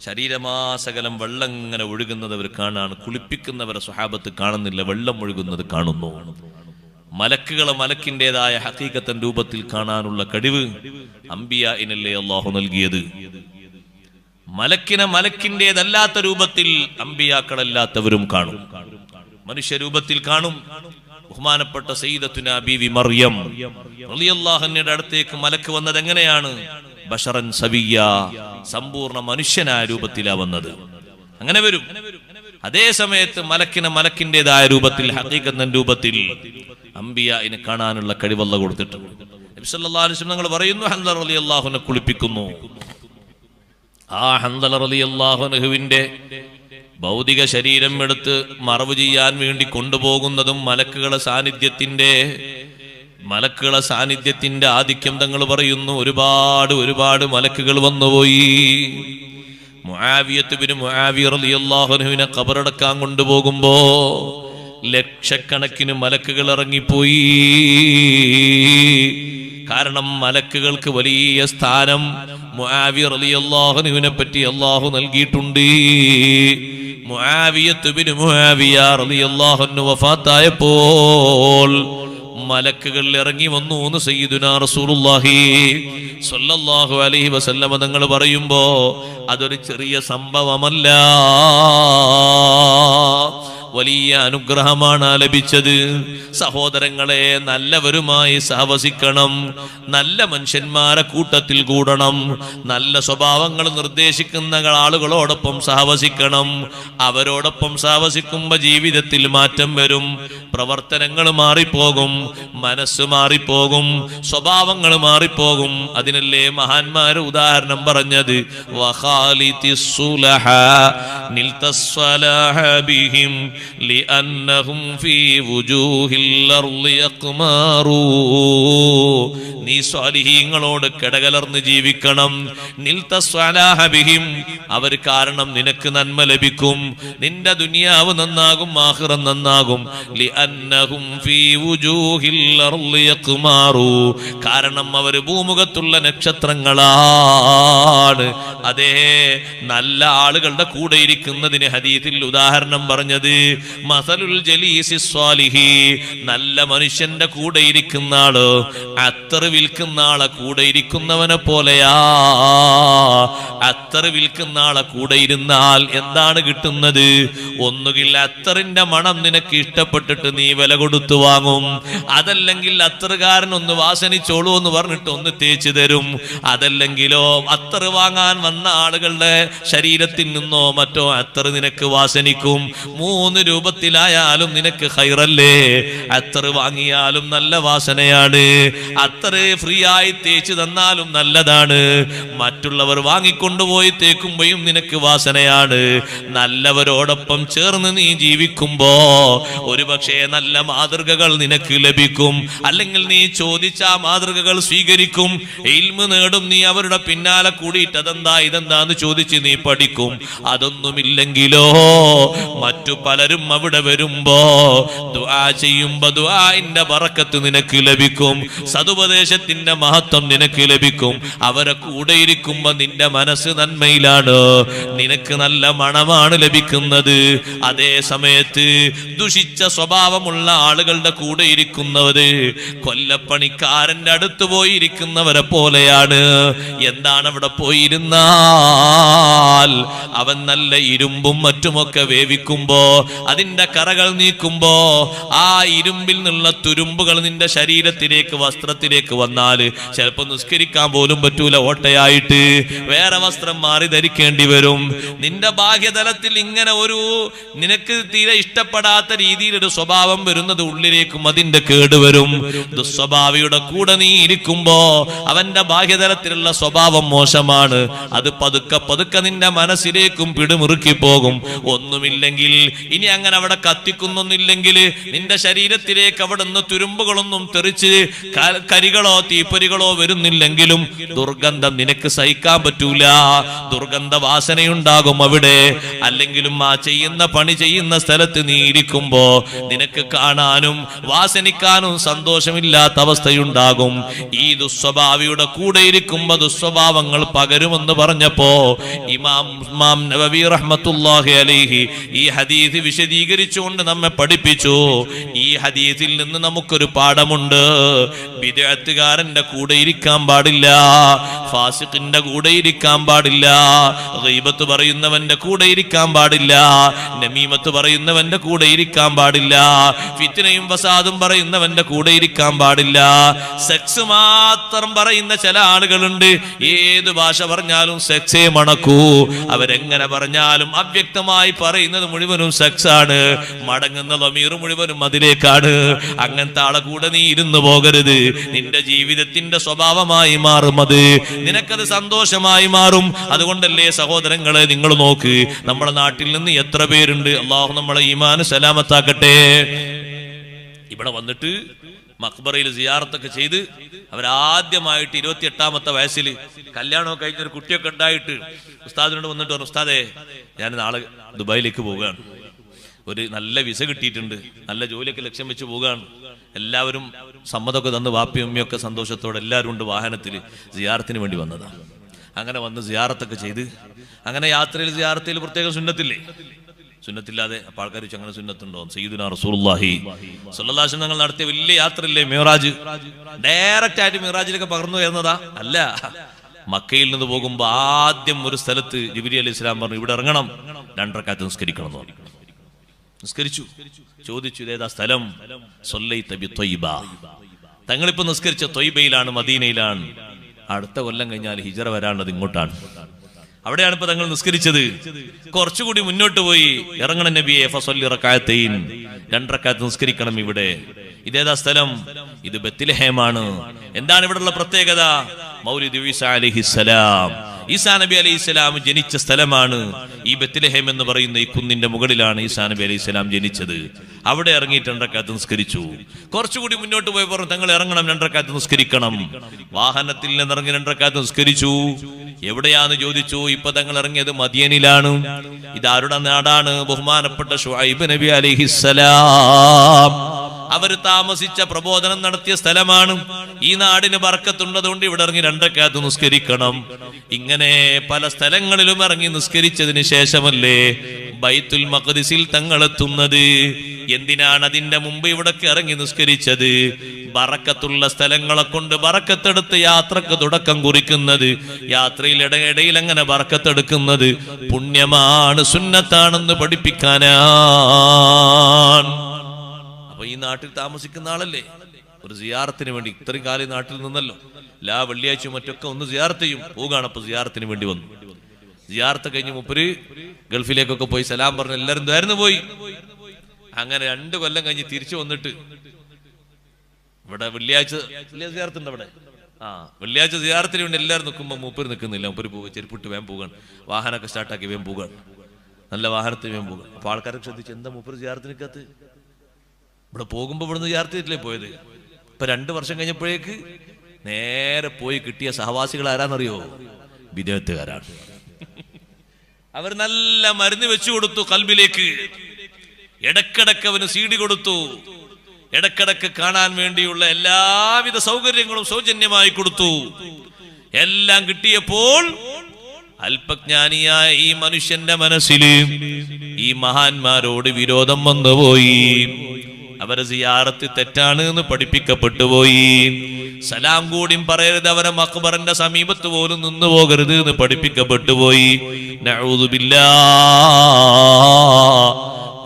ശരീരമാസകലം വെള്ളം ഇങ്ങനെ ഒഴുകുന്നത് അവർ കാണാണ്. കുളിപ്പിക്കുന്നവരെ സ്വഹാബത്ത് കാണുന്നില്ല, വെള്ളം ഒഴുകുന്നത് കാണുന്നു. മലക്കുകളെ മലക്കിൻ്റെതായ ഹഖീഖത്തൻ രൂപത്തിൽ കാണാനുള്ള കഴിവ് അംബിയാഇനല്ലേ അല്ലാഹു നൽകിയത്. മലക്കിനെ മലക്കിൻ്റെതല്ലാത്ത രൂപത്തിൽ അംബിയാക്കളല്ലാത്തവരും കാണും, മനുഷ്യരൂപത്തിൽ കാണും. ബഹുമാനപ്പെട്ട സയ്യിദത്തുനാ ബീവി മറിയം റളിയല്ലാഹു അൻഹയുടെ അടുത്തേക്ക് മലക്ക് വന്നത് എങ്ങനെയാണ്? ബശറൻ സവിയ്യ, സമ്പൂർണ്ണ മനുഷ്യനായ രൂപത്തിലാ വന്നത്. അങ്ങനെ വരും. അതേ സമയത്ത് മലക്കിനെ മലക്കിൻ്റെതായ രൂപത്തിൽ ഹഖീഖത്തൻ രൂപത്തിൽ അംബിയാഇനെ കാണാനുള്ള കഴിവ് അല്ലാഹു കൊടുത്തിട്ടുണ്ട്. നബി സല്ലല്ലാഹു അലൈഹി വസല്ലം തങ്ങൾ പറയുന്നു, ഹൻദല റളിയല്ലാഹു അൻഹു കുളിപ്പിക്കുന്നു. ആ ഹൻദല റളിയല്ലാഹു അൻഹുവിന്റെ ഭൗതിക ശരീരം എടുത്ത് മറവ് ചെയ്യാൻ വേണ്ടി കൊണ്ടുപോകുന്നതും മലക്കുകളെ സാന്നിധ്യത്തിന്റെ ആധിക്യം തങ്ങൾ പറയുന്നു. ഒരുപാട് മലക്കുകൾ വന്നുപോയി. മുആവിയത്ത് ബിൻ മുആവിയ റളിയല്ലാഹു അൻഹുവിനെ ഖബറടക്കാൻ കൊണ്ടുപോകുമ്പോ ലക്ഷക്കണക്കിന് മലക്കുകൾ ഇറങ്ങിപ്പോയി. കാരണം മലക്കുകൾക്ക് വലിയ സ്ഥാനം മുആവിയ റളിയല്ലാഹു അൻഹുവിനെ പറ്റി അല്ലാഹു നൽകിയിട്ടുണ്ട്. മുആവിയത്ത് ബിൻ മുആവിയ റളിയല്ലാഹു അൻഹു വഫാത്തായപ്പോൾ മലക്കുകൾ ഇറങ്ങി വന്നു എന്ന് സയ്യിദുനാ റസൂലുള്ളാഹി സ്വല്ലല്ലാഹു അലൈഹി വസല്ലമ തങ്ങൾ പറയുമ്പോ അതൊരു ചെറിയ സംഭവമല്ല, വലിയ അനുഗ്രഹമാണ് ലഭിച്ചത്. സഹോദരങ്ങളെ, നല്ലവരുമായി സഹവസിക്കണം, നല്ല മനുഷ്യന്മാരെ കൂട്ടത്തിൽ കൂടണം, നല്ല സ്വഭാവങ്ങൾ നിർദ്ദേശിക്കുന്ന ആളുകളോടൊപ്പം സഹവസിക്കണം. അവരോടൊപ്പം സഹവസിക്കുമ്പോ ജീവിതത്തിൽ മാറ്റം വരും, പ്രവർത്തനങ്ങൾ മാറിപ്പോകും, മനസ്സ് മാറിപ്പോകും, സ്വഭാവങ്ങൾ മാറിപ്പോകും. അതിനല്ലേ മഹാന്മാര് ഉദാഹരണം പറഞ്ഞത്, لأنهم في وجوه الأرض يقمارون. നീ സ്വാലിഹീങ്ങളോട് കിടകലർന്ന് ജീവിക്കണം. നിൽത സ്വലാഹ ബിഹിം, അവർ കാരണം നിനക്ക് നന്മ ലഭിക്കും, നിന്റെ ദുനിയാവ് നന്നാകും, ആഖിറം നന്നാകും. ലിഅന്നഹും ഫീ വുജൂഹിൽ അർളി യഖ്മാറൂ, കാരണം അവർ ഭൂമുഖത്തുള്ള നക്ഷത്രങ്ങളാണ്. അതേ, നല്ല ആളുകളുടെ കൂടെ ഇരിക്കുന്നതിന് ഹദീസിൽ ഉദാഹരണം പറഞ്ഞത് മസലുൽ ജലീസി സ്വാലിഹി, നല്ല മനുഷ്യന്റെ കൂടെ ഇരിക്കുന്ന ആള് അത്തർ വിൽക്കുന്ന ആളെ കൂടെ ഇരിക്കുന്നവനെ പോലെയാ. അത്തർ വിൽക്കുന്ന ആളെ കൂടെ ഇരുന്നാൽ എന്താണ് കിട്ടുന്നത്? ഒന്നുകിൽ അത്തറിന്റെ മണം നിനക്ക് ഇഷ്ടപ്പെട്ടിട്ട് നീ വില കൊടുത്തു വാങ്ങും, അതല്ലെങ്കിൽ അത്തറുകാരൻ ഒന്ന് വാസനിച്ചോളൂ എന്ന് പറഞ്ഞിട്ട് ഒന്ന് തേച്ചു തരും, അതല്ലെങ്കിലോ അത്തർ വാങ്ങാൻ വന്ന ആളുകളുടെ ശരീരത്തിൽ നിന്നോ മറ്റോ അത്തർ നിനക്ക് വാസനിക്കും. 3 രൂപത്തിലായാലും നിനക്ക് ഖൈറല്ലേ. അത്തർ വാങ്ങിയാലും നല്ല വാസനയാണ്, അത്തർ ഫ്രീ ആയി തേച്ച് തന്നാലും നല്ലതാണ്, മറ്റുള്ളവർ വാങ്ങിക്കൊണ്ടുപോയി തേക്കുമ്പോഴും നിനക്ക് വാസനയാണ്. നല്ലവരോടൊപ്പം ചേർന്ന് നീ ജീവിക്കുമ്പോ ഒരുപക്ഷെ നല്ല മാതൃകകൾ നിനക്ക് ലഭിക്കും, അല്ലെങ്കിൽ നീ ചോദിച്ച മാതൃകകൾ സ്വീകരിക്കും, ഇൽമ് നേടും. നീ അവരുടെ പിന്നാലെ കൂടിയിട്ട് അതെന്താ ഇതെന്താന്ന് ചോദിച്ച് നീ പഠിക്കും. അതൊന്നുമില്ലെങ്കിലോ മറ്റു പലരും അവിടെ വരുമ്പോ ദുആ ചെയ്യുമ്പോ ദുആഇന്റെ ബറക്കത്ത് നിനക്ക് ലഭിക്കും, സതുപദേശത്തിന്റെ മഹത്വം നിനക്ക് ലഭിക്കും. അവരെ കൂടെ ഇരിക്കുമ്പോ നിന്റെ മനസ്സ് നന്മയിലാണ്, നിനക്ക് നല്ല മണമാണ് ലഭിക്കുന്നത്. അതേ സമയത്ത് ദുഷിച്ച സ്വഭാവമുള്ള ആളുകളുടെ കൂടെ ഇരിക്കുന്നവര് കൊല്ലപ്പണിക്കാരന്റെ അടുത്ത് പോയി ഇരിക്കുന്നവരെ പോലെയാണ്. എന്താണ് അവിടെ പോയിരുന്നാൽ അവൻ നല്ല ഇരുമ്പും മറ്റുമൊക്കെ വേവിക്കുമ്പോ അതിന്റെ കറകൾ നീക്കുമ്പോ ആ ഇരുമ്പിൽ നിന്നുള്ള തുരുമ്പുകൾ നിന്റെ ശരീരത്തിലേക്ക് വസ്ത്രത്തിലേക്ക് വന്നാല് ചിലപ്പോ നിസ്കരിക്കാൻ പോലും പറ്റൂല, ഓട്ടയായിട്ട് വേറെ വസ്ത്രം മാറി ധരിക്കേണ്ടി വരും. നിന്റെ ബാഹ്യതലത്തിൽ ഇങ്ങനെ ഒരു നിനക്ക് തീരെ ഇഷ്ടപ്പെടാത്ത രീതിയിൽ ഒരു സ്വഭാവം വരുന്നത് ഉള്ളിലേക്കും അതിന്റെ കേടുവരും. ദുസ്വഭാവിയുടെ കൂടെ നീ ഇരിക്കുമ്പോ അവന്റെ ബാഹ്യതലത്തിലുള്ള സ്വഭാവം മോശമാണ്, അത് പതുക്കെ പതുക്കെ നിന്റെ മനസ്സിലേക്കും പിടിമുറുക്കി പോകും. ഒന്നുമില്ലെങ്കിൽ ഇനി അങ്ങനെ അവിടെ കത്തിക്കുന്നൊന്നില്ലെങ്കിൽ നിന്റെ ശരീരത്തിലേക്ക് അവിടെ നിന്ന് തുരുമ്പുകളൊന്നും തെറിച്ച് കരികളോ തീപ്പൊരികളോ വരുന്നില്ലെങ്കിലും ദുർഗന്ധം നിനക്ക് സഹിക്കാൻ പറ്റൂല, ദുർഗന്ധ വാസനയുണ്ടാകും അവിടെ. അല്ലെങ്കിലും ആ ചെയ്യുന്ന പണി ചെയ്യുന്ന സ്ഥലത്ത് നീ ഇരിക്കുമ്പോ നിനക്ക് കാണാനും വാസനിക്കാനും സന്തോഷമില്ലാത്ത അവസ്ഥയുണ്ടാകും. ഈ ദുസ്വഭാവിയുടെ കൂടെ ഇരിക്കുമ്പോ ദുസ്വഭാവങ്ങൾ പകരുമെന്ന് പറഞ്ഞപ്പോ ഇമാം നവവി റഹ്മത്തുള്ളാഹി അലൈഹി ഈ ഹദീസ് വിശദീകരിച്ചുകൊണ്ട് നമ്മെ പഠിപ്പിച്ചു. ഈ ഹദീസിൽ നിന്ന് നമുക്കൊരു പാഠമുണ്ട്. ബിദ്അത്തുകാരന്റെ കൂടെ ഇരിക്കാൻ പാടില്ല, ഫാസിഖിന്റെ കൂടെ ഇരിക്കാൻ പാടില്ല, ഗീബത്ത് പറയുന്നവന്റെ കൂടെ ഇരിക്കാൻ പാടില്ല, നമീമത്ത് പറയുന്നവന്റെ കൂടെ ഇരിക്കാൻ പാടില്ല, ഫിത്നയും ഫസാദും പറയുന്നവന്റെ കൂടെ ഇരിക്കാൻ പാടില്ല. സെക്സ് മാത്രം പറയുന്ന ചില ആളുകളുണ്ട്, ഏത് ഭാഷ പറഞ്ഞാലും സെക്സേ മണക്കൂ, അവരെങ്ങനെ പറഞ്ഞാലും അവ്യക്തമായി പറയുന്നത് മുഴുവനും സെക്സ് ആണ്, മടങ്ങുന്ന ളമീർ മുഴുവനും അതിലേക്കാണ്. അങ്ങനത്തെ ആളെ കൂടെ നീ ഇരുന്നു പോകരുത്. നിന്റെ ജീവിതത്തിന്റെ സ്വഭാവമായി മാറും അത്, നിനക്കത് സന്തോഷമായി മാറും. അതുകൊണ്ടല്ലേ സഹോദരങ്ങളെ, നിങ്ങൾ നോക്ക്, നമ്മുടെ നാട്ടിൽ നിന്ന് എത്ര പേരുണ്ട്. അള്ളാഹു നമ്മളെ ഈമാൻ സലാമത്താക്കട്ടെ. ഇവിടെ വന്നിട്ട് മഖ്ബറയിൽ സിയാറത്തൊക്കെ ചെയ്ത് അവരാദ്യമായിട്ട് 28ാമത്തെ വയസ്സിൽ കല്യാണമൊക്കെ കഴിഞ്ഞൊരു കുട്ടിയൊക്കെ ഉണ്ടായിട്ട് ഉസ്താദിനോട് വന്നിട്ട് പറഞ്ഞു, ഉസ്താദേ ഞാൻ നാളെ ദുബായിലേക്ക് പോവുകയാണ്, ഒരു നല്ല വിസ കിട്ടിയിട്ടുണ്ട്, നല്ല ജോലിയൊക്കെ ലക്ഷ്യം വെച്ച് പോവുകയാണ്, എല്ലാവരും സമ്മതമൊക്കെ തന്ന് വാപ്പിയും ഉമ്മയൊക്കെ സന്തോഷത്തോടെ എല്ലാവരും ഉണ്ട് വാഹനത്തിൽ സിയാറത്തിന് വേണ്ടി വന്നതാണ്. അങ്ങനെ വന്ന് സിയാറത്തൊക്കെ ചെയ്ത് അങ്ങനെ യാത്രയിൽ സിയാറത്തിൽ പ്രത്യേക സുന്നത്തില്ലേ? സുന്നത്തില്ലാതെ അപ്പോൾ ആൾക്കാർ വെച്ച് അങ്ങനെ സുന്നത്തുണ്ടോ? സയ്യിദുനാ റസൂലുള്ളാഹി സ്വല്ലല്ലാഹു അലൈഹി വസല്ലം ഞങ്ങൾ നടത്തിയ വലിയ യാത്രയില്ലേ മിഅ്റാജ്, ഡയറക്റ്റ് ആയിട്ട് മിഅ്റാജിലേക്ക് പകർന്നു വരുന്നതാ അല്ല. മക്കയിൽ നിന്ന് പോകുമ്പോൾ ആദ്യം ഒരു സ്ഥലത്ത് ജിബ്രീൽ അലൈഹിസ്സലാം പറഞ്ഞു ഇവിടെ ഇറങ്ങണം, 2 റക്അത്ത് നിസ്കരിക്കണം എന്ന് പറഞ്ഞു. നിസ്കരിച്ചു. ചോദിച്ചു ഇതേതാ സ്ഥലം? സല്ലൈത ബി ത്വയ്ബ. തങ്ങളിപ്പോ നിസ്കരിച്ച ത്വയ്ബയിലാണ്, മദീനയിലാണ്. അടുത്ത കൊല്ലം കഴിഞ്ഞാൽ ഹിജറ വരാനുള്ളത് ഇങ്ങോട്ടാണ്. അവിടെയാണ് ഇപ്പൊ തങ്ങൾ നിസ്കരിച്ചത്. കുറച്ചുകൂടി മുന്നോട്ട് പോയി ഇറങ്ങണം നബിയെ ഫസല്ലി റക്അത്തൈൻ, 2 റക്അത്ത് നിസ്കരിക്കണം ഇവിടെ. ഇതേതാ സ്ഥലം? ഇത് ബത്ലഹേമാണ്. എന്താണ് ഇവിടെയുള്ള പ്രത്യേകത? മൗലിദ് ഈസാ അലൈഹിസ്സലാം, ഈസാ നബി അലൈഹിസ്സലാം ജനിച്ച സ്ഥലമാണ്. ഈ ബത്ലഹേം എന്ന് പറയുന്ന ഈ കുന്നിന്റെ മുകളിലാണ് ഈസാ നബി അലൈഹിസ്സലാം ജനിച്ചത്. അവിടെ ഇറങ്ങിയിട്ട് 2 റക്അത്ത് നിസ്കരിച്ചു. കുറച്ചുകൂടി മുന്നോട്ട് പോയി പറഞ്ഞു തങ്ങൾ ഇറങ്ങണം, 2 റക്അത്ത് നിസ്കരിക്കണം. വാഹനത്തിൽ നിന്ന് ഇറങ്ങി 2 റക്അത്ത് നിസ്കരിച്ചു. എവിടെയാന്ന് ചോദിച്ചു. ഇപ്പൊ തങ്ങൾ ഇറങ്ങിയത് മദിയനിലാണ്. ഇതാരുടെ നാടാണ്? ബഹുമാനപ്പെട്ട ശുഐബ് നബി അലൈഹിസ്സലാം അവർ താമസിച്ച പ്രബോധനം നടത്തിയ സ്ഥലമാണ്. ഈ നാടിന് ബർക്കത്തുള്ളതുകൊണ്ട് ഇവിടെ ഇറങ്ങി 2 റക്അത്ത് നിസ്കരിക്കണം. ഇങ്ങനെ പല സ്ഥലങ്ങളിലും ഇറങ്ങി നിസ്കരിച്ചതിന് ശേഷമല്ലേ ബൈത്തുൽ മഖ്ദിസിൽ തങ്ങളെത്തുന്നത്. എന്തിനാണ് അതിന്റെ മുമ്പ് ഇവിടൊക്കെ ഇറങ്ങി നിസ്കരിച്ചത്? ബറക്കത്തുള്ള സ്ഥലങ്ങളെ കൊണ്ട് ബറക്കത്തെടുത്ത് യാത്രക്ക് തുടക്കം കുറിക്കുന്നത്, യാത്രയിൽ ഇടയിൽ അങ്ങനെ ബറക്കത്തെടുക്കുന്നത് പുണ്യമാണ്, സുന്നത്താണെന്ന് പഠിപ്പിക്കാനാണ്. അപ്പൊ ഈ നാട്ടിൽ താമസിക്കുന്ന ആളല്ലേ, ഒരു സിയാറത്തിന് വേണ്ടി ഇത്രയും കാലം നാട്ടിൽ നിന്നല്ലോ, എല്ലാ വെള്ളിയാഴ്ചയും മറ്റൊക്കെ ഒന്ന് സിയാറത്ത് ചെയ്യും. പോവുകയാണ്. അപ്പൊ സിയാറത്തിന് വേണ്ടി വന്നു. സിയാറത്ത് കഴിഞ്ഞ് മൂപ്പര് ഗൾഫിലേക്കൊക്കെ പോയി സലാം പറഞ്ഞ് എല്ലാവരും ദ്വാരന്ന് പോയി. അങ്ങനെ 2 കൊല്ലം കഴിഞ്ഞ് തിരിച്ചു വന്നിട്ട് ഇവിടെ വെള്ളിയാഴ്ച സിയാറത്തുണ്ട് അവിടെ. വെള്ളിയാഴ്ച സിയാറത്തിന് വേണ്ടി എല്ലാവരും നിൽക്കുമ്പോൾ മൂപ്പര് നിൽക്കുന്നില്ല. മൂപ്പര് പോകുക, ചെരുപ്പിട്ട് വേഗം പോകാൻ, വാഹനമൊക്കെ സ്റ്റാർട്ടാക്കി വേഗം പോകാൻ, നല്ല വാഹനത്തിൽ വേഗം പോകാൻ. അപ്പൊ ആൾക്കാരൊക്കെ ശ്രദ്ധിച്ചു, എന്താ മൂപ്പര് സിയാറത്തിനകത്ത് ഇവിടെ പോകുമ്പോ ഇവിടുന്ന് സിയാറത്തില്ലേ പോയത്? ഇപ്പൊ 2 വർഷം കഴിഞ്ഞപ്പോഴേക്ക് നേരെ പോയി കിട്ടിയ സഹവാസികൾ ആരാന്നറിയോ? ബിദഅത്തുകാരാണ്. അവർ നല്ല മരുന്ന് വെച്ചു കൊടുത്തു കൽബിലേക്ക്. ഇടക്കിടക്ക് അവന് CD കൊടുത്തു. ഇടക്കിടക്ക് കാണാൻ വേണ്ടിയുള്ള എല്ലാവിധ സൗകര്യങ്ങളും സൗജന്യമായി കൊടുത്തു. എല്ലാം കിട്ടിയപ്പോൾ അല്പജ്ഞാനിയായ ഈ മനുഷ്യന്റെ മനസ്സിൽ ഈ മഹാന്മാരോട് വിരോധം വന്നുപോയി. അവരെ സിയാറത്ത് തെറ്റാണ് എന്ന് പഠിപ്പിക്കപ്പെട്ടു പോയി. സലാം കൂടിയും പറയരുത്, അവരെ മഖ്ബറിന്റെ സമീപത്ത് പോലും നിന്നു പോകരുത് എന്ന് പഠിപ്പിക്കപ്പെട്ടു പോയി. നഊദു ബില്ലാഹ്.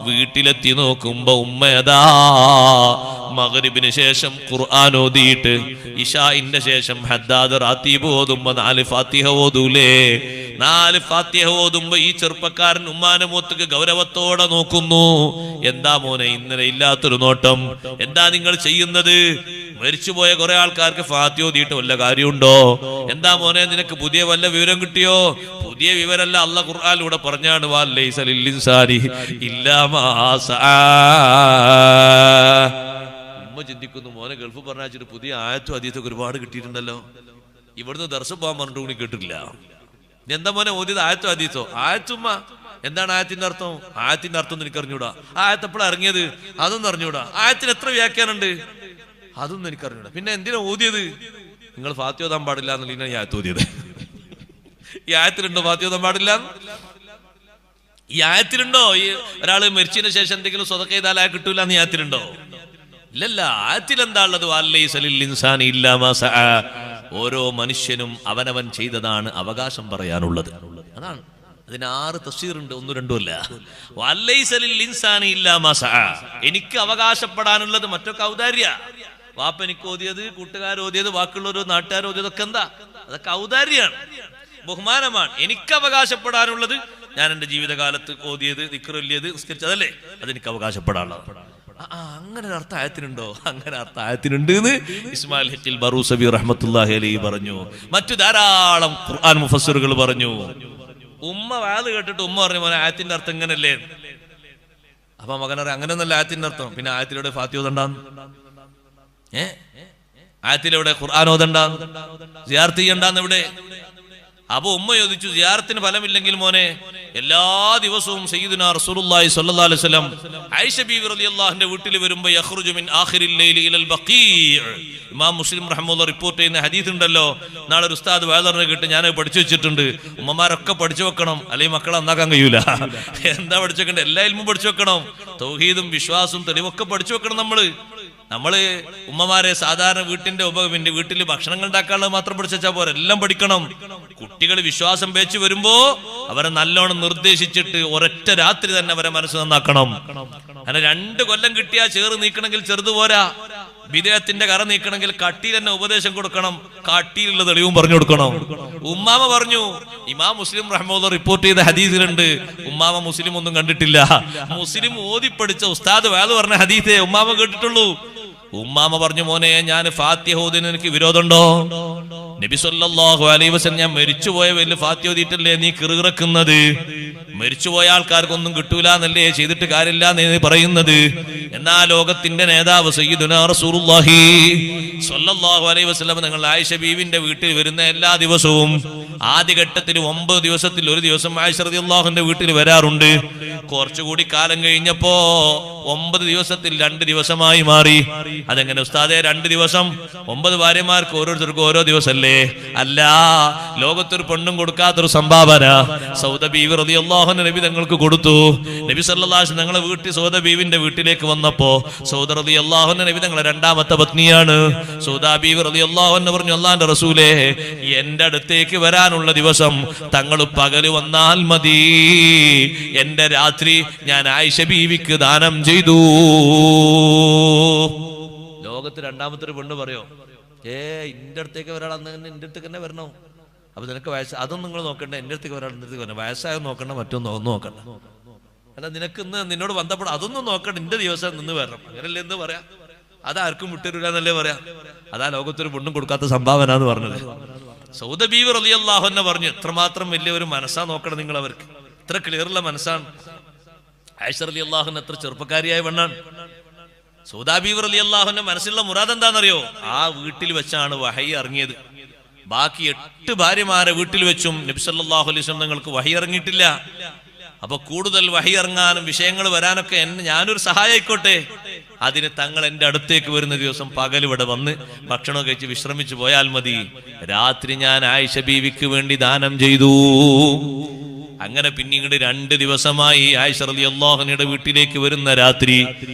വീട്ടിലെത്തി നോക്കുമ്പോ ഉമ്മയതാ മഗ്രിബിന് ശേഷം ഖുർആൻ ഓതിയിട്ട് ഇശാഇന്റെ ശേഷം ഹദ്ദാദ് റാത്തീബ് ഓതുമ്പോ 4 ഫാത്തിഹ ഓതൂലേ? 4 ഫാത്തിഹ ഓതുമ്പോ ഈ ചെറുപ്പക്കാരൻ ഉമ്മാന്റെ മുഖത്തേക്ക് ഗൗരവത്തോടെ നോക്കുന്നു. എന്താ മോനെ ഇന്നലെ ഇല്ലാത്തൊരു നോട്ടം? എന്താ നിങ്ങൾ ചെയ്യുന്നത്? മരിച്ചുപോയ കുറെ ആൾക്കാർക്ക് ഫാത്തിഹ ഓതിയിട്ട് വല്ല കാര്യമുണ്ടോ? എന്താ മോനെ നിനക്ക് പുതിയ വല്ല വിവരം കിട്ടിയോ? പുതിയ വിവരമല്ല, അല്ലാഹ് ഖുർആനിലൂടെ പറഞ്ഞാണ് വലൈസ ലിൽ ഇൻസാനി ഇല്ലാ മാ സആ. ഉമ്മ ചിന്തിക്കുന്നു, മോനെ ഗൾഫ് പറഞ്ഞാച്ചിട്ട് പുതിയ ആയത്തും ഹദീസും ഒരുപാട് കിട്ടിയിട്ടുണ്ടല്ലോ, ഇവിടുന്ന് ദർസ് പോകാൻ പറഞ്ഞിട്ട് കൂടി കേട്ടിട്ടില്ല. എന്താ മോനെ ഓതിയത്? ആയത്തും ഹദീസോ? ആയത്തുമ്മ എന്താണ് ആയത്തിന്റെ അർത്ഥം? ആയത്തിന്റെ അർത്ഥം എനിക്ക് അറിഞ്ഞൂടാ. ആയത്ത് എപ്പോഴാണ് ഇറങ്ങിയത്? അതൊന്നും അറിഞ്ഞൂടാ. ആയത്തിന് എത്ര വ്യാഖ്യാനമുണ്ട്? അതൊന്നും എനിക്ക് അറിഞ്ഞൂടാ. പിന്നെ എന്തിനാ ഓതിയത്? നിങ്ങൾ ഫാത്തിഹ ഓതാൻ പാടില്ല എന്നുള്ള ഈ ആയത്ത് ഓതിയത്. ഈ ആയത്തിലുണ്ടോ ഫാത്തിഹ ഓതാൻ പാടില്ല? ഈ ആയത്തിലുണ്ടോ ഈ ഒരാള് മരിച്ചതിന് ശേഷം എന്തെങ്കിലും സ്വതക്ക ചെയ്താൽ ആ കിട്ടൂല എന്ന് ഈ ആയത്തിലുണ്ടോ? ഇല്ലല്ല. ആയത്തിൽ എന്താ ഉള്ളത്? വലൈസ ലിൽ ഇൻസാനി ഇല്ലാ മാ സആ. ഓരോ മനുഷ്യനും അവനവൻ ചെയ്തതാണ് അവകാശം പറയാനുള്ളത്. അതാണ്. അതിന് 6 തഫ്സീറുണ്ട്, 1 2 അല്ല. വലൈസ ലിൽ ഇൻസാനി ഇല്ലാ മാ സആ. എനിക്ക് അവകാശപ്പെടാനുള്ളത് മറ്റൊക്കെ ഔദാര്യ. വാപ്പ എനിക്ക് ഓതിയത്, കൂട്ടുകാർ ഓതിയത്, ബാക്കിയുള്ളവർ നാട്ടുകാർ ഓതിയതൊക്കെ എന്താ? അതൊക്കെ ഔദാര്യാണ്, ബഹുമാനമാണ്. എനിക്ക് അവകാശപ്പെടാനുള്ളത് ഞാൻ എന്റെ ജീവിതകാലത്ത് ഓതിയത്, ദിക്ർ ചൊല്ലിയത്, നിസ്കരിച്ചതല്ലേ, അതെനിക്ക് അവകാശപ്പെടാനുള്ളത്. അങ്ങനെ ഒരു അർത്ഥം ആയത്തിനുണ്ടോ? അങ്ങനെ അർത്ഥം ആയത്തിനുണ്ട് എന്ന് ഇസ്മായിൽ ഹക്കിൽ ബറൂസബി റഹ്മത്തുള്ളാഹി അലൈഹി പറഞ്ഞു. മറ്റു ധാരാളം ഖുർആൻ മുഫസ്സിറുകൾ പറഞ്ഞു. ഉമ്മ വാത് കേട്ടിട്ട് ഉമ്മ പറഞ്ഞു, മോനെ ആയത്തിന്റെ അർത്ഥം ഇങ്ങനല്ലേ? അപ്പൊ മകൻ പറയാം, അങ്ങനെയൊന്നല്ല ആയത്തിന്റെ അർത്ഥം. പിന്നെ ആയത്തിലൂടെ ഫാത്തിഹ ഓതണ്ടാന്ന്, ആയത്തിലൂടെ ഖുർആൻ ഓതണ്ടാന്ന്, സിയാറത്ത് ചെയ്യണ്ടാന്ന് എവിടെ? അപ്പൊ ഉമ്മ ചോദിച്ചു, സിയാറത്തിന് ഫലമില്ലെങ്കിൽ മോനെ എല്ലാ ദിവസവും സയ്യിദുനാ റസൂലുള്ളാഹി സ്വല്ലല്ലാഹു അലൈഹി വസല്ലം ആയിഷ ബീവി റളിയല്ലാഹുവിന്റെ വീട്ടിൽ വരുമ്പോൾ യഖ്റുജു മിൻ ആഖിറിൽ ലൈലി ഇലൽ ബഖീഅ്, ഇമാം മുസ്ലിം റഹ്മത്തുള്ളാഹി റിപ്പോർട്ട് ചെയ്യുന്ന ഹദീസ് ഉണ്ടല്ലോ. നാളെ ഒരു ഉസ്താദ് വേദന കേട്ട് ഞാൻ പഠിച്ചു വെച്ചിട്ടുണ്ട്. ഉമ്മമാരൊക്കെ പഠിച്ചു വെക്കണം, അല്ലെങ്കിൽ മക്കളെ നന്നാക്കാൻ കഴിയൂല. എന്താ പഠിച്ചു വെക്കണ്ടേ? എല്ലാ ഇൽമും പഠിച്ചു വെക്കണം. തൗഹീദും വിശ്വാസവും തെളിവൊക്കെ പഠിച്ചു വെക്കണം. നമ്മള് ഉമ്മമാരെ സാധാരണ വീട്ടിൽ ഭക്ഷണങ്ങൾ ഉണ്ടാക്കാനുള്ളത് മാത്രം പഠിച്ചാൽ പോരാ, എല്ലാം പഠിക്കണം. കുട്ടികൾ വിശ്വാസം പേച്ച് വരുമ്പോ അവരെ നല്ലോണം നിർദ്ദേശിച്ചിട്ട് ഒരൊറ്റ രാത്രി തന്നെ അവരെ മനസ്സ് നന്നാക്കണം. അങ്ങനെ 2 കൊല്ലം കിട്ടിയാൽ ചേറ് നീക്കണമെങ്കിൽ ചെറുത് പോരാ. വിദേഹത്തിന്റെ കറ നീക്കണമെങ്കിൽ കട്ടിയിൽ തന്നെ ഉപദേശം കൊടുക്കണം, കട്ടിയിലുള്ള തെളിവും പറഞ്ഞു കൊടുക്കണം. ഉമ്മാമ പറഞ്ഞു, ഇമാം മുസ്ലിം റഹ്മത്തുള്ളാഹി റിപ്പോർട്ട് ചെയ്ത ഹദീസിലുണ്ട്. ഉമ്മാമ മുസ്ലിം ഒന്നും കണ്ടിട്ടില്ല, മുസ്ലിം ഓതി പഠിച്ച ഉസ്താദ് വേദ പറഞ്ഞ ഹദീസേ ഉമ്മാമ കേട്ടിട്ടുള്ളൂ. ഉമ്മാമ പറഞ്ഞു, മോനെ ഞാൻ ഫാത്തിഹ ഓതിന് എനിക്ക് വിരോധമുണ്ടോ? നബി സല്ലല്ലാഹു അലൈഹി വസല്ലം ഞാൻ മരിച്ചുപോയ വലിയ ഫാത്തിഹ ഓതിയിട്ടല്ലേ നീ കിറുകിറക്കുന്നത്? മരിച്ചുപോയ ആൾക്കാർക്കൊന്നും കിട്ടൂല എന്നല്ലേ, ചെയ്തിട്ട് കാര്യമില്ല എന്ന് പറയുന്നത്. എന്നാ ലോകത്തിന്റെ നേതാവ് സയ്യിദുനാ റസൂലുള്ളാഹി സ്വല്ലല്ലാഹു അലൈഹി വസല്ലം നിങ്ങൾ ആയിഷ ബീവിന്റെ വീട്ടിൽ വരുന്ന എല്ലാ ദിവസവും ആദ്യഘട്ടത്തിൽ 9 ദിവസത്തിൽ ഒരു ദിവസം ആയിഷ റളിയല്ലാഹുവിന്റെ വീട്ടിൽ വരാറുണ്ട്. കുറച്ചുകൂടി കാലം കഴിഞ്ഞപ്പോ 9 ദിവസത്തിൽ 2 ദിവസമായി മാറി. അതെങ്ങനെ ഉസ്താദേ 2 ദിവസം? 9 ഭാര്യമാർക്ക് ഓരോരുത്തർക്കും ഓരോ ദിവസമല്ലേ? അല്ല, ലോകത്തൊരു പെണ്ണും കൊടുക്കാത്തൊരു സംഭാവന സൗദ ബീവി റളിയല്ലാഹു അൻഹ നബി തങ്ങൾക്ക് കൊടുത്തു. നബി സല്ലല്ലാഹു അലൈഹി വസല്ലം ഞങ്ങളെ വീട്ടിൽ സൗദ ബീവിന്റെ വീട്ടിലേക്ക് വന്നപ്പോ സൗദ റളിയല്ലാഹു അൻഹ നബി തങ്ങളെ 2ാമത്തെ പത്നിയാണ്. സൗദ ബീവി റളിയല്ലാഹു അൻഹ പറഞ്ഞു, അല്ലാഹുവിന്റെ റസൂലേ, എന്റെ അടുത്തേക്ക് വരാനുള്ള ദിവസം തങ്ങൾ പകല് വന്നാൽ മതി, എന്റെ രാത്രി ഞാൻ ആയിഷ ബീവിക്ക് ദാനം ചെയ്തു. ലോകത്ത് 2ാമത്തെ ഒരു പെണ്ണ് പറയോ, എന്റെ അടുത്തേക്ക് ഒരാളന്ന് എന്റെ അടുത്തേക്ക് തന്നെ വരണോ? അപ്പൊ നിനക്ക് വയസ്സ് അതൊന്നും നിങ്ങൾ നോക്കണ്ട, എന്റെ അടുത്തേക്ക് ഒരാൾ എന്റെ അടുത്തേക്ക് വരണം, വയസ്സായ നോക്കണ്ട, മറ്റൊന്നും നോക്കണ്ട. അല്ല, നിനക്ക് ഇന്ന് നിന്നോട് ബന്ധപ്പെടാം, അതൊന്നും നോക്കണ്ട, എന്റെ ദിവസം നിന്ന് വരണം, അങ്ങനല്ലേ എന്ന് പറയാം. അതാർക്കും വിട്ടരൂല എന്നല്ലേ പറയാ. അതാ ലോകത്തൊരു പെണ്ണും കൊടുക്കാത്ത സംഭാവന എന്ന് പറഞ്ഞത്. സൗദ ബീവി റളിയല്ലാഹു അൻഹ പറഞ്ഞു, എത്രമാത്രം വലിയ ഒരു മനസ്സാ നോക്കണം നിങ്ങൾ, അവർക്ക് എത്ര ക്ലിയറുള്ള മനസ്സാണ്. ആയിഷ റളിയല്ലാഹു അൻഹ എത്ര ചെറുപ്പക്കാരിയായ പെണ്ണാണ്. സൗദ ബീവി റളിയല്ലാഹു അൻഹ മനസ്സിലുള്ള മുറാദ് എന്താണെന്നറിയോ? ആ വീട്ടിൽ വെച്ചാണ് വഹയി ഇറങ്ങിയത്. ബാക്കി 8 ഭാര്യമാരെ വീട്ടിൽ വെച്ചും നബി സല്ലല്ലാഹു അലൈഹി വസല്ലം നിങ്ങൾക്ക് വഹയി ഇറങ്ങിയിട്ടില്ല. അപ്പൊ കൂടുതൽ വഹയി ഇറങ്ങാനും വിഷയങ്ങൾ വരാനൊക്കെ ഞാനൊരു സഹായിക്കോട്ടെ. അതിന് തങ്ങൾ എന്റെ അടുത്തേക്ക് വരുന്ന ദിവസം പകൽ ഇവിടെ വന്ന് ഭക്ഷണം കഴിച്ച് വിശ്രമിച്ചു പോയാൽ മതി. രാത്രി ഞാൻ ആയിഷ ബീവിക്ക് വേണ്ടി ദാനം ചെയ്തു. അങ്ങനെ പിന്നീട് 2 ദിവസമായി ആയിഷ റളിയല്ലാഹു അൻഹയുടെ വീട്ടിലേക്ക് വരുന്ന രാത്രി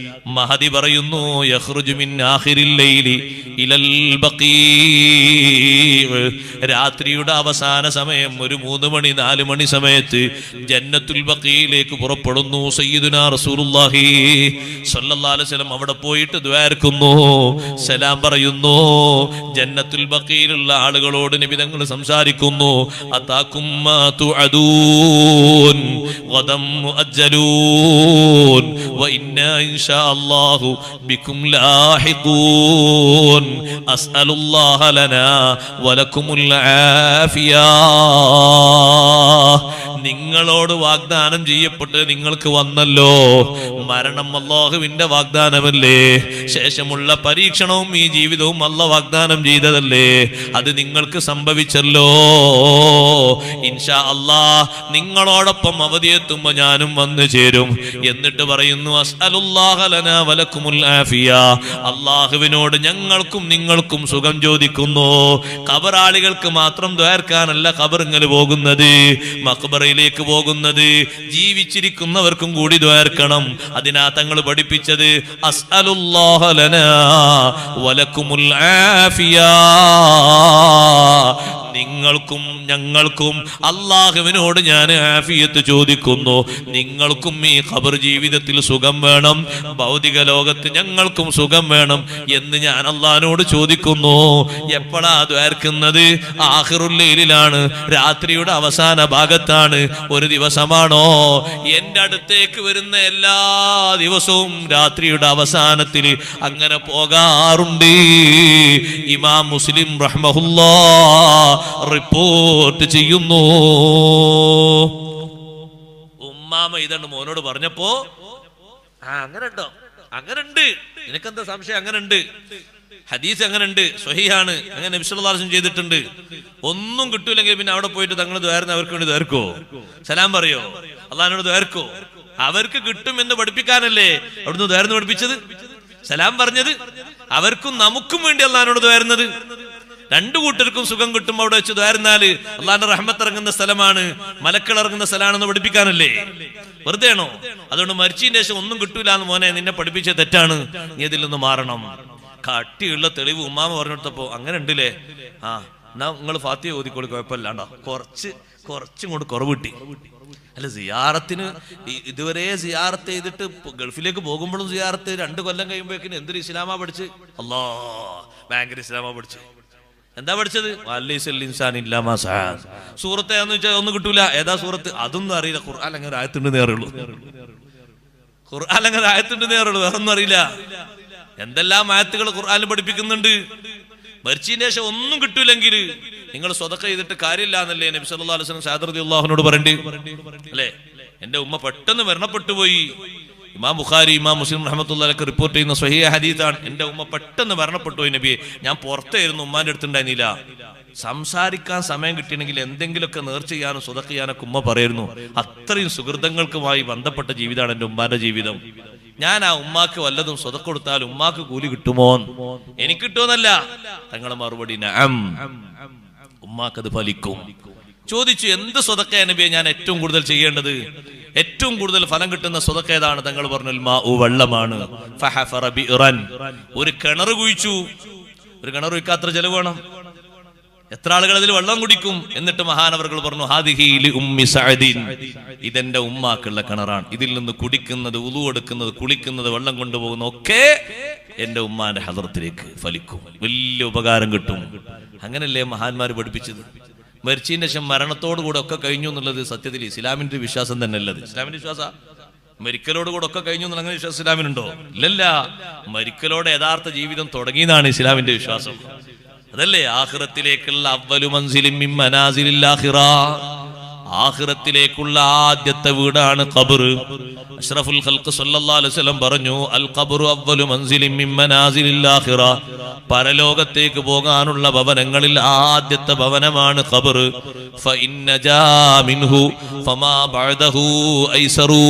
മഹദി പറയുന്നു, യഖ്റുജു മിൻ ആഖിറിൽ ലൈലി ഇലൽ ബഖീഅ്, രാത്രിയുടെ അവസാന സമയം ഒരു 3 മണി 4 മണി സമയത്ത് ജന്നത്തുൽ ബഖീലേക്ക് പുറപ്പെടുന്നു സയ്യിദുനാ റസൂലുള്ളാഹി സ്വല്ലല്ലാഹു അലൈഹി വസല്ലം. അവിടെ പോയിട്ട് ദുആർക്കുന്നു, സലാം പറയുന്നു. ജന്നത്തുൽ ബഖീലുള്ള ആളുകളോട് നബി തങ്ങൾ സംസാരിക്കുന്നു, അതാകും മാ തുഅദൂൻ غدا مؤجلون وإنا إن شاء الله بكم لاحقون أسأل الله لنا ولكم العافية. നിങ്ങളോട് വാഗ്ദാനം ചെയ്യപ്പെട്ട് നിങ്ങൾക്ക് വന്നല്ലോ, മരണം അല്ലാഹുവിന്റെ വാഗ്ദാനമല്ലേ, ശേഷമുള്ള പരീക്ഷണവും ഈ ജീവിതവും അല്ലാഹു വാഗ്ദാനം ചെയ്തതല്ലേ, അത് നിങ്ങൾക്ക് സംഭവിച്ചല്ലോ. ഇൻഷാ അല്ലാഹ് നിങ്ങളോടൊപ്പം അവധിയെത്തുമ്പോ ഞാനും വന്നു ചേരും. എന്നിട്ട് പറയുന്നു, അസ്അലുല്ലാഹ ലനാ വലക്കുമുൽ ആഫിയ, അല്ലാഹുവിനോട് ഞങ്ങൾക്കും നിങ്ങൾക്കും സുഖം ചോദിക്കുന്നു. ഖബറാളികൾക്ക് മാത്രം ദ്വാർക്കാനല്ല ഖബറിങ്ങൽ പോകുന്നത്, മഖ്ബറയിലേക്ക് പോകുന്നത് ജീവിച്ചിരിക്കുന്നവർക്കും കൂടി ദ്വാർക്കണം. അതിനാ തങ്ങൾ പഠിപ്പിച്ചത് അസ്അലുല്ലാഹ ലനാ വലക്കുമുൽ ആഫിയ, നിങ്ങൾക്കും ഞങ്ങൾക്കും അല്ലാഹുവിനോട് ഞാൻ ആഫിയത്ത് ചോദിക്കുന്നു. നിങ്ങൾക്കും ഈ ഖബർ ജീവിതത്തിൽ സുഖം വേണം, ഭൗതിക ലോകത്ത് ഞങ്ങൾക്കും സുഖം വേണം എന്ന് ഞാൻ അല്ലാഹുവിനോട് ചോദിക്കുന്നു. എപ്പോഴാ ദ്വാർക്കുന്നത്? ആഖിറുൽ ലൈലിലാണ്, രാത്രിയുടെ അവസാന ഭാഗത്താണ്. ഒരു ദിവസമാണോ? എന്റെ അടുത്തേക്ക് വരുന്ന എല്ലാ ദിവസവും രാത്രിയുടെ അവസാനത്തിൽ അങ്ങനെ പോകാറുണ്ട്. ഇമാം മുസ്ലിം റഹ്മഹുല്ലാഹ് റിപ്പോർട്ട് ചെയ്യുന്നു. ഉമ്മാമ ഇതാണ് മോനോട് പറഞ്ഞപ്പോ, അങ്ങനെ ഉണ്ടോ? അങ്ങനെ ഉണ്ട്, നിനക്കെന്താ സംശയം? അങ്ങനെ ഉണ്ട്. ഹദീസ് അങ്ങനെ ഉണ്ട്, സ്വഹീഹാണ്, അങ്ങനെ നബി സല്ലല്ലാഹു അലൈഹി വസല്ലം ചെയ്തിട്ടുണ്ട്. ഒന്നും കിട്ടൂലെങ്കിൽ പിന്നെ അവിടെ പോയിട്ട് തങ്ങൾ ദ്വാരുന്ന അവർക്ക് വേണ്ടി ദ്വാർക്കോ, സലാം പറയോ, അള്ളാഹിനോട് ദ്വാർക്കോ? അവർക്ക് കിട്ടും എന്ന് പഠിപ്പിക്കാനല്ലേ അവിടുന്ന് ദ്വാരുന്ന് പഠിപ്പിച്ചത്, സലാം പറഞ്ഞത്. അവർക്കും നമുക്കും വേണ്ടി അള്ളാഹിനോട് ദ്വാരുന്നത്. രണ്ടു കൂട്ടർക്കും സുഖം കിട്ടുമ്പോൾ അവിടെ വെച്ച് ദ്വാരുന്നാല് അള്ളാഹിന്റെ റഹ്മത്ത് ഇറങ്ങുന്ന സ്ഥലമാണ്, മലക്കൾ ഇറങ്ങുന്ന സ്ഥലമാണെന്ന് പഠിപ്പിക്കാനല്ലേ, വെറുതെ ആണോ? അതുകൊണ്ട് മരിച്ചതിന് ശേഷം ഒന്നും കിട്ടൂല എന്ന് മോനെ നിന്നെ പഠിപ്പിച്ച തെറ്റാണ്, നീ ഇതിൽ നിന്ന് മാറണം. കട്ടിയുള്ള തെളിവ് ഉമ്മാമ പറഞ്ഞെടുത്തപ്പോ അങ്ങനെ ഉണ്ടല്ലേ, ആ എന്നാ നിങ്ങൾ ഫാത്തിഹ ഓതിക്കോളി, കുഴപ്പമില്ലാണ്ടോ, കുറച്ചും കൊണ്ട് കുറവ് കിട്ടി. അല്ല, സിയാറത്തിന് ഇതുവരെ സിയാറത്ത് ചെയ്തിട്ട് ഗൾഫിലേക്ക് പോകുമ്പോഴും സിയാറത്ത് 2 കൊല്ലം കഴിയുമ്പോഴേക്കിന് എന്തൊരു ഇസ്ലാമാ പഠിച്ച്, അല്ലാ ഭയങ്കര ഇസ്ലാമാ പഠിച്ച്. എന്താ പഠിച്ചത്? സൂറത്ത് ഏതാന്ന് വെച്ചാൽ ഒന്നും കിട്ടൂല. ഏതാ സൂറത്ത്? അതൊന്നും അറിയില്ല. ഖുർആൻ അങ്ങനെ ആയത്തുണ്ടെന്നേ അറിയുള്ളൂ, ഖുർആൻ അങ്ങനെ ആയത്തുണ്ടെന്നേ അറിയുള്ളൂ, വേറൊന്നും അറിയില്ല. എന്തെല്ലാം ആയത്തുകൾ ഖുർആനിൽ പഠിപ്പിക്കുന്നുണ്ട്. മരിച്ചതിന് ശേഷം ഒന്നും കിട്ടൂലെങ്കിൽ നിങ്ങൾ സ്വതക്ക ചെയ്തിട്ട് കാര്യമില്ല എന്നല്ലേ നബി സല്ലല്ലാഹു അലൈഹി വസല്ലം സഅദ് റളിയല്ലാഹുവിനോട് പറയണ്ടേ അല്ലേ? എന്റെ ഉമ്മ പെട്ടെന്ന് മരണപ്പെട്ടു പോയി. ഇമാം ബുഖാരി, ഇമാം മുസ്ലിം റഹ്മത്തുള്ളാഹി അലൈഹി റിപ്പോർട്ട് ചെയ്യുന്ന സ്വഹീഹ് ഹദീസാണ്. എന്റെ ഉമ്മ പെട്ടെന്ന് മരണപ്പെട്ടു പോയി നബിയെ, ഞാൻ പുറത്തായിരുന്നു, ഉമ്മാന്റെ അടുത്തുണ്ടായിരുന്നില്ല. സംസാരിക്കാൻ സമയം കിട്ടിയെങ്കിൽ എന്തെങ്കിലുമൊക്കെ നേർച്ച ചെയ്യാനും സ്വതക്ക ചെയ്യാനൊക്കെ ഉമ്മ പറയുന്നു. അത്രയും സുഹൃതങ്ങൾക്കുമായി ബന്ധപ്പെട്ട ജീവിതമാണ് എന്റെ ഉമ്മാന്റെ ജീവിതം. ഞാൻ ആ ഉമ്മാക്ക് വല്ലതും സ്വതക്ക കൊടുത്താൽ ഉമ്മാക്ക് കൂലി കിട്ടുമോ? എനിക്ക് കിട്ടുമെന്നല്ല, തങ്ങളെ മറുപടി നഅം, ഉമ്മാക്കത് ഫലിക്കും. ചോദിച്ചു, എന്ത് സ്വതക്ക നബിയെ ഞാൻ ഏറ്റവും കൂടുതൽ ചെയ്യേണ്ടത്? ഏറ്റവും കൂടുതൽ ഫലം കിട്ടുന്ന സ്വതക്ക ഏതാണ്? തങ്ങൾ പറഞ്ഞു മാഉ, വെള്ളമാണ്. ഫഹഫറ ബിറൻ, ഒരു കിണർ കുഴിച്ചു. ഒരു കിണർ കുഴിക്കാത്ര ചെലവ് വേണം, എത്ര ആളുകൾ അതിൽ വെള്ളം കുടിക്കും? എന്നിട്ട് മഹാനവറുകൾ പറഞ്ഞു ഹാദിഹി ലി ഉമ്മി സഅദിൻ, ഇതെന്റെ ഉമ്മാക്കുള്ള കിണറാണ്. ഇതിൽ നിന്ന് കുടിക്കുന്നത്, ഉളു എടുക്കുന്നത്, കുളിക്കുന്നത്, വെള്ളം കൊണ്ടുപോകുന്ന ഒക്കെ എന്റെ ഉമ്മാന്റെ ഹദറത്തിലേക്ക് ഫലിക്കും, വലിയ ഉപകാരം കിട്ടും. അങ്ങനല്ലേ മഹാന്മാര് പഠിപ്പിച്ചത്? മരിച്ചതിന് ശേഷം മരണത്തോടു കൂടെ ഒക്കെ കഴിഞ്ഞു എന്നുള്ളത് സത്യത്തിൽ ഇസ്ലാമിന്റെ വിശ്വാസം തന്നെ അല്ലത്. ഇസ്ലാമിന്റെ വിശ്വാസ മരിക്കലോട് കൂടെ ഒക്കെ കഴിഞ്ഞു എന്നുള്ള അങ്ങനെ വിശ്വാസം ഇസ്ലാമിനുണ്ടോ? ഇല്ലല്ല, മരിക്കലോടെ യഥാർത്ഥ ജീവിതം തുടങ്ങിയതാണ് ഇസ്ലാമിന്റെ വിശ്വാസം. അതല്ലേ ആഖിറത്തിലേക്കുള്ള അവ്വലു മൻസിലിൻ മിൻ മനാസിലിൽ ആഖിറ, ആഖിറത്തിലേക്കുള്ള ആദ്യത്തെ വീടാണ് ഖബർ. അഷ്റഫുൽ ഖൽഖ് സല്ലല്ലാഹു അലൈഹി വസല്ലം പറഞ്ഞു അൽ ഖബ്റു അവ്വലു മൻസിലിൻ മിൻ മനാസിലിൽ ആഖിറ, പരലോകത്തേക്ക് പോകാനുള്ള ഭവനങ്ങളിൽ ആദ്യത്തെ ഭവനമാണ് ഖബർ. ഫഇന്ന ജാ മിൻഹു ഫമാ ബഅദഹു ഐസറു,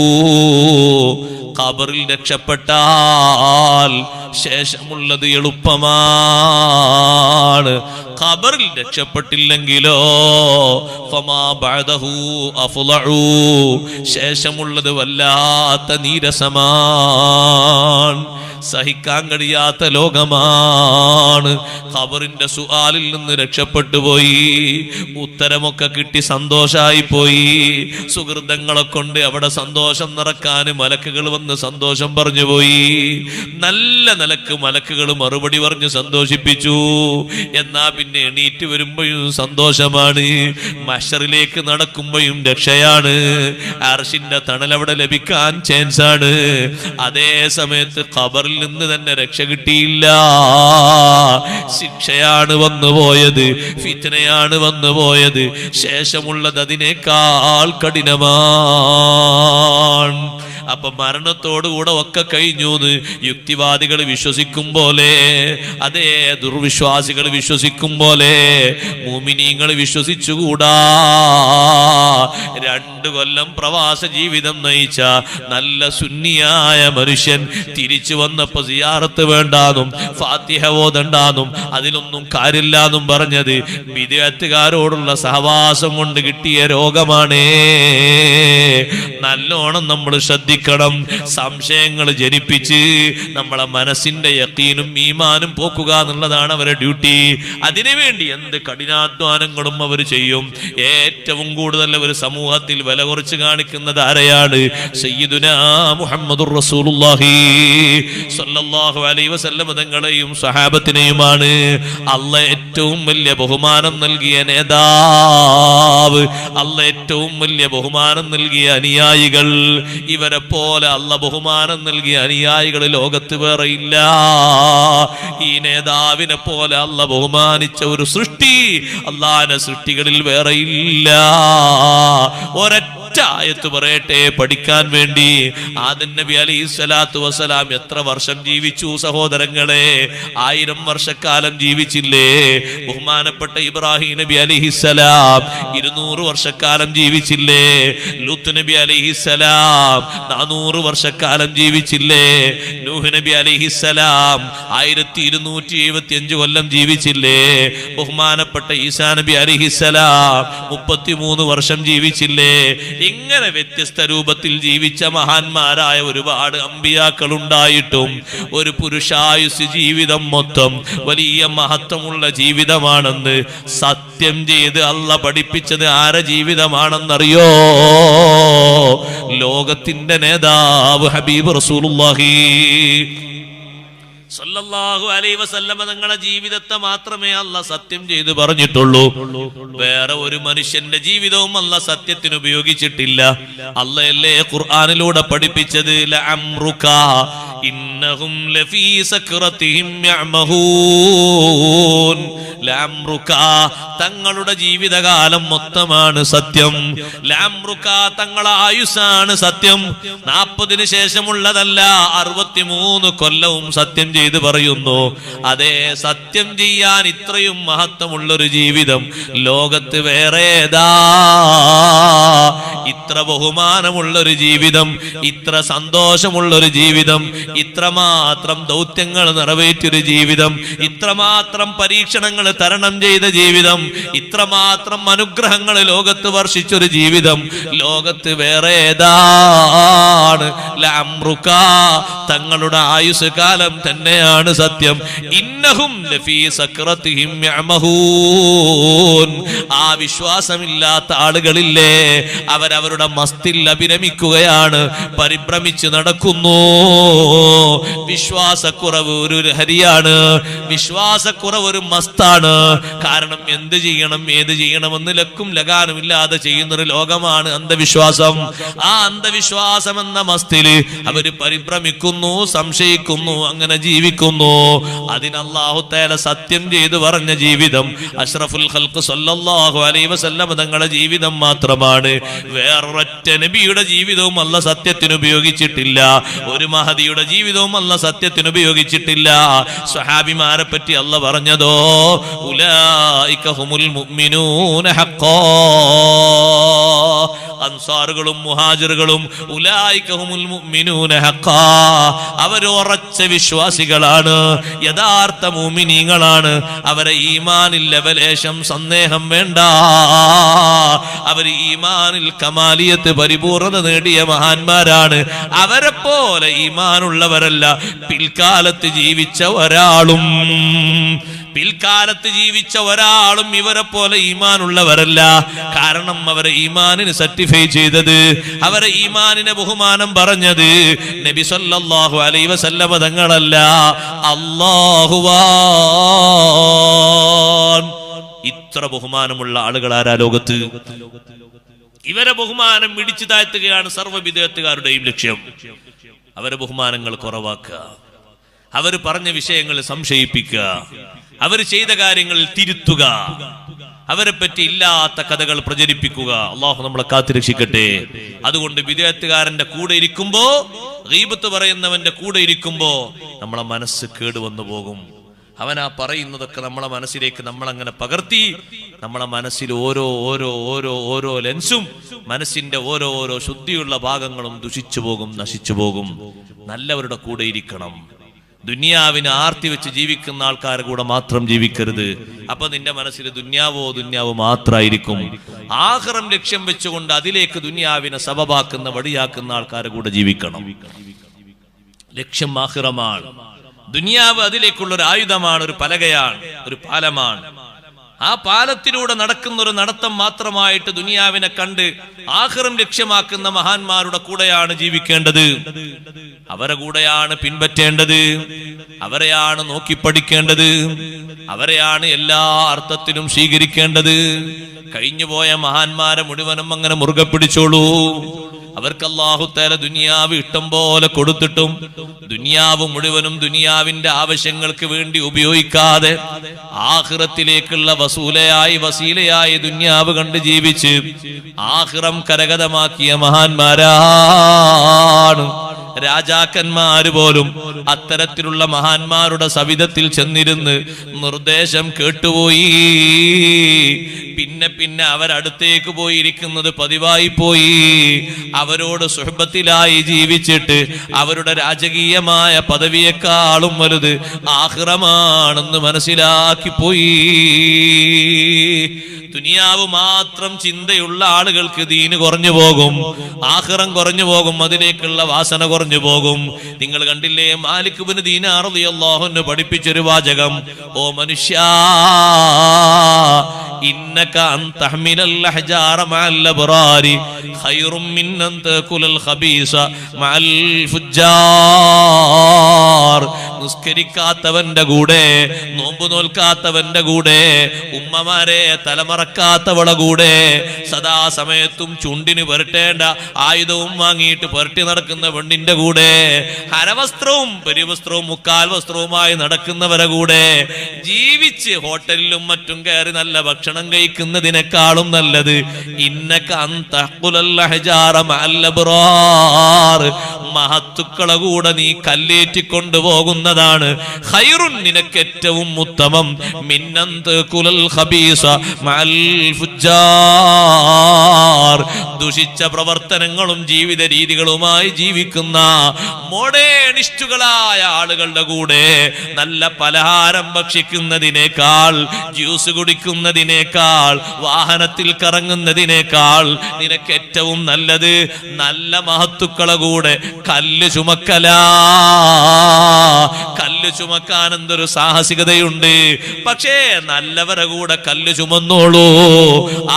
ഖബറിൽ രക്ഷപ്പെട്ടാൽ ശേഷമുള്ളത് എളുപ്പമാണ്. ഖബറിൽ രക്ഷപ്പെട്ടില്ലെങ്കിലോ ഫമാ ബഅദഹു അഫ്ളഉ, ശേഷമുള്ളത് വല്ലാത്ത നീരസമാണ്, സഹിക്കാൻ കഴിയാത്ത ലോകമാണ്. ഖബറിന്റെ സുആലിൽ നിന്ന് രക്ഷപ്പെട്ടു പോയി, ഉത്തരമൊക്കെ കിട്ടി സന്തോഷായി പോയി. സുഹൃതങ്ങളെ കൊണ്ട് അവിടെ സന്തോഷം നിറക്കാൻ മലക്കുകൾ വന്ന് സന്തോഷം പറഞ്ഞു പോയി. നല്ല നിലക്ക് മലക്കുകൾ മറുപടി പറഞ്ഞ് സന്തോഷിപ്പിച്ചു. എന്നാ പിന്നെ എണീറ്റ് വരുമ്പോഴും സന്തോഷമാണ്, മഹ്ശറിലേക്ക് നടക്കുമ്പോഴും രക്ഷയാണ്, അർശിന്റെ തണൽ അവിടെ ലഭിക്കാൻ ചാൻസ് ആണ്. അതേ സമയത്ത് ഖബറിൽ നിന്ന് തന്നെ രക്ഷ കിട്ടിയില്ല, ശിക്ഷയാണ് വന്നുപോയത്, ഫിത്നയാണ് വന്നുപോയത്, ശേഷമുള്ളത് അതിനേക്കാൾ കഠിനമാണ്. അപ്പൊ മരണത്തോടുകൂടെ ഒക്കെ കഴിഞ്ഞു യുക്തിവാദികൾ വിശ്വസിക്കും പോലെ, അതേ ദുർവിശ്വാസികൾ വിശ്വസിക്കും പോലെ മുഅ്മിനീങ്ങൾ വിശ്വസിച്ചുകൂടാ. 2 കൊല്ലം പ്രവാസ ജീവിതം നയിച്ച നല്ല സുന്നിയായ മനുഷ്യൻ തിരിച്ചു വന്നപ്പോ സിയാറത്ത് വേണ്ടാന്നും ഫാത്തിഹ ഓതണ്ടാന്നും അതിലൊന്നും കാര്യമില്ലാന്നും പറഞ്ഞത് ബിദ്അത്തുകാരോടുള്ള സഹവാസം കൊണ്ട് കിട്ടിയ രോഗമാണേ. നല്ലോണം നമ്മൾ ശ്രദ്ധിക്കണം. സംശയങ്ങൾ ജനിപ്പിച്ച് നമ്മളെ മനസ്സിന്റെ യഖീനും ഈമാനും പോക്കുക എന്നുള്ളതാണ് അവരുടെ ഡ്യൂട്ടി. അതിനുവേണ്ടി എന്ത് കഠിനാധ്വാനങ്ങളും അവർ ചെയ്യും. ഏറ്റവും കൂടുതൽ അവർ സമൂഹത്തിൽ വില കുറച്ച് കാണിക്കുന്നത് ആരെയാണ്? സയ്യിദുനാ മുഹമ്മദുർ റസൂലുള്ളാഹി സ്വല്ലല്ലാഹു അലൈഹി വസല്ലം തങ്ങളെയും സ്വഹാബത്തിനെയുമാണ്. അല്ലാഹ് ഏറ്റവും വലിയ ബഹുമാനം നൽകിയ നേതാവ്, അല്ലാഹ് ഏറ്റവും വലിയ ബഹുമാനം നൽകിയ അനുയായികൾ, ഇവരെ പോലെ അല്ലാഹ് ബഹുമാനം നൽകിയ അനുയായികൾ ലോകത്ത് വേറെ ഇല്ല. ഈ നേതാവിനെ പോലെ അല്ലാഹ് ബഹുമാനിച്ച ഒരു സൃഷ്ടി അല്ലാഹുവിന്റെ സൃഷ്ടികളിൽ വേറെ ഇല്ല. ഒരൊറ്റ ആയത്ത് പറയട്ടെ പഠിക്കാൻ വേണ്ടി. ആദം നബി അലൈഹിസ്സലാത്തു വസ്സലാം എത്ര വർഷം ജീവിച്ചു സഹോദരങ്ങളെ? 1000 വർഷക്കാലം ജീവിച്ചില്ലേ? ബഹുമാനപ്പെട്ട ഇബ്രാഹിം നബി അലൈഹിസ്സലാം 200 വർഷക്കാലം ജീവിച്ചില്ലേ? ലൂത്ത് നബി അലൈഹിസ്സലാം 400 വർഷക്കാലം ജീവിച്ചില്ലേ? നൂഹ് നബി അലൈഹിസ്സലാം 1275 കൊല്ലം ജീവിച്ചില്ലേ? ബഹുമാനപ്പെട്ട ഈസാ നബി അലൈഹിസ്സലാം 33 വർഷം ജീവിച്ചില്ലേ? ഇങ്ങനെ വ്യത്യസ്ത രൂപത്തിൽ ജീവിച്ച മഹാന്മാരായ ഒരുപാട് അമ്പിയാക്കൾ ഉണ്ടായിട്ടും ഒരു പുരുഷായുസ് ജീവിതം മൊത്തം വലിയ മഹത്വമുള്ള ജീവിതമാണെന്ന് സത്യം ചെയ്ത് അല്ലാഹ് പഠിപ്പിച്ചത് ആരെ ജീവിതമാണെന്നറിയോ? ലോകത്തിന്റെ നേതാവ് ഹബീബ് റസൂലുള്ളാഹി സല്ലല്ലാഹു അലൈഹി വസല്ലമ തങ്ങളുടെ ജീവിതത്തെ മാത്രമേ അല്ലാഹ് സത്യം ചെയ്ത് പറഞ്ഞിട്ടുള്ളൂ. വേറെ ഒരു മനുഷ്യന്റെ ജീവിതവും അല്ലാഹ് സത്യത്തിന് ഉപയോഗിച്ചിട്ടില്ല. അല്ലാഹല്ലേ ഖുർആനിലൂടെ പഠിപ്പിച്ചത് ലഅംറുക ഇന്നഹും ലഫീ സക്റതിഹിം യഅമഹൂൻ. ലഅംറുക തങ്ങളുടെ ജീവിതകാലം മൊത്തമാണ് സത്യം. ലഅംറുക തങ്ങളുടെ ആയുസ്സാണ് സത്യം. 40 ശേഷമുള്ളതല്ല, 63 കൊല്ലവും സത്യം ചെയ്ത് പറയുന്നു. അതേ, സത്യം ചെയ്യാൻ ഇത്രയും മഹത്വമുള്ളൊരു ജീവിതം ലോകത്ത് വേറെ ഏതാ? ഇത്ര ബഹുമാനമുള്ളൊരു ജീവിതം, ഇത്ര സന്തോഷമുള്ളൊരു ജീവിതം, ഇത്രമാത്രം ദൗത്യങ്ങൾ നിറവേറ്റിയൊരു ജീവിതം, ഇത്രമാത്രം പരീക്ഷണങ്ങൾ തരണം ചെയ്ത ജീവിതം, ഇത്രമാത്രം അനുഗ്രഹങ്ങൾ ലോകത്ത് വർഷിച്ചൊരു ജീവിതം ലോകത്ത് വേറെ ഏതാണ്? ലഅംറുക തങ്ങളുടെ ആയുസ് കാലം തന്നെയാണ് സത്യം. ഇന്നഹും ലഫീ സക്റതിഹിം യഅമഹൂൻ. ആ വിശ്വാസമില്ലാത്ത ആളുകളില്ലേ, അവരവരുടെ മസ്തിൽ അഭിരമിക്കുകയാണ്, പരിഭ്രമിച്ച് നടക്കുന്നു. വിശ്വാസക്കുറവ് ഒരു ലഹരിയാണ്, വിശ്വാസക്കുറവ് ഒരു മസ്താണ്. കാരണം എന്ത് ചെയ്യണം ഏത് ചെയ്യണമെന്ന് ലക്കും ലഗാനും ഇല്ലാതെ ചെയ്യുന്നൊരു ലോകമാണ് അന്ധവിശ്വാസം. ആ അന്ധവിശ്വാസം എന്ന മസ്തില് അവര് പരിഭ്രമിക്കുന്നു, സംശയിക്കുന്നു, അങ്ങനെ ജീവിക്കുന്നു. അതിന് അല്ലാഹു തആല സത്യം ചെയ്തു പറഞ്ഞ ജീവിതം അഷ്റഫുൽ ഖൽഖ് സല്ലല്ലാഹു അലൈഹി വസല്ലം തങ്ങളുടെ ജീവിതം മാത്രമാണ്. വേറൊരൊറ്റ നബിയുടെ ജീവിതവും അല്ലാഹ് സത്യത്തിന് ഉപയോഗിച്ചിട്ടില്ല. ഒരു മഹദിയുടെ ജീവിതവും അല്ലാഹ് സത്യത്തിന് ഉപയോഗിച്ചിട്ടില്ല. സ്വഹാബിമാരെ പറ്റി അല്ലാഹ് പറഞ്ഞതോ ഉലൈക ഹുമുൽ മുഅ്മിനൂന ഹഖ്ഖാ. അൻസാറുകളും മുഹാജിറുകളും ഉലൈക ഹുമുൽ മുഅ്മിനൂന ഹഖ്ഖാ. അവർ ഉറച്ച വിശ്വാസികളാണ്, യഥാർത്ഥ മുഅ്മിനീങ്ങളാണ്. അവരെ ഈമാനിൽ ലവലേശം സന്ദേഹം വേണ്ട. അവർ ഈമാനിൽ കമാലിയത്ത് പരിപൂർണത നേടിയ മഹാന്മാരാണ്. അവരെ പോലെ ഈമാനുള്ളവരല്ല പിൽക്കാലത്ത് ജീവിച്ച ഒരാളും. ഇവരെ പോലെ ഈമാനുള്ളവരല്ല. കാരണം അവരെ ഈമാനിന് സർട്ടിഫൈ ചെയ്തത്, അവരെ ഈമാനിനെ ബഹുമാനം പറഞ്ഞത് നബി സല്ലല്ലാഹു അലൈഹി വസല്ലമ തങ്ങളല്ല, അല്ലാഹുവാൻ. ഇത്ര ബഹുമാനമുള്ള ആളുകൾ ആരാ ലോകത്ത്? ഇവരെ ബഹുമാനം ഇടിച്ചു താഴ്ത്തുകയാണ് സർവ്വ ബിദ്അത്തുകാരുടെയും ലക്ഷ്യം. അവരെ ബഹുമാനങ്ങൾ കുറവാക്കുക, അവർ പറഞ്ഞ വിഷയങ്ങൾ സംശയിപ്പിക്കുക, അവർ ചെയ്ത കാര്യങ്ങളിൽ തിരുത്തുക, അവരെ പറ്റി ഇല്ലാത്ത കഥകൾ പ്രചരിപ്പിക്കുക. അള്ളാഹു നമ്മളെ കാത്തുരക്ഷിക്കട്ടെ. അതുകൊണ്ട് ബിദ്അത്തുകാരന്റെ കൂടെ ഇരിക്കുമ്പോ, ഗീബത്ത് പറയുന്നവന്റെ കൂടെ ഇരിക്കുമ്പോ നമ്മളെ മനസ്സ് കേടുവന്നു പോകും. അവൻ ആ പറയുന്നതൊക്കെ നമ്മളെ മനസ്സിലേക്ക് നമ്മളങ്ങനെ പകർത്തി നമ്മളെ മനസ്സിൽ ഓരോ ഓരോ ഓരോ ഓരോ ലെൻസും, മനസ്സിന്റെ ഓരോ ഓരോ ശുദ്ധിയുള്ള ഭാഗങ്ങളും ദുഷിച്ചു പോകും, നശിച്ചു പോകും. നല്ലവരുടെ കൂടെ ഇരിക്കണം. ദുനിയാവിന് ആർത്തി വെച്ച് ജീവിക്കുന്ന ആൾക്കാരുടെ കൂടെ മാത്രം ജീവിക്കരുത്. അപ്പൊ നിന്റെ മനസ്സിൽ ദുന്യാവോ മാത്രമായിരിക്കും. ആഖിറം ലക്ഷ്യം വെച്ചുകൊണ്ട് അതിലേക്ക് ദുനിയാവിനെ സബബാക്കുന്ന വടിയാക്കുന്ന ആൾക്കാരുടെ കൂടെ ജീവിക്കണം. ലക്ഷ്യം ആഖിറമാണ്. ദുനിയാവ് അതിലേക്കുള്ള ഒരു ആയുധമാണ്, ഒരു പലകയാണ്, ഒരു പാലമാണ്. ആ പാലത്തിലൂടെ നടക്കുന്ന ഒരു നടത്തം മാത്രമായിട്ട് ദുനിയാവിനെ കണ്ട് ആഖിറം ലക്ഷ്യമാക്കുന്ന മഹാന്മാരുടെ കൂടെയാണ് ജീവിക്കേണ്ടത്. അവരെ കൂടെയാണ് പിൻപറ്റേണ്ടത്, അവരെയാണ് നോക്കി പഠിക്കേണ്ടത്, അവരെയാണ് എല്ലാ അർത്ഥത്തിലും സ്വീകരിക്കേണ്ടത്. കഴിഞ്ഞുപോയ മഹാന്മാരെ മുഴുവനും അങ്ങനെ മുറുകെ പിടിച്ചോളൂ. അവർക്ക് അല്ലാഹു തആല ദുനിയാവ് ഇഷ്ടം പോലെ കൊടുത്തിട്ടും ദുനിയാവ് മുഴുവനും ദുനിയാവിന്റെ ആവശ്യങ്ങൾക്ക് വേണ്ടി ഉപയോഗിക്കാതെ ആഖിറത്തിലേക്കുള്ള വസീലയായി ദുനിയാവ് കണ്ട് ജീവിച്ച് ആഖിറം കരഗതമാക്കിയ മഹാന്മാരാണ്. രാജാക്കന്മാര് പോലും അത്തരത്തിലുള്ള മഹാന്മാരുടെ സവിധത്തിൽ ചെന്നിരുന്ന് നിർദ്ദേശം കേട്ടുപോയി. പിന്നെ അവരടുത്തേക്ക് പോയിരിക്കുന്നത് പതിവായി പോയി. അവരോട് സുഹബത്തിലായി ജീവിച്ചിട്ട് അവരുടെ രാജകീയമായ പദവിയെക്കാളും വലുത് ആഖിറമാണെന്ന് മനസ്സിലാക്കി പോയി. ദുനിയാവ് മാത്രം ചിന്തയുള്ള ആളുകൾക്ക് ദീന് കുറഞ്ഞു പോകും, ആഖിറം കുറഞ്ഞു പോകും, അതിലേക്കുള്ള വാസന കുറഞ്ഞു പോകും. നിങ്ങൾ കണ്ടില്ലേ, മാലിക് ഇബ്നു ദീനാർ റളിയല്ലാഹു അൻഹു പഠിപ്പിച്ചൊരു വാചകം, ഓ മനുഷ്യാ, ഇന്നക അൻ തഹ്മിലൽ അഹ്ജാറ മഅൽ അബ്റാരി ഖൈറും മിൻ അൻ തകുലൽ ഖബീസ മഅൽ ഫുജ്ജാർ. നിസ്കരിക്കാത്തവന്റെ കൂടെ, നോമ്പ് നോൽക്കാത്തവന്റെ കൂടെ, ഉമ്മമാരെ തലമറക്കാത്തവളെ കൂടെ, സദാസമയത്തും ചുണ്ടിന് പുരട്ടേണ്ട ആയുധവും വാങ്ങിയിട്ട് പുരട്ടി നടക്കുന്ന പെണ്ണിന്റെ കൂടെ, ഹരവസ്ത്രവും പെരുവസ്ത്രവും മുക്കാൽ വസ്ത്രവുമായി നടക്കുന്നവരെ കൂടെ ജീവിച്ച് ഹോട്ടലിലും മറ്റും കയറി നല്ല ഭക്ഷണം കഴിക്കുന്നതിനേക്കാളും നല്ലത് ഇന്നക അൻ തഖുലൽ അഹ്ജാറ മഅൽ അബ്റാർ, മഹത്തുക്കളെ കൂടെ നീ കല്ലേറ്റി കൊണ്ടുപോകുന്നതാണ്. ഖൈറുൻ, നിനക്ക് ഏറ്റവും ഉത്തമം, മിന്നൻ തഖുലൽ ഖബീസ മഅൽ ഫുജ്ജാർ, ദുഷിച്ച പ്രവർത്തനങ്ങളും ജീവിത രീതികളുമായി ജീവിക്കുന്ന മോഡേണിസ്റ്റുകളായ ആളുകളുടെ കൂടെ നല്ല പലഹാരം ഭക്ഷിക്കുന്നതിനേക്കാൾ, ജ്യൂസ് കുടിക്കുന്നതിനേക്കാൾ, വാഹനത്തിൽ കറങ്ങുന്നതിനേക്കാൾ നിനക്ക് ഏറ്റവും നല്ലത് നല്ല മഹത്തുക്കളെ കൂടെ കല്ല് ചുമക്കലാ. കല്ല് ചുമക്കാൻ എന്തൊരു സാഹസികതയുണ്ട്. പക്ഷേ നല്ലവരെ കൂടെ കല്ല് ചുമന്നോളൂ.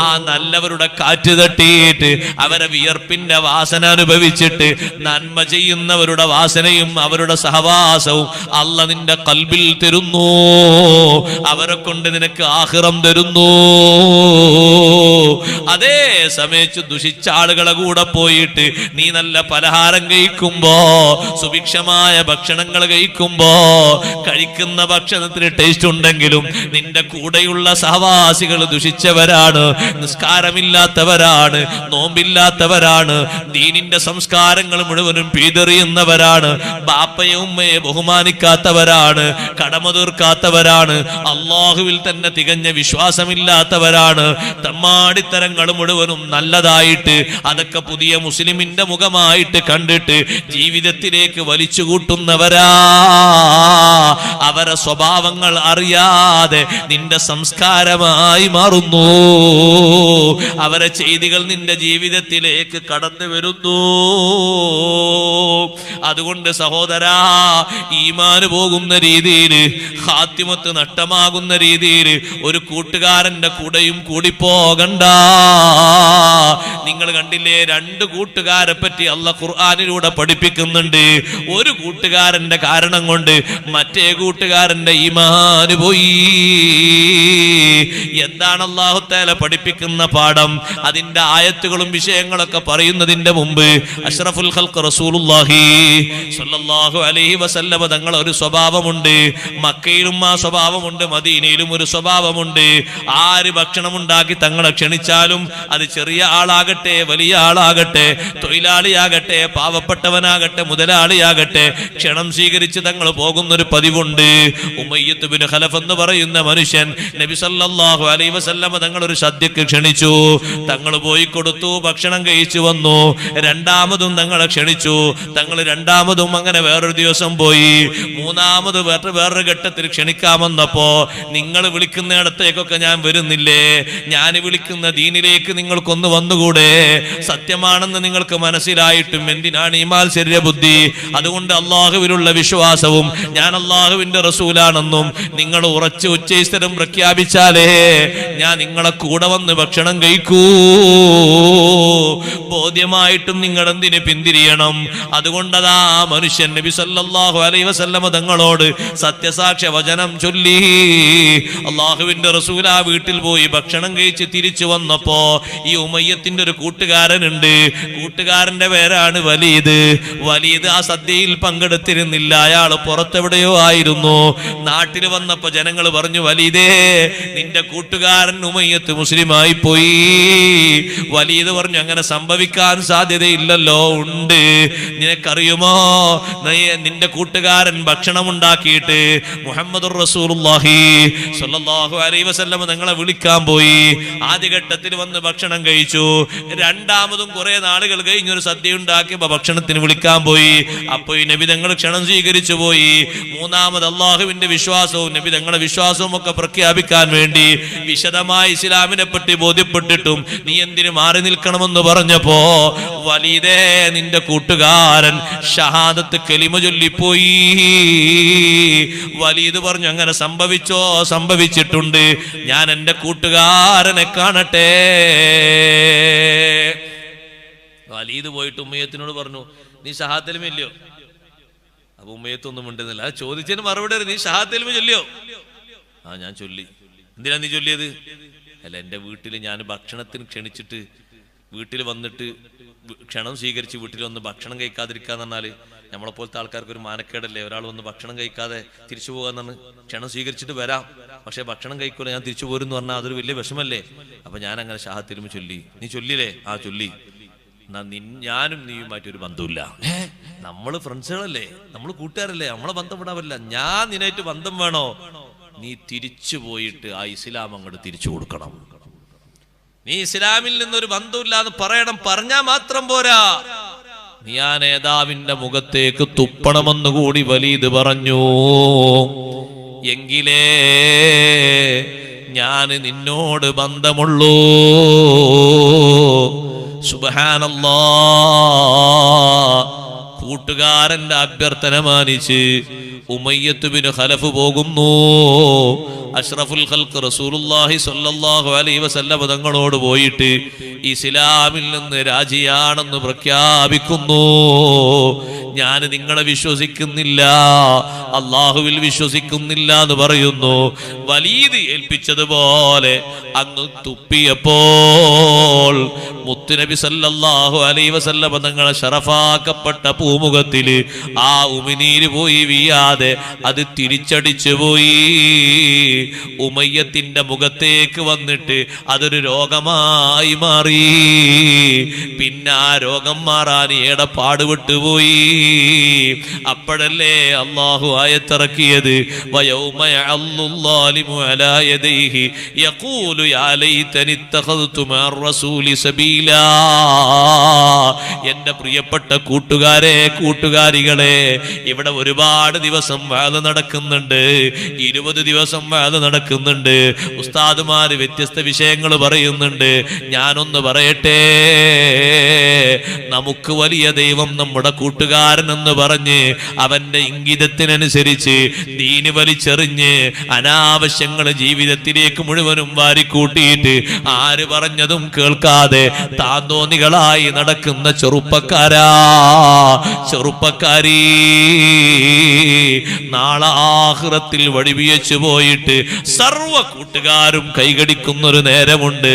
ആ നല്ലവരുടെ കാറ്റ് തട്ടിയിട്ട് അവരെ വിയർപ്പിന്റെ വാസന അനുഭവിച്ചിട്ട് നന്മ ചെയ്യുന്നവരുടെ വാസനയും അവരുടെ സഹവാസവും അല്ല നിന്റെ കൽബിൽ തരുന്നു. അവരെ കൊണ്ട് നിനക്ക് ആഖിറം തരുന്നു. അതേ സമയത്ത് ദുഷിച്ച ആളുകളെ കൂടെ പോയിട്ട് നീ നല്ല പലഹാരം കഴിക്കുമ്പോ, സുഭിക്ഷമായ ഭക്ഷണങ്ങൾ കഴിക്കുമ്പോ, കഴിക്കുന്ന ഭക്ഷണത്തിന് ടേസ്റ്റ് ഉണ്ടെങ്കിലും നിന്റെ കൂടെയുള്ള സഹവാസികൾ ദുഷിച്ചവരാണ്, നിസ്കാരമില്ലാത്തവരാണ്, നോമ്പില്ലാത്തവരാണ്, ദീനിന്റെ സംസ്കാരങ്ങൾ മുഴുവനും പീതെറിയുന്നവരാണ്, ബാപ്പയെ ഉമ്മയെ ബഹുമാനിക്കാത്തവരാണ്, കടമ തീർക്കാത്തവരാണ്, അള്ളാഹുവിൽ തന്നെ തികഞ്ഞ വിശ്വാസമില്ലാത്തവരാണ്. തമ്മാടിത്തരങ്ങൾ മുഴുവനും നല്ലതായിട്ട് അതൊക്കെ പുതിയ മുസ്ലിമിന്റെ മുഖമായിട്ട് കണ്ടിട്ട് ജീവിതത്തിലേക്ക് വലിച്ചുകൂട്ടുന്നവരാ. അവരെ സ്വഭാവങ്ങൾ അറിയാതെ നിന്റെ സംസ്കാരമായി മാറുന്നു. അവരെ ചെയ്തികൾ നിന്റെ ജീവിതത്തിലേക്ക് കടന്നു വരുന്നു. അതുകൊണ്ട് സഹോദരാ, ഈമാന് പോകുന്ന രീതിയിൽ, ഖാത്തിമത്ത് നഷ്ടമാകുന്ന രീതിയിൽ ഒരു കൂട്ടുകാരന്റെ കൂടെയും കൂടി പോകണ്ട. നിങ്ങൾ കണ്ടില്ലേ, രണ്ട് കൂട്ടുകാരെ പറ്റി അല്ലാഹു ഖുർആനിലൂടെ പഠിപ്പിക്കുന്നുണ്ട്. ഒരു കൂട്ടുകാരന്റെ കാരണം കൊണ്ട് മറ്റേ കൂട്ടുകാരന്റെ ഈമാന് പോയി. എന്താണ് അല്ലാഹു തആല പഠിപ്പിക്കുന്ന പാഠം? അതിന്റെ ആയത്തുകളും വിഷയങ്ങളൊക്കെ പറയുന്നതിന്റെ മുമ്പ് അഷ്റഫുൽ ഖൽഖ് റസൂലുള്ളാഹി സ്വല്ലല്ലാഹു അലൈഹി വസല്ലം തങ്ങൾ ഒരു സ്വഭാവമുണ്ട്. മക്കയിലും ആ സ്വഭാവമുണ്ട്, മദീനയിലും ഒരു സ്വഭാവമുണ്ട്. ആര് ഭക്ഷണം ഉണ്ടാക്കി തങ്ങളെ ക്ഷണിച്ചാലും അത് ചെറിയ ആളാകട്ടെ വലിയ ആളാകട്ടെ, തൊഴിലാളിയാകട്ടെ പാവപ്പെട്ടവനാകട്ടെ മുതലാളിയാകട്ടെ, ക്ഷണം സ്വീകരിച്ച് തങ്ങൾ പോകുന്നൊരു പതിവുണ്ട്. ഉമയ്യത്ത് ബിൻ ഖലഫ് എന്ന് പറയുന്ന മനുഷ്യൻ നബി സല്ലല്ലാഹു അലൈഹി വസല്ലം തങ്ങൾ ഒരു സദ്യക്ക് ക്ഷണിച്ചു. തങ്ങൾ പോയി കൊടുത്തു, ഭക്ഷണം കഴിച്ചു വന്നു. രണ്ടാമതും തങ്ങളെ ക്ഷണിച്ചു. തങ്ങൾ രണ്ടാമതും അങ്ങനെ വേറൊരു ദിവസം പോയി. മൂന്നാമത് വേറൊരു ഘട്ടത്തിൽ ക്ഷണിക്കാമെന്നപ്പോ, നിങ്ങൾ വിളിക്കുന്നിടത്തേക്കൊക്കെ ഞാൻ വരുന്നില്ലേ, ഞാൻ വിളിക്കുന്ന ദീനിലേക്ക് നിങ്ങൾക്കൊന്ന് വന്നുകൂടെ, സത്യമാണെന്ന് നിങ്ങൾക്ക് മനസ്സിലായിട്ടും എന്തിനാണ് ഈ മാത്സര്യം ദാരിദ്ര്യബുദ്ധി. അതുകൊണ്ട് അള്ളാഹുവിലുള്ള വിശ്വാസവും ഞാൻ അള്ളാഹുവിന്റെ റസൂലാണെന്നും നിങ്ങൾ ഉറച്ച് ഉച്ചസ്ഥരം പ്രഖ്യാപിച്ചാലേ ഞാൻ നിങ്ങളെ കൂടെ വന്ന് ഭക്ഷണം കഴിക്കൂ. ബോധ്യമായിട്ടും നിങ്ങൾ എന്തിന് പിന്തിരിയണം? അതുകൊണ്ടതാ മനുഷ്യൻ നബി സല്ലല്ലാഹു അലൈഹി വസല്ലം തങ്ങളോട് സത്യസാക്ഷ്യ വചനം ചൊല്ലി. അള്ളാഹുവിന്റെ റസൂൽ ആ വീട്ടിൽ പോയി ഭക്ഷണം കഴിച്ച് തിരിച്ചു വന്നപ്പോ ഈ ഉമയ്യത്തിന്റെ ഒരു കൂട്ടുകാരനുണ്ട്. കൂട്ടുകാരന്റെ പേരാണ് വലീദ്. വലീദ് ആ സദ്യയിൽ പങ്കെടുത്തിരുന്നില്ല, അയാൾ പുറത്തെവിടെയോ ആയിരുന്നു. നാട്ടിൽ വന്നപ്പോ ജനങ്ങൾ പറഞ്ഞു, വലീദേ, നിന്റെ കൂട്ടുകാരൻ ഉമയ്യത്ത് മുസ്ലിമായി പോയി. വലീദ് പറഞ്ഞു, അങ്ങനെ സംഭവിക്കാൻ സാധ്യതയില്ലല്ലോ. ഉണ്ട്, നിനക്കറിയുമോ, നിന്റെ കൂട്ടുകാരൻ ഭക്ഷണം ഉണ്ടാക്കിയിട്ട് മുഹമ്മദുർ റസൂലുള്ളാഹി സ്വല്ലല്ലാഹു അലൈഹി വസല്ലം നിങ്ങളെ വിളിക്കാൻ പോയി. ആദ്യഘട്ടത്തിൽ വന്ന് ഭക്ഷണം കഴിച്ചു. രണ്ടാമതും കുറെ നാളുകൾ കഴിഞ്ഞൊരു സദ്യ ഉണ്ടാക്കിയപ്പോ ഭക്ഷണത്തിന് വിളിക്കാൻ പോയി. അപ്പൊ ഈ നബി തങ്ങൾ ക്ഷണം സ്വീകരിച്ചു പോയി. മൂന്നാമത് അള്ളാഹുവിന്റെ വിശ്വാസവും നബി തങ്ങളുടെ വിശ്വാസവും ഒക്കെ പ്രഖ്യാപിക്കാൻ വേണ്ടി വിശദമായി ഇസ്ലാമിനെ പറ്റി ബോധ്യപ്പെട്ടിട്ടും നീ എന്തിനു മാറി നിൽക്കണമെന്ന് പറഞ്ഞപ്പോ, വലീദേ, നിന്റെ കൂട്ടുകാരൻ ഷഹാദത്ത് കലിമ ചൊല്ലിപ്പോയി. വലീദ് പറഞ്ഞു, അങ്ങനെ സംഭവിച്ചോ? സംഭവിച്ചിട്ടുണ്ട്. ഞാൻ എന്റെ കൂട്ടുകാരനെ കാണട്ടെ. വലീദ് പോയിട്ട് ഉമ്മയ്യത്തിനോട് പറഞ്ഞു, നീ ഷഹാദത്ത് ഇല്ലയോ? അപ്പൊ ഉമ്മയ്യത്തൊന്നും ഉണ്ടെന്നില്ല. അത് ചോദിച്ചതിന് മറുപടി, നീ ഷഹാദത്ത് ചൊല്ലിയോ? ആ, ഞാൻ ചൊല്ലി. എന്തിനാ നീ ചൊല്ലിയത്? അല്ല, എന്റെ വീട്ടിൽ ഞാൻ ഭക്ഷണത്തിന് ക്ഷണിച്ചിട്ട് വീട്ടിൽ വന്നിട്ട് ക്ഷണം സ്വീകരിച്ച് വീട്ടിൽ വന്ന് ഭക്ഷണം കഴിക്കാതിരിക്കാന്ന് പറഞ്ഞാല് നമ്മളെപ്പോലത്തെ ആൾക്കാർക്ക് ഒരു മാനക്കേടല്ലേ? ഒരാൾ വന്ന് ഭക്ഷണം കഴിക്കാതെ തിരിച്ചു പോകാന്നാണ്. ക്ഷണം സ്വീകരിച്ചിട്ട് വരാം, പക്ഷെ ഭക്ഷണം കഴിക്കൂല, ഞാൻ തിരിച്ചു പോരെന്ന് പറഞ്ഞാൽ അതൊരു വലിയ വിഷമല്ലേ? അപ്പൊ ഞാൻ അങ്ങനെ ഷഹാദത്ത് ചൊല്ലി. നീ ചൊല്ലില്ലേ? ആ, ചൊല്ലി. ഞാനും നീയുമായിട്ടൊരു ബന്ധമില്ല. നമ്മള് ഫ്രണ്ട്സുകളല്ലേ, നമ്മള് കൂട്ടുകാരല്ലേ, നമ്മളെ ബന്ധം വിടാറില്ല. ഞാൻ നിന്നായിട്ട് ബന്ധം വേണോ? നീ തിരിച്ചു പോയിട്ട് ആ ഇസ്ലാം അങ്ങോട്ട് തിരിച്ചു കൊടുക്കണം. നീ ഇസ്ലാമിൽ നിന്നൊരു ബന്ധമില്ലാന്ന് പറയണം. പറഞ്ഞാ മാത്രം പോരാ, നീ ആ നേതാവിന്റെ മുഖത്തേക്ക് തുപ്പണമെന്ന് കൂടി വലീദ് പറഞ്ഞു. എങ്കിലേ ഞാൻ നിന്നോട് ബന്ധമുള്ളൂ. സുബ്ഹാനല്ലാഹ്. കൂട്ടുകാരന്റെ അഭ്യർത്ഥന മാനിച്ച് ഉമയ്യത്ത് ബിൻ ഖലഫ് പോകുന്നു. അഷ്റഫുൽ ഖൽഖ് റസൂലുള്ളാഹി സ്വല്ലല്ലാഹു അലൈഹി വസല്ലം തങ്ങളോട് പോയിട്ട് ഇസ്ലാമിൽ നിന്ന് രാജിയാണെന്ന് പ്രഖ്യാപിക്കുന്നു. ഞാൻ നിങ്ങളെ വിശ്വസിക്കുന്നില്ല, അള്ളാഹുവിൽ വിശ്വസിക്കുന്നില്ല എന്ന് പറയുന്നു. വലീദ് ഏൽപ്പിച്ചതുപോലെ അങ്ങ് തുപ്പിയപ്പോൾ മുത്തുനബി സല്ലല്ലാഹു അലൈഹി വസല്ലം തങ്ങളെ ശറഫാക്കപ്പെട്ട പൂമുഖത്തില് ആ ഉമിനീര് പോയി വീയാതെ അത് തിരിച്ചടിച്ചു പോയി. ഉമയ്യത്തിന്റെ മുഖത്തേക്ക് വന്നിട്ട് അതൊരു രോഗമായി മാറി. പിന്നെ ആ രോഗം മാറാൻ ഏടെ പാടുപെട്ടുപോയി. അപ്പോഴല്ലേ അല്ലാഹു ആയത്തിറക്കിയത്, വയൗമ യഅല്ലുല്ലാലിമു അലാ യദൈഹി യഖൂലു യാ ലൈതനി ഇത്തഖദ്തു മഅർ റസൂലി സബീലാ. എന്റെ പ്രിയപ്പെട്ട കൂട്ടുകാരെ, കൂട്ടുകാരികളെ, ഇവിടെ ഒരുപാട് ദിവസം വാദ നടക്കുന്നുണ്ട്. 20 ദിവസം വാദ നടക്കുന്നുണ്ട്. ഉസ്താദുമാര് വ്യത്യസ്ത വിഷയങ്ങൾ പറയുന്നുണ്ട്. ഞാനൊന്ന് പറയട്ടെ, നമുക്ക് വലിയ ദൈവം നമ്മുടെ കൂട്ടുകാരൻ എന്ന് പറഞ്ഞ് അവന്റെ ഇംഗിതത്തിനനുസരിച്ച് ദീന് വലിച്ചെറിഞ്ഞ് അനാവശ്യങ്ങൾ ജീവിതത്തിലേക്ക് മുഴുവനും വാരിക്കൂട്ടിയിട്ട് ആര് പറഞ്ഞതും കേൾക്കാതെ താന്തോന്നികളായി നടക്കുന്ന ചെറുപ്പക്കാരാ, ചെറുപ്പക്കാരി, നാളെ ആഖിറത്തിൽ വഴിപിഴച്ചു പോയിട്ട് സർവ കൂട്ടുകാരും കൈകടിക്കുന്നൊരു നേരമുണ്ട്.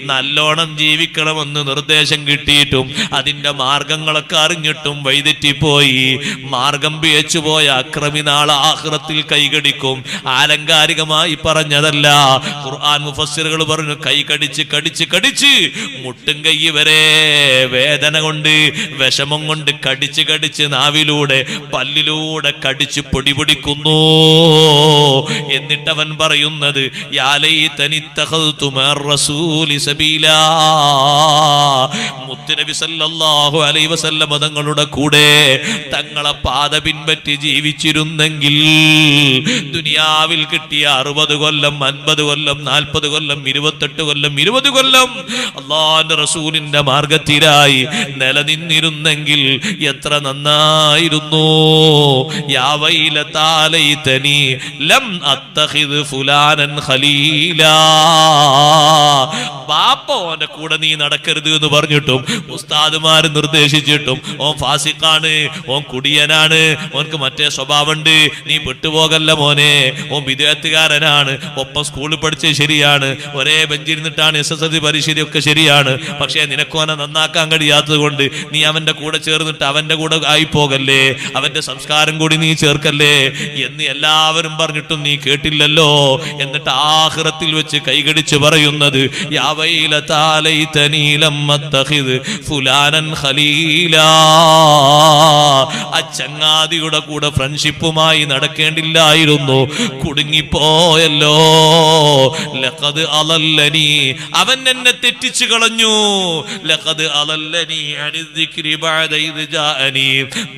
നല്ലോണം ജീവിക്കണമെന്ന് നിർദ്ദേശം കിട്ടിയിട്ടും അതിന്റെ മാർഗങ്ങളൊക്കെ അറിഞ്ഞിട്ടും വഴിതെറ്റിപ്പോയി മാർഗം പിഴച്ചു പോയ അക്രമി നാളെ ആഖിറത്തിൽ കൈകടിക്കും. ആലങ്കാരികമായി പറഞ്ഞതല്ല, ഖുർആൻ മുഫസ്സിറുകൾ പറഞ്ഞു, കൈ കടിച്ച് കടിച്ച് കടിച്ച് മുട്ടും കൈ വരെ വേദന കൊണ്ട് വിഷമം കൊണ്ട് കടിച്ച് കടിച്ച് നാവിലൂടെ പല്ലിലൂടെ കടിച്ച് പൊടിപൊടിക്കുന്നു. എന്നിട്ടവൻ പറയുന്നത്, യാ ലൈതനി ഇത്തഖദ്തു മഅർ റസൂലി സബീലാ. മുത്തുനബി സല്ലല്ലാഹു അലൈഹി അലൈഹി വസല്ലം തങ്ങളുടെ കൂടെ തങ്ങളെ പാത പിൻപറ്റി ജീവിച്ചിരുന്നെങ്കിൽ ദുനിയാവിൽ കിട്ടിയ 60 കൊല്ലം 50 കൊല്ലം 40 കൊല്ലം 28 കൊല്ലം 20 കൊല്ലം അല്ലാഹുവിന്റെ റസൂലിന്റെ മാർഗത്തിലായി നിലനിന്നിരുന്നെങ്കിൽ എത്ര നന്നായിരുന്നു. യാ വൈലതാ ലൈതനി ലം അത്തഖിദ് ഫുലാനൻ ഖലീലാ. ബാപ്പ ഓന്റെ കൂടെ നീ നടക്കരുത് എന്ന് പറഞ്ഞിട്ടും ഉസ്താദുമാര് നിർദ്ദേശിച്ചിട്ടും ഓൻ ഫാസിഖാണ്, ഓൻ കുടിയനാണ്, ഓൻക്ക് മറ്റേ സ്വഭാവമുണ്ട്, നീ പെട്ടുപോകല്ല മോനെ, ഓൻ വിദേഹത്തുകാരനാണ്, ഒപ്പം സ്കൂളിൽ പഠിച്ചത് ശരിയാണ്, ഒരേ ബെഞ്ചിരുന്നിട്ടാണ് SSLC പരീക്ഷയൊക്കെ ശരിയാണ്, പക്ഷേ നിനക്കോനെ നന്നാക്കാൻ കഴിയാത്തത് കൊണ്ട് നീ അവന്റെ കൂടെ ചേർന്നിട്ട് അവന്റെ കൂടെ ആയിപ്പോകല്ലേ, അവന്റെ സംസ്കാരം കൂടി നീ ചേർക്കല്ലേ എന്ന് എല്ലാവരും പറഞ്ഞിട്ടും നീ കേട്ടില്ലല്ലോ. എന്നിട്ട് ആഖിറത്തിൽ വെച്ച് കൈകടിച്ച് പറയുന്നത് യാ വൈലതാ ലൈതനി ലം അത്തഖിദ് ഫുലാനൻ ഖലീലാ. ആ ചങ്ങാതിയുടെ കൂടെ ഫ്രണ്ട്ഷിപ്പുമായി നടക്കേണ്ടില്ലായിരുന്നു, കുടുങ്ങിപ്പോയല്ലോ. ലഖദ് അളല്ലനി, അവൻ എന്നെ തെറ്റിച്ചു കളഞ്ഞു. ലഖദ് അളല്ലനി അനിദ്ദിക്രി ബഅദ ഇദ് ജാഅനി,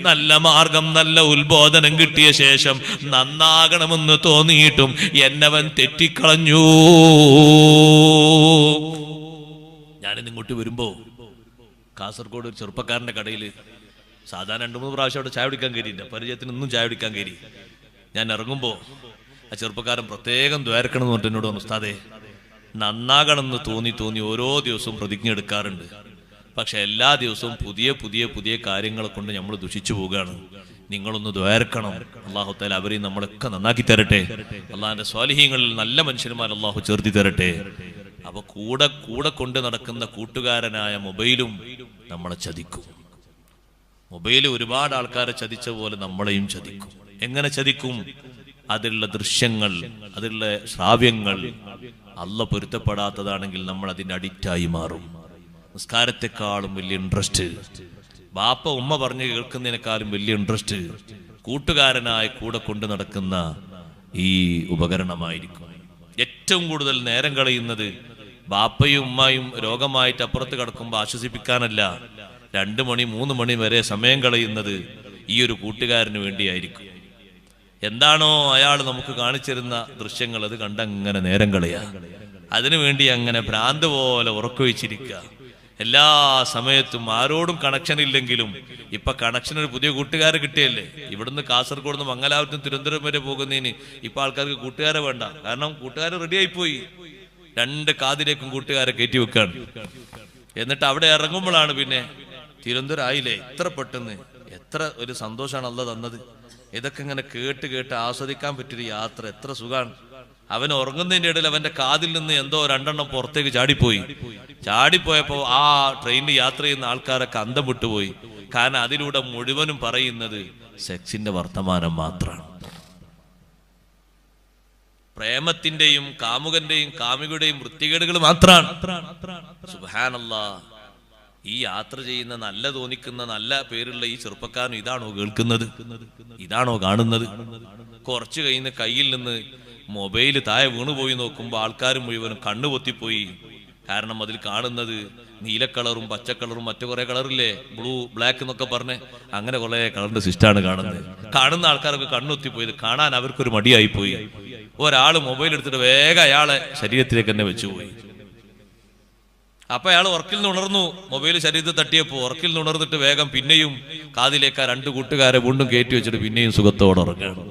നല്ല മാർഗം നല്ല ഉത്ബോധനം കിട്ടിയ ശേഷം നന്നാകണമെന്ന് തോന്നിയിട്ടും എന്നവൻ തെറ്റിക്കളഞ്ഞു. ഞാനിന്ന് ഇങ്ങോട്ട് വരുമ്പോ കാസർഗോഡ് ഒരു ചെറുപ്പക്കാരന്റെ കടയിൽ സാധാരണ 2-3 പ്രാവശ്യം അവിടെ ചായ കുടിക്കാൻ കയറിയില്ല, പരിചയത്തിന് ഒന്നും ചായ കുടിക്കാൻ കയറി. ഞാൻ ഇറങ്ങുമ്പോൾ ആ ചെറുപ്പക്കാരൻ പ്രത്യേകം ദ്വാരക്കണം എന്ന് പറഞ്ഞിട്ട് എന്നോട് പറഞ്ഞു, ഉസ്താദേ നന്നാകണമെന്ന് തോന്നി ഓരോ ദിവസവും പ്രതിജ്ഞ എടുക്കാറുണ്ട്, പക്ഷെ എല്ലാ ദിവസവും പുതിയ കാര്യങ്ങളെ കൊണ്ട് നമ്മൾ ദുഷിച്ചു പോവുകയാണ്, നിങ്ങളൊന്ന് ദ്വാരക്കണം, അല്ലാഹു തആല അവരെയും നമ്മളൊക്കെ നന്നാക്കി തരട്ടെ, അള്ളാഹിന്റെ സ്വാലിഹീങ്ങളിൽ നല്ല മനുഷ്യന്മാർ അള്ളാഹു ചേർത്തി തരട്ടെ. അപ്പൊ കൂടെ കൊണ്ട് നടക്കുന്ന കൂട്ടുകാരനായ മൊബൈലും നമ്മളെ ചതിക്കും. മൊബൈൽ ഒരുപാട് ആൾക്കാരെ ചതിച്ച പോലെ നമ്മളെയും ചതിക്കും. എങ്ങനെ ചതിക്കും? അതിലുള്ള ദൃശ്യങ്ങൾ, അതിലുള്ള ശ്രാവ്യങ്ങൾ അല്ലാഹ് പൊരുത്തപ്പെടാത്തതാണെങ്കിൽ നമ്മൾ അതിന്റെ അഡിക്റ്റായി മാറും. നിസ്കാരത്തെക്കാളും വലിയ ഇൻട്രസ്റ്റ്, ബാപ്പ ഉമ്മ പറഞ്ഞ് കേൾക്കുന്നതിനേക്കാളും വലിയ ഇൻട്രസ്റ്റ് കൂട്ടുകാരനായി കൂടെ കൊണ്ട് നടക്കുന്ന ഈ ഉപകരണമായിരിക്കും. ഏറ്റവും കൂടുതൽ നേരം കളയുന്നത് ബാപ്പയും ഉമ്മയും രോഗമായിട്ട് അപ്പുറത്ത് കിടക്കുമ്പോൾ ആശ്വസിപ്പിക്കാനല്ല, 2 മണി 3 മണി വരെ സമയം കളയുന്നത് ഈ ഒരു കൂട്ടുകാരന് വേണ്ടിയായിരിക്കും. എന്താണോ അയാൾ നമുക്ക് കാണിച്ചിരുന്ന ദൃശ്യങ്ങൾ അത് കണ്ടങ്ങനെ നേരം കളയുക, അതിനുവേണ്ടി അങ്ങനെ ഭ്രാന്ത് പോലെ ഉറക്കൊഴിച്ചിരിക്കുക. എല്ലാ സമയത്തും ആരോടും കണക്ഷൻ ഇല്ലെങ്കിലും ഇപ്പൊ കണക്ഷൻ ഒരു പുതിയ കൂട്ടുകാരെ കിട്ടിയല്ലേ. ഇവിടുന്ന് കാസർഗോഡ് നിന്ന് മംഗലാപുരത്തും തിരുവനന്തപുരം വരെ പോകുന്നതിന് ഇപ്പൊ ആൾക്കാർക്ക് കൂട്ടുകാരെ വേണ്ട, കാരണം കൂട്ടുകാർ റെഡി ആയിപ്പോയി. 2 കാതിലേക്കും കൂട്ടുകാരെ കയറ്റി വെക്കാണ്. എന്നിട്ട് അവിടെ ഇറങ്ങുമ്പോഴാണ് പിന്നെ തിരുവനന്തപുരം ആയില്ലേ, ഇത്ര പെട്ടെന്ന്, എത്ര ഒരു സന്തോഷമാണ് അല്ലാഹ് തന്നത്. ഇതൊക്കെ ഇങ്ങനെ കേട്ട് ആസ്വദിക്കാൻ പറ്റിയൊരു യാത്ര എത്ര സുഖാണ്. അവൻ ഉറങ്ങുന്നതിന്റെ ഇടയിൽ അവന്റെ കാതിൽ നിന്ന് എന്തോ 2 എണ്ണം പുറത്തേക്ക് ചാടിപ്പോയപ്പോ ആ ട്രെയിനിൽ യാത്ര ചെയ്യുന്ന ആൾക്കാരൊക്കെ അന്തം വിട്ടുപോയി. കാരണം അതിലൂടെ മുഴുവനും പറയുന്നത് സെക്സിന്റെ വർത്തമാനം മാത്രമാണ്. പ്രേമത്തിന്റെയും കാമുകന്റെയും കാമുകയുടെയും വൃത്തികേടുകൾ മാത്രമാണ്. സുബ്ഹാനല്ലാഹ്. ഈ യാത്ര ചെയ്യുന്ന നല്ല തോന്നിക്കുന്ന നല്ല പേരുള്ള ഈ ചെറുപ്പക്കാരൻ ഇതാണോ കേൾക്കുന്നത്, ഇതാണോ കാണുന്നത്? കുറച്ചു കഴിഞ്ഞ് കയ്യിൽ നിന്ന് മൊബൈല് താഴെ വീണുപോയി നോക്കുമ്പോൾ ആൾക്കാർ മുഴുവനും കണ്ണുപൊത്തിപ്പോയി. കാരണം അതിൽ കാണുന്നത് നീല കളറും പച്ച കളറും മറ്റു കുറെ കളറില്ലേ, ബ്ലൂ ബ്ലാക്ക് എന്നൊക്കെ പറഞ്ഞ് അങ്ങനെ കുറെ കളറിന്റെ സിസ്റ്റാണ് കാണുന്നത്. കാണുന്ന ആൾക്കാരൊക്കെ കണ്ണുത്തിപ്പോയത് കാണാൻ അവർക്കൊരു മടിയായി പോയി. ഒരാള് മൊബൈൽ എടുത്തിട്ട് വേഗം അയാളെ ശരീരത്തിലേക്ക് തന്നെ വെച്ചുപോയി. അപ്പൊ അയാൾ ഉറക്കിൽ നിന്ന് ഉണർന്നു. മൊബൈൽ ശരീരത്തിൽ തട്ടിയപ്പോ ഉറക്കിൽ നിന്ന് ഉണർന്നിട്ട് വേഗം പിന്നെയും കാതിലേക്ക് 2 കൂട്ടുകാരെ വീണ്ടും കയറ്റി വെച്ചിട്ട് പിന്നെയും സുഖത്തോടെ ഉറങ്ങുകയാണ്.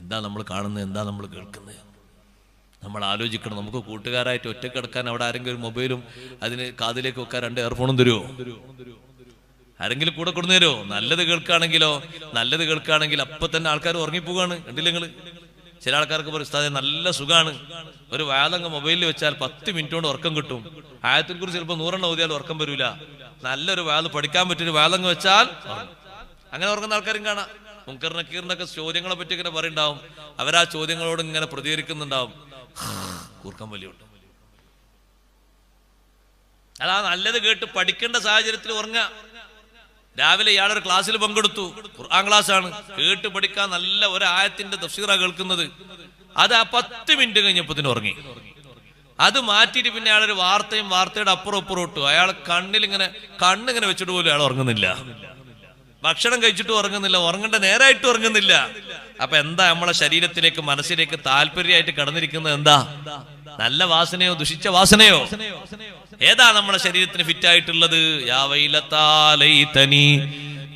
എന്താ നമ്മൾ കാണുന്നത്, എന്താ നമ്മൾ കേൾക്കുന്നത്? നമ്മൾ ആലോചിക്കണം. നമുക്ക് കൂട്ടുകാരായിട്ട് ഒറ്റ കിടക്കാൻ അവിടെ ആരെങ്കിലും ഒരു മൊബൈലും അതിന് കാതിലേക്ക് വെക്കാൻ 2 ഇയർഫോണും തരുമോ? ആരെങ്കിലും കൂടെ കൊണ്ടു തരുമോ? നല്ലത് കേൾക്കുകയാണെങ്കിൽ അപ്പൊ തന്നെ ആൾക്കാർ ഉറങ്ങിപ്പോവാണ്. കണ്ടില്ല നിങ്ങള്? ചില ആൾക്കാർക്ക് പറയും നല്ല സുഖാണ്, ഒരു വാലങ്ങ് മൊബൈലിൽ വെച്ചാൽ 10 മിനിറ്റ് കൊണ്ട് ഉറക്കം കിട്ടും. ആയത്തിൽ കുറിച്ച് ചിലപ്പോൾ 100 എണ്ണം ഓതിയാൽ ഉറക്കം വരൂല. നല്ലൊരു വാല് പഠിക്കാൻ പറ്റിയൊരു വാലങ്ങ് വെച്ചാൽ അങ്ങനെ ഉറങ്ങുന്ന ആൾക്കാരും കാണാം. മുൻകർ നക്കീറിനൊക്കെ ചോദ്യങ്ങളെ പറ്റി ഇങ്ങനെ പറയുണ്ടാവും. അവരാ ചോദ്യങ്ങളോട് ഇങ്ങനെ പ്രതികരിക്കുന്നുണ്ടാവും. കൂർക്കം വലിയുണ്ട്. അതാ നല്ലത് കേട്ട് പഠിക്കേണ്ട സാഹചര്യത്തിൽ ഉറങ്ങുക. രാവിലെ ഇയാളൊരു ക്ലാസ്സിൽ പങ്കെടുത്തു, ഖുർആൻ ക്ലാസ് ആണ്, കേട്ട് പഠിക്കാൻ നല്ല ഒരു ആയത്തിന്റെ തഫ്സീറാ കേൾക്കുന്നത്. അത് ആ 10 മിനിറ്റ് കഴിഞ്ഞപ്പത്തിന് ഉറങ്ങി. അത് മാറ്റിയിട്ട് പിന്നെ അയാളൊരു വാർത്തയുടെ അപ്പുറം ഇട്ടു. അയാൾ കണ്ണിങ്ങനെ വെച്ചിട്ട് പോലും അയാൾ ഉറങ്ങുന്നില്ല, ഭക്ഷണം കഴിച്ചിട്ട് ഉറങ്ങുന്നില്ല, ഉറങ്ങേണ്ട നേരായിട്ട് ഉറങ്ങുന്നില്ല. അപ്പൊ എന്താ നമ്മളെ ശരീരത്തിലേക്ക് മനസ്സിലേക്ക് താല്പര്യമായിട്ട് കടന്നിരിക്കുന്നത്? എന്താ? നല്ല വാസനയോ ദുഷിച്ച വാസനയോ? ഏതാ നമ്മളെ ശരീരത്തിന് ഫിറ്റ് ആയിട്ടുള്ളത്? യാ വൈലതാ ലൈതനി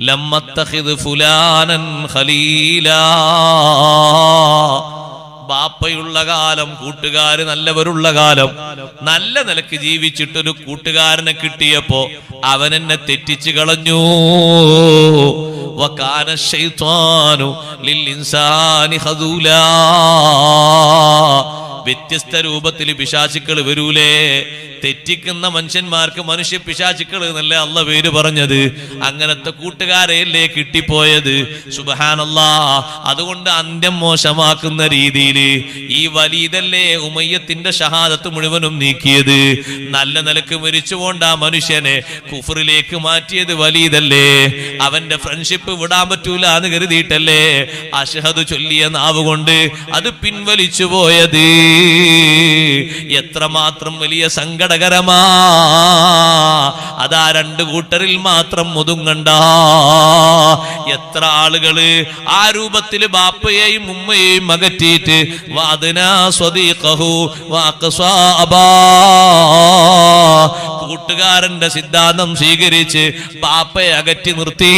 ലമ്മത്തഖിദ് ഫുലാനൻ ഖലീലാ. ബാപ്പയുള്ള കാലം, കൂട്ടുകാര് നല്ലവരുള്ള കാലം, നല്ല നിലക്ക് ജീവിച്ചിട്ടൊരു കൂട്ടുകാരനെ കിട്ടിയപ്പോ അവൻ എന്നെ തെറ്റിച്ചു കളഞ്ഞു. വകാന ശൈത്വാനു ലിൽ ഇൻസാനി ഖദൂലാ. വ്യത്യസ്ത രൂപത്തിൽ പിശാചുക്കൾ വരൂലേ? തെറ്റിക്കുന്ന മനുഷ്യന്മാർക്ക് മനുഷ്യ പിശാചുക്കൾ എന്നല്ല അള്ള പേര് പറഞ്ഞത്. അങ്ങനത്തെ കൂട്ടുകാരെയല്ലേ കിട്ടിപ്പോയത്. സുബ്ഹാനല്ലാഹ്. അതുകൊണ്ട് അന്ത്യം മോശമാക്കുന്ന രീതിയിൽ ഈ വലീദല്ലേ ഉമയ്യത്തിന്റെ ഷഹാദത്ത് മുഴുവനും നീക്കിയത്. നല്ല നിലക്ക് മരിച്ചുകൊണ്ട് ആ മനുഷ്യനെ കുഫറിലേക്ക് മാറ്റിയത് വലീദല്ലേ. അവന്റെ ഫ്രണ്ട്ഷിപ്പ് വിടാൻ പറ്റൂല എന്ന് കരുതിയിട്ടല്ലേ അഷ്ഹദു ചൊല്ലിയ നാവ് കൊണ്ട് അത് പിൻവലിച്ചു പോയത്. എത്രമാത്രം വലിയ സങ്കടകരമാ. അതാ രണ്ട് കൂട്ടരിൽ മാത്രം ഒതുങ്ങണ്ട. എത്ര ആളുകള് ആ രൂപത്തില് ബാപ്പയെയും ഉമ്മയെയും അകറ്റിയിട്ട് വാദനാ സ്വദീഖഹു വഅഖ്സാ അബാ, കൂട്ടുകാരന്റെ സിദ്ധാന്തം സ്വീകരിച്ച് ബാപ്പയെ അകറ്റി നിർത്തി,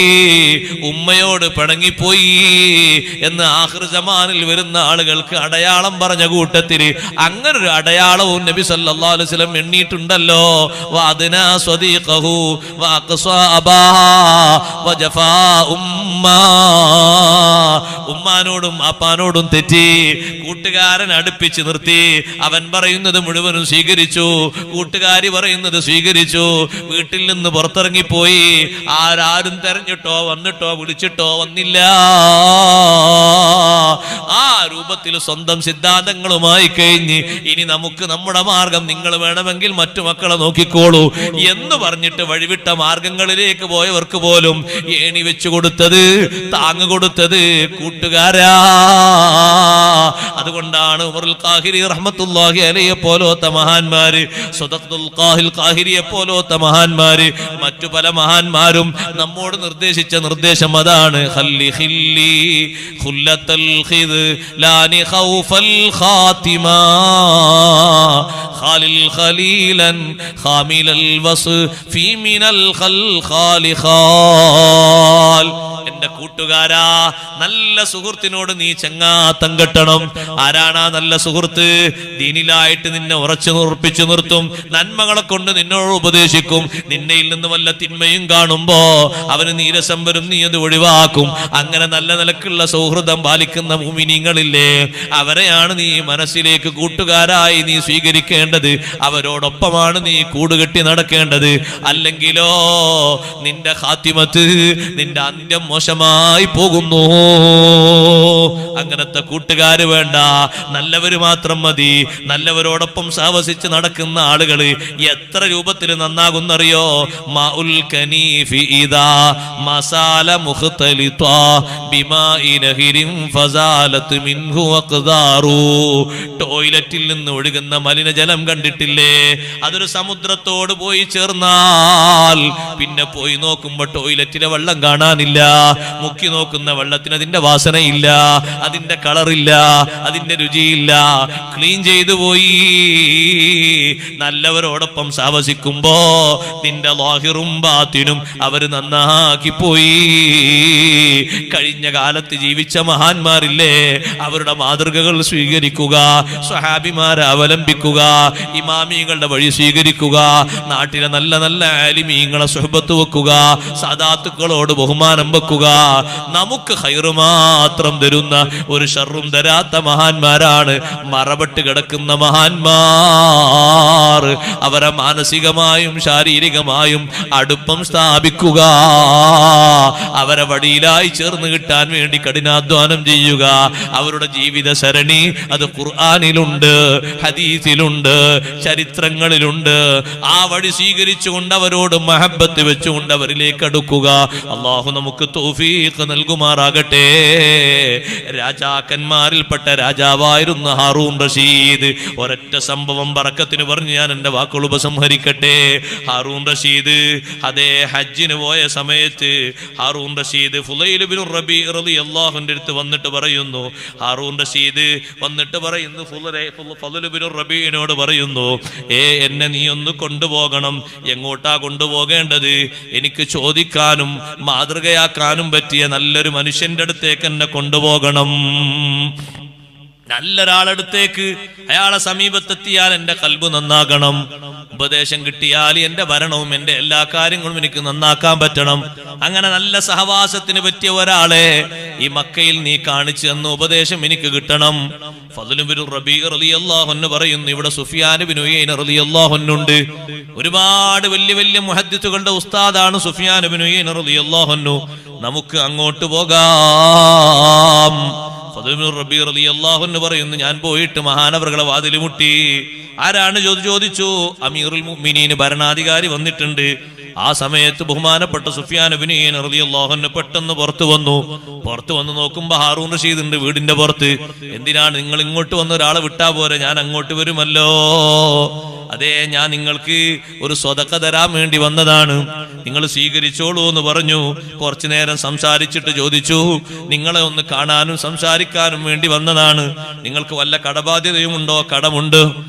ഉമ്മയോട് പിണങ്ങിപ്പോയി എന്ന് ആഖിർ സമാനിൽ വരുന്ന ആളുകൾക്ക് അടയാളം പറഞ്ഞ കൂട്ടത്തിൽ അങ്ങനൊരു അടയാളവും നബി സല്ലല്ലാഹു അലൈഹി വസല്ലം എണ്ണിയിട്ടുണ്ടല്ലോ. വഅദ്നാ സ്വദീഖഹു വഅഖ്സാ അബാ വജഫാ ഉമ്മാ. ഉമ്മാനോടും അപ്പാനോടും തെറ്റി, കൂട്ടുകാരൻ അടുപ്പിച്ച് നിർത്തി. അവൻ പറയുന്നത് മുഴുവനും സ്വീകരിച്ചു, കൂട്ടുകാരി പറയുന്നത് സ്വീകരിച്ചു. വീട്ടിൽ നിന്ന് പുറത്തിറങ്ങിപ്പോയി. ആരും തെരഞ്ഞിട്ടോ വന്നിട്ടോ വിളിച്ചിട്ടോ വന്നില്ല. ആ രൂപത്തിൽ സ്വന്തം സിദ്ധാന്തങ്ങളുമായി കഴിഞ്ഞ് ഇനി നമുക്ക് നമ്മുടെ മാർഗം, നിങ്ങൾ വേണമെങ്കിൽ മറ്റു മക്കളെ നോക്കിക്കോളൂ എന്ന് പറഞ്ഞിട്ട് വഴിവിട്ട മാർഗങ്ങളിലേക്ക് പോയവർക്ക് പോലും ഏണി വെച്ചു കൊടുത്തത്, താങ്ങ് കൊടുത്തത് കൂട്ടുകാരാ. അതുകൊണ്ടാണ് ഉമറുൽ ഖാഹിരി റഹ്മത്തുള്ളാഹി അലൈഹി പോലത്തെ മഹാന്മാര്, സദഖത്തുൽ ഖാഹിൽ ഖാഹിരിയെ പോലത്തെ മഹാന്മാര്, മറ്റു പല മഹാന്മാരും നമ്മോട് നിർദ്ദേശിച്ച നിർദ്ദേശം അതാണ്. ഖല്ലി ഖില്ലി ഖുല്ലത്തൽ ഖിദ്ലാനി ഖൗഫൽ ഖാതിമാ ഖാലിൽ ഖലീലൻ ഖാമിലൽ വസ്ഫി മിനൽ ഖൽഖാലി ഖാൽ. എന്റെ കൂട്ടുകാരാ, നല്ല സുഹൃത്തിനോട് നീ ചങ്ങാത്തം കെട്ടണം. ആരാണ് ആ നല്ല സുഹൃത്ത്? ദീനിലായിട്ട് നിന്നെ ഉറപ്പിച്ചു നിർത്തും, നന്മകളെ കൊണ്ട് നിന്നോട് ഉപദേശിക്കും. നിന്നയിൽ നിന്ന് വല്ല തിന്മയും കാണുമ്പോ അവന് നീരസം വരും, നീ അത് ഒഴിവാക്കും. അങ്ങനെ നല്ല നിലക്കുള്ള സൗഹൃദം പാലിക്കുന്ന മുഅ്മിനീങ്ങളില്ലേ, അവരെയാണ് നീ മനസ്സിലേക്ക് കൂട്ടുകാരായി നീ സ്വീകരിക്കേണ്ടത്. അവരോടൊപ്പമാണ് നീ കൂടുകെട്ടി നടക്കേണ്ടത്. അല്ലെങ്കിലോ നിന്റെ ഖാത്തിമത്ത്, നിന്റെ അന്ത്യം മോശമായി പോകുന്നു. അങ്ങനത്തെ കൂട്ടുകാര് വേണ്ട, നല്ലവര് മാത്രം മതി. നല്ലവരോടൊപ്പം സാവസിച്ച് നടക്കുന്ന ആളുകള് എത്ര രൂപത്തിൽ നന്നാകുന്നറിയോ? മാഉൽ കനീഫി ഇദാ മസാല മുഖ്തലിത്വാ ബിമാഇ നഹരിൻ ഫസാലത് മിൻഹു അഖ്ദാറു. ടോയ്ലറ്റിൽ നിന്ന് ഒഴുകുന്ന മലിനജലം കണ്ടിട്ടില്ലേ? അതൊരു സമുദ്രത്തോട് പോയി ചേർന്നാൽ പിന്നെ പോയി നോക്കുമ്പോ ടോയ്ലറ്റിലെ വെള്ളം കാണാനില്ല. മുക്കി നോക്കുന്ന വെള്ളത്തിന് അതിന്റെ വാസനയില്ല, അതിന്റെ കളറില്ല, അതിന്റെ രുചിയില്ല. ക്ലീൻ ചെയ്തു പോയി. നല്ലവരോടൊപ്പം സാവസിക്കുമ്പോ നിന്റെ ലാഹിറും ബാത്തിനും അവര് നന്നാക്കി പോയി. കഴിഞ്ഞ കാലത്ത് ജീവിച്ച മഹാന്മാരില്ലേ, അവരുടെ മാതൃകകൾ സ്വീകരിക്കുക, സ്വഹാബിമാരെ അവലംബിക്കുക, ഇമാമിങ്ങളുടെ വഴി സ്വീകരിക്കുക, നാട്ടിലെ നല്ല നല്ല ആലിമീങ്ങളെ സുഹബത്ത് വെക്കുക, സാദാത്തുക്കളോട് ബഹുമാനം വെക്കുക. നമുക്ക് ഖൈറ് മാത്രം തരുന്ന, ഒരു ഷർറും തരാത്ത മഹാന്മാരാണ് മറപെട്ട് കിടക്കുന്ന മഹാന്മാർ. അവരെ മാനസികമായും ശാരീരികമായും അടുപ്പം സ്ഥാപിക്കുക. അവരെ വടിയിലായി ചേർന്ന് കിട്ടാൻ വേണ്ടി കഠിനാധ്വാനം ചെയ്യുക. അവരുടെ ജീവിത സരണി അത് ഖുർആനിലുണ്ട്, ഹദീസിലുണ്ട്, ചരിത്രങ്ങളിലുണ്ട്. ആ വഴി സ്വീകരിച്ചുകൊണ്ട് അവരോട് മഹബത്ത് വെച്ചുകൊണ്ട് അവരിലേക്ക് അടുക്കുക. അള്ളാഹു നമുക്ക് തൗഫീഖ് നൽകുമാറാകട്ടെ. രാജാക്കന്മാരിൽപ്പെട്ട രാജാവായിരുന്നു ഹാറൂൻ റഷീദ്. ഒരൊറ്റ സംഭവം ബറക്കത്തിന് പറഞ്ഞ് ഞാൻ എന്റെ വാക്കുകൾ ഉപസംഹരിക്കട്ടെ. ഹാറൂൻ റഷീദ് അതേ ഹജ്ജിന് പോയ സമയത്ത് ഹാറൂൻ റഷീദ് ഫുലൈൽ ബിൻ റബീ റളിയല്ലാഹുവിന്റെ അടുത്ത് വന്നിട്ട് പറയുന്നു, ഹാറൂൻ റഷീദ് വന്നിട്ട് പറയുന്നു, ഫുലൈൽ ബിൻ റബീനോട് പറയുന്നു, എന്നെ നീ ഒന്ന് കൊണ്ടുപോകണം. എങ്ങോട്ടാ കൊണ്ടുപോകേണ്ടത്? എനിക്ക് ചോദിക്കാനും മാതൃകയാക്കാനും പറ്റിയ നല്ലൊരു മനുഷ്യന്റെ അടുത്തേക്ക് എന്നെ കൊണ്ടുപോകണം. നല്ലൊരാളടുത്തേക്ക്, അയാളെ സമീപത്തെത്തിയാൽ എന്റെ കൽബ് നന്നാകണം. ഉപദേശം കിട്ടിയാൽ എന്റെ ഭരണവും എന്റെ എല്ലാ കാര്യങ്ങളും എനിക്ക് നന്നാക്കാൻ പറ്റണം. അങ്ങനെ നല്ല സഹവാസത്തിന് പറ്റിയ ഒരാളെ ഈ മക്കയിൽ നീ കാണിച്ചു തന്ന ഉപദേശം എനിക്ക് കിട്ടണം. ഫദ്ൽ ബിൻ റബീ റളിയല്ലാഹു അൻഹു പറയുന്നു, ഇവിടെ സുഫിയാൻ ബിൻ ഉയൈന റളിയല്ലാഹു അൻഹു ഉണ്ട്. ഒരുപാട് വലിയ വലിയ മുഹദ്ദിസുകളുടെ ഉസ്താദാണ് സുഫിയാൻ ബിൻ ഉയൈന റളിയല്ലാഹു അൻഹു. നമുക്ക് അങ്ങോട്ട് പോകാം. ഫദ്ൽ ബിൻ റബീ റളിയല്ലാഹു അൻഹു പറയുന്നു, ഞാൻ പോയിട്ട് മഹാനവറുകളെ വാതിൽ മുട്ടി. ആരാണ് ചോദിച്ചു? അമീറുൽ മുഅ്മിനീൻ ഭരണാധികാരി വന്നിട്ടുണ്ട്. ആ സമയത്ത് ബഹുമാനപ്പെട്ട സുഫിയാൻ ബിൻ ഉയൈന റളിയല്ലാഹു അൻഹു പെട്ടെന്ന് പുറത്തു വന്ന് നോക്കുമ്പോ ഹാറൂൻ റഷീദ് ഉണ്ട് വീടിന്റെ പുറത്ത്. എന്തിനാണ് നിങ്ങൾ ഇങ്ങോട്ട് വന്ന ഒരാളെ വിട്ടാ പോരെ, ഞാൻ അങ്ങോട്ട് വരുമല്ലോ. അതെ, ഞാൻ നിങ്ങൾക്ക് ഒരു സ്വതക്ക തരാൻ വേണ്ടി വന്നതാണ്, നിങ്ങൾ സ്വീകരിച്ചോളൂ എന്ന് പറഞ്ഞു. കുറച്ചു നേരം സംസാരിച്ചിട്ട് ചോദിച്ചു, നിങ്ങളെ ഒന്ന് കാണാനും സംസാരിക്കാനും വേണ്ടി വന്നതാണ്. നിങ്ങൾക്ക് വല്ല കടബാധ്യതയും ഉണ്ടോ? കടമുണ്ട്.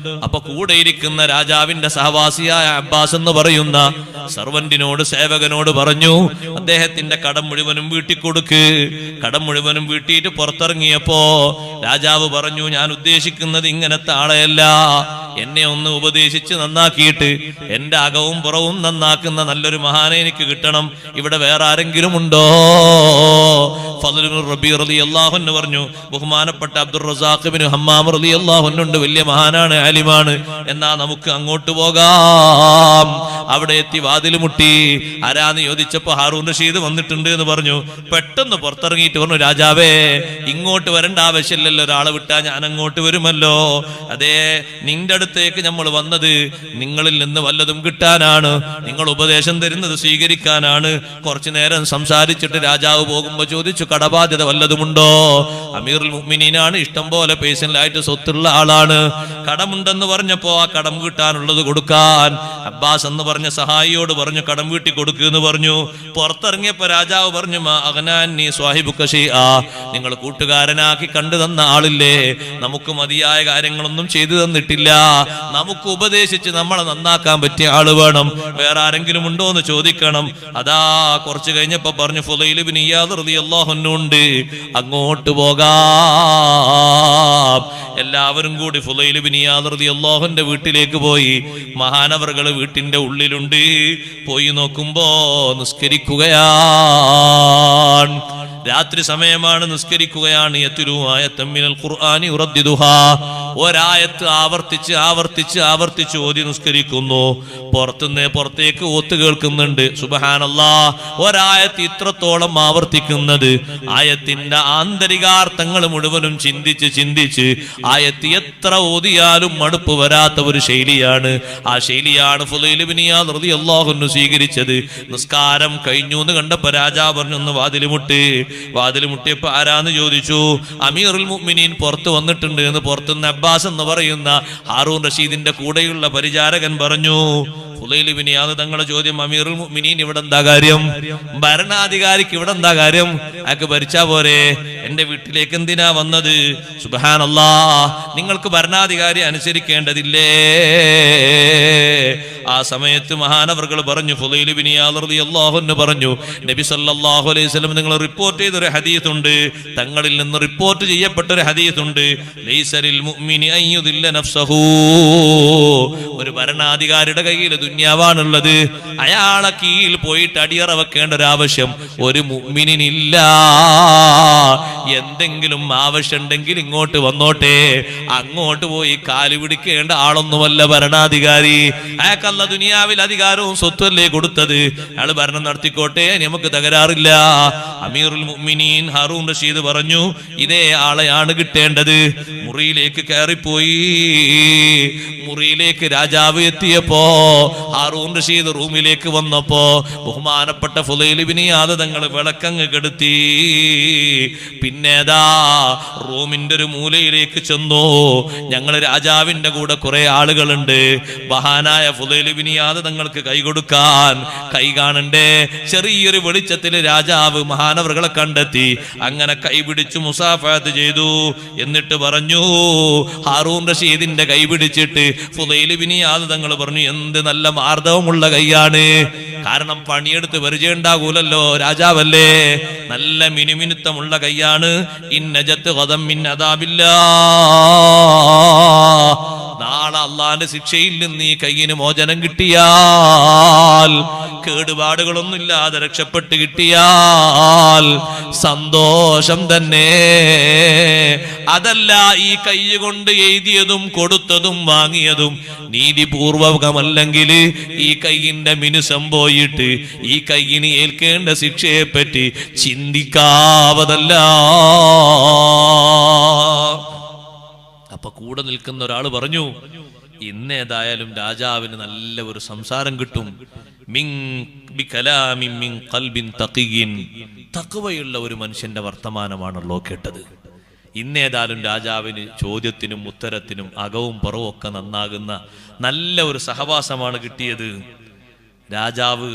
അപ്പൊ കൂടെ ഇരിക്കുന്ന രാജാവിന്റെ സഹവാസിയായ അബ്ബാസ് എന്ന് പറയുന്ന സർവന്റിനോട്, സേവകനോട് പറഞ്ഞു, അദ്ദേഹത്തിന്റെ കടം മുഴുവനും വീട്ടിക്കൊടുക്ക്. കടം മുഴുവനും വീട്ടിയിട്ട് പുറത്തിറങ്ങിയപ്പോ രാജാവ് പറഞ്ഞു, ഞാൻ ഉദ്ദേശിക്കുന്നത് ഇങ്ങനത്തെ ആളെയല്ല, എന്നെ ഒന്ന് ഉപദേശിച്ച് നന്നാക്കിയിട്ട് എന്റെ അകവും പുറവും നന്നാക്കുന്ന നല്ലൊരു മഹാനെ എനിക്ക് കിട്ടണം. ഇവിടെ വേറെ ആരെങ്കിലും ഉണ്ടോ? ഫദ്ൽ ബിൻ റബീ റളിയല്ലാഹു അൻഹു പറഞ്ഞു, ബഹുമാനപ്പെട്ട അബ്ദുർ റസാഖ് ബിൻ ഹമ്മാം റളിയല്ലാഹു അൻഹു ഉണ്ട്, വലിയ മഹാനാണ്, ആലിമാണ്. എന്നാ നമുക്ക് അങ്ങോട്ട് പോകാം. അവിടെ എത്തി വാതിൽ മുട്ടി. ആരാന്ന് ചോദിച്ചപ്പോ ഹാറൂൻ റഷീദ് വന്നിട്ടുണ്ട് എന്ന് പറഞ്ഞു. പെട്ടെന്ന് പുറത്തിറങ്ങിയിട്ട് പറഞ്ഞു, രാജാവേ, ഇങ്ങോട്ട് വരേണ്ട ആവശ്യമില്ലല്ലോ, ഒരാളെ വിട്ടാ ഞാൻ അങ്ങോട്ട് വരുമല്ലോ. അതേ, നിന്റെ അടുത്തേക്ക് നമ്മൾ വന്നത് നിങ്ങളിൽ നിന്ന് വല്ലതും കിട്ടാനാണ്, നിങ്ങൾ ഉപദേശം തരുന്നത് സ്വീകരിക്കാനാണ്. കുറച്ചു നേരം സംസാരിച്ചിട്ട് രാജാവ് പോകുമ്പോ ചോദിച്ചു, കടബാധ്യത വല്ലതുമുണ്ടോ? അമീറുൽ മുഅ്മിനീനാണ്, ഇഷ്ടം പോലെ പേഴ്സണലായിട്ട് സ്വത്തുള്ള ആളാണ്. കടമുണ്ടെന്ന് പറഞ്ഞപ്പോ ആ കടം വീട്ടാനുള്ളത് കൊടുക്കാൻ അബ്ബാസ് എന്ന് പറഞ്ഞ സഹായിയോട് പറഞ്ഞു, കടം വീട്ടി കൊടുക്കുന്ന് പറഞ്ഞു. പുറത്തിറങ്ങിയപ്പോ രാജാവ് പറഞ്ഞു, അഗ്നാനി സ്വാഹിബുക ശൈആ, നിങ്ങൾ കൂട്ടുകാരനാക്കി കണ്ടു തന്ന ആളില്ലേ, നമുക്ക് മതിയായ കാര്യങ്ങളൊന്നും ചെയ്തു തന്നിട്ടില്ല, നമുക്ക് ഉപദേശിച്ച് നമ്മളെ നന്നാക്കാൻ പറ്റിയ ആള് വേണം, വേറെ ആരെങ്കിലും ഉണ്ടോ എന്ന് ചോദിക്കണം. അതാ കുറച്ചു കഴിഞ്ഞപ്പോ പറഞ്ഞു, ഫുലൈൽ ബിൻ ഇയാദ് റളിയല്ലാഹു അൻഹു ഉണ്ട്, അങ്ങോട്ട് പോകാം. എല്ലാവരും കൂടി ഫുലൈൽ ബിൻ ഇയാദ് റളിയല്ലാഹു അൻഹുവിന്റെ വീട്ടിലേക്ക് പോയി. മഹാനവറുകള് വീട്ടിന്റെ ഉള്ളിലുണ്ട്. പോയി നോക്കുമ്പോ നിസ്കരിക്കുകയാണ്. രാത്രി സമയമാണ്, നിസ്കരിക്കുകയാണ്. യത്ലൂ ആയത്തൻ മിനൽ ഖുർആനി യുറദ്ദിദുഹാ, ഒരായത്ത് ആവർത്തിച്ച് ആവർത്തിച്ച് ആവർത്തിച്ച് ഓതി നിസ്കരിക്കുന്നു. പുറത്തേക്ക് ഓത്ത് കേൾക്കുന്നുണ്ട്. സുബ്ഹാനല്ലാഹ്, ഒരായത്ത് ഇത്രത്തോളം ആവർത്തിക്കുന്നത് ആയത്തിന്റെ ആന്തരികാർത്ഥങ്ങൾ മുഴുവനും ചിന്തിച്ച് ആയത്ത് എത്ര ഓതിയാലും മടുപ്പ് വരാത്ത ഒരു ശൈലിയാണ്. ആ ശൈലിയാണ് ഫുലൈൽ ബിൻ ഇയാദ് റളിയല്ലാഹു അൻഹു സ്വീകരിച്ചത്. നിസ്കാരം കഴിഞ്ഞു എന്ന് കണ്ടപ്പോ രാജാവ് പറഞ്ഞു, ഒന്ന് വാതിൽ മുട്ടിയപ്പോ ആരാന്ന് ചോദിച്ചു. അമീറുൽ മുഅ്മിനീൻ പുറത്ത് വന്നിട്ടുണ്ട് എന്ന് പുറത്തുനിന്ന് അബ്ബാസ് എന്ന് പറയുന്ന ഹാറൂൻ റഷീദിന്റെ കൂടെയുള്ള പരിചാരകൻ പറഞ്ഞു. ഫുലൈൽ ബിൻ ഇയാദ് തങ്ങളുടെ ചോദ്യം, അമീറുൽ മുഅ്മിനീൻ ഇവിടെ എന്താ കാര്യം? ഭരണാധികാരിക്ക് ഇവിടെ എന്താ കാര്യം? അയാൾക്ക് ഭരിച്ചാ പോരെ, എന്റെ വീട്ടിലേക്ക് എന്തിനാ വന്നത്? സുബ്ഹാനല്ലാഹ്, നിങ്ങൾക്ക് ഭരണാധികാരി അനുസരിക്കേണ്ടതില്ലേ? ആ സമയത്ത് മഹാനവറുകൾ പറഞ്ഞു, ഫുലൈൽ ബിൻ ഇയാദ് റളിയല്ലാഹു അൻഹു പറഞ്ഞു, നബി സല്ലല്ലാഹു അലൈഹി വസല്ലം നിങ്ങൾ റിപ്പോർട്ട് ചെയ്തൊരു ഹദീസ് ഉണ്ട്, തങ്ങളിൽ നിന്ന് റിപ്പോർട്ട് ചെയ്യപ്പെട്ട ഒരു ഹദീസ് ഉണ്ട്, ലൈസ ലിൽ മുഅ്മിനി അൻ യുദില്ല നഫ്സഹു, ഒരു ഭരണാധികാരിയുടെ കയ്യിൽ ദുന്യാവാണുള്ളത്. അയാളെ കീഴിൽ പോയിട്ട് അടിയറ വെക്കേണ്ട ഒരാവശ്യം ഒരു മുഅ്മിനിനില്ല. എന്തെങ്കിലും ആവശ്യമുണ്ടെങ്കിൽ ഇങ്ങോട്ട് വന്നോട്ടെ, അങ്ങോട്ട് പോയി കാല് പിടിക്കേണ്ട ആളൊന്നുമല്ല ഭരണാധികാരി. അയാൾക്കല്ല ദുനിയാവിൽ അധികാരവും സ്വത്തുവല്ലേ കൊടുത്തത്, അയാൾ ഭരണം നടത്തിക്കോട്ടെ, നമുക്ക് തകരാറില്ല. അമീറുൽ മുഅ്മിനീൻ ഹാറൂൻ റഷീദ് പറഞ്ഞു, ഇതേ ആളെയാണ് കിട്ടേണ്ടത്. മുറിയിലേക്ക് കയറിപ്പോയി. മുറിയിലേക്ക് രാജാവ് എത്തിയപ്പോ ഹാറൂൻ റഷീദ് റൂമിലേക്ക് വന്നപ്പോ ബഹുമാനപ്പെട്ട ഫുളൈൽ ഇബ്നു ഇയാദ് തങ്ങൾ വിളക്കങ്ങ് കെടുത്തി. പിന്നേതാ റൂമിന്റെ ഒരു മൂലയിലേക്ക് ചെന്നു. ഞങ്ങൾ രാജാവിന്റെ കൂടെ കുറെ ആളുകളുണ്ട്, മഹാനായ ഫുളൈൽ ഇബ്നു ഇയാദ് തങ്ങൾക്ക് കൈ കൊടുക്കാൻ. കൈ കാണണ്ടേ? ചെറിയൊരു വെളിച്ചത്തിൽ രാജാവ് മഹാനവറുകളെ കണ്ടെത്തി. അങ്ങനെ കൈ പിടിച്ചു മുസാഫഹത്ത് ചെയ്തു. എന്നിട്ട് പറഞ്ഞു, ഹാറൂൻ റഷീദിന്റെ കൈ പിടിച്ചിട്ട് ഫുളൈൽ ഇബ്നു ഇയാദ് തങ്ങൾ പറഞ്ഞു, എന്ത് നല്ല മാർദ്ദവമുള്ള കൈയാണ്. കാരണം പണിയെടുത്ത് പരിചയം ഉണ്ടാകൂലല്ലോ, രാജാവല്ലേ. നല്ല മിനുമിനുത്തമുള്ള കൈയാണ്. ഇന്നജത്ത് ഖദം മിൻ അദാബില്ലാ, നാളെ അള്ളാന്റെ ശിക്ഷയിൽ നിന്ന് ഈ കൈയിന് മോചനം കിട്ടിയാൽ, കേടുപാടുകളൊന്നുമില്ലാതെ രക്ഷപ്പെട്ട് കിട്ടിയാൽ സന്തോഷം തന്നെ. അതല്ല, ഈ കൈ കൊണ്ട് എഴുതിയതും കൊടുത്തതും വാങ്ങിയതും നീതിപൂർവകമല്ലെങ്കിൽ ഈ കൈയിന്റെ മിനുസം പോയിട്ട് ഈ കൈയിന് ഏൽക്കേണ്ട ശിക്ഷയെ പറ്റി ചിന്തിക്കാവതല്ല. അപ്പൊ കൂടെ നിൽക്കുന്ന ഒരാൾ പറഞ്ഞു, ഇന്നേതായാലും രാജാവിന് നല്ല ഒരു സംസാരം കിട്ടും. തഖ്വയുള്ള ഒരു മനുഷ്യന്റെ വർത്തമാനമാണല്ലോ കേട്ടത്. ഇന്നേതായാലും രാജാവിന് ചോദ്യത്തിനും ഉത്തരത്തിനും അകവും പുറവും ഒക്കെ നന്നാകുന്ന നല്ല ഒരു സഹവാസമാണ് കിട്ടിയത്. രാജാവ്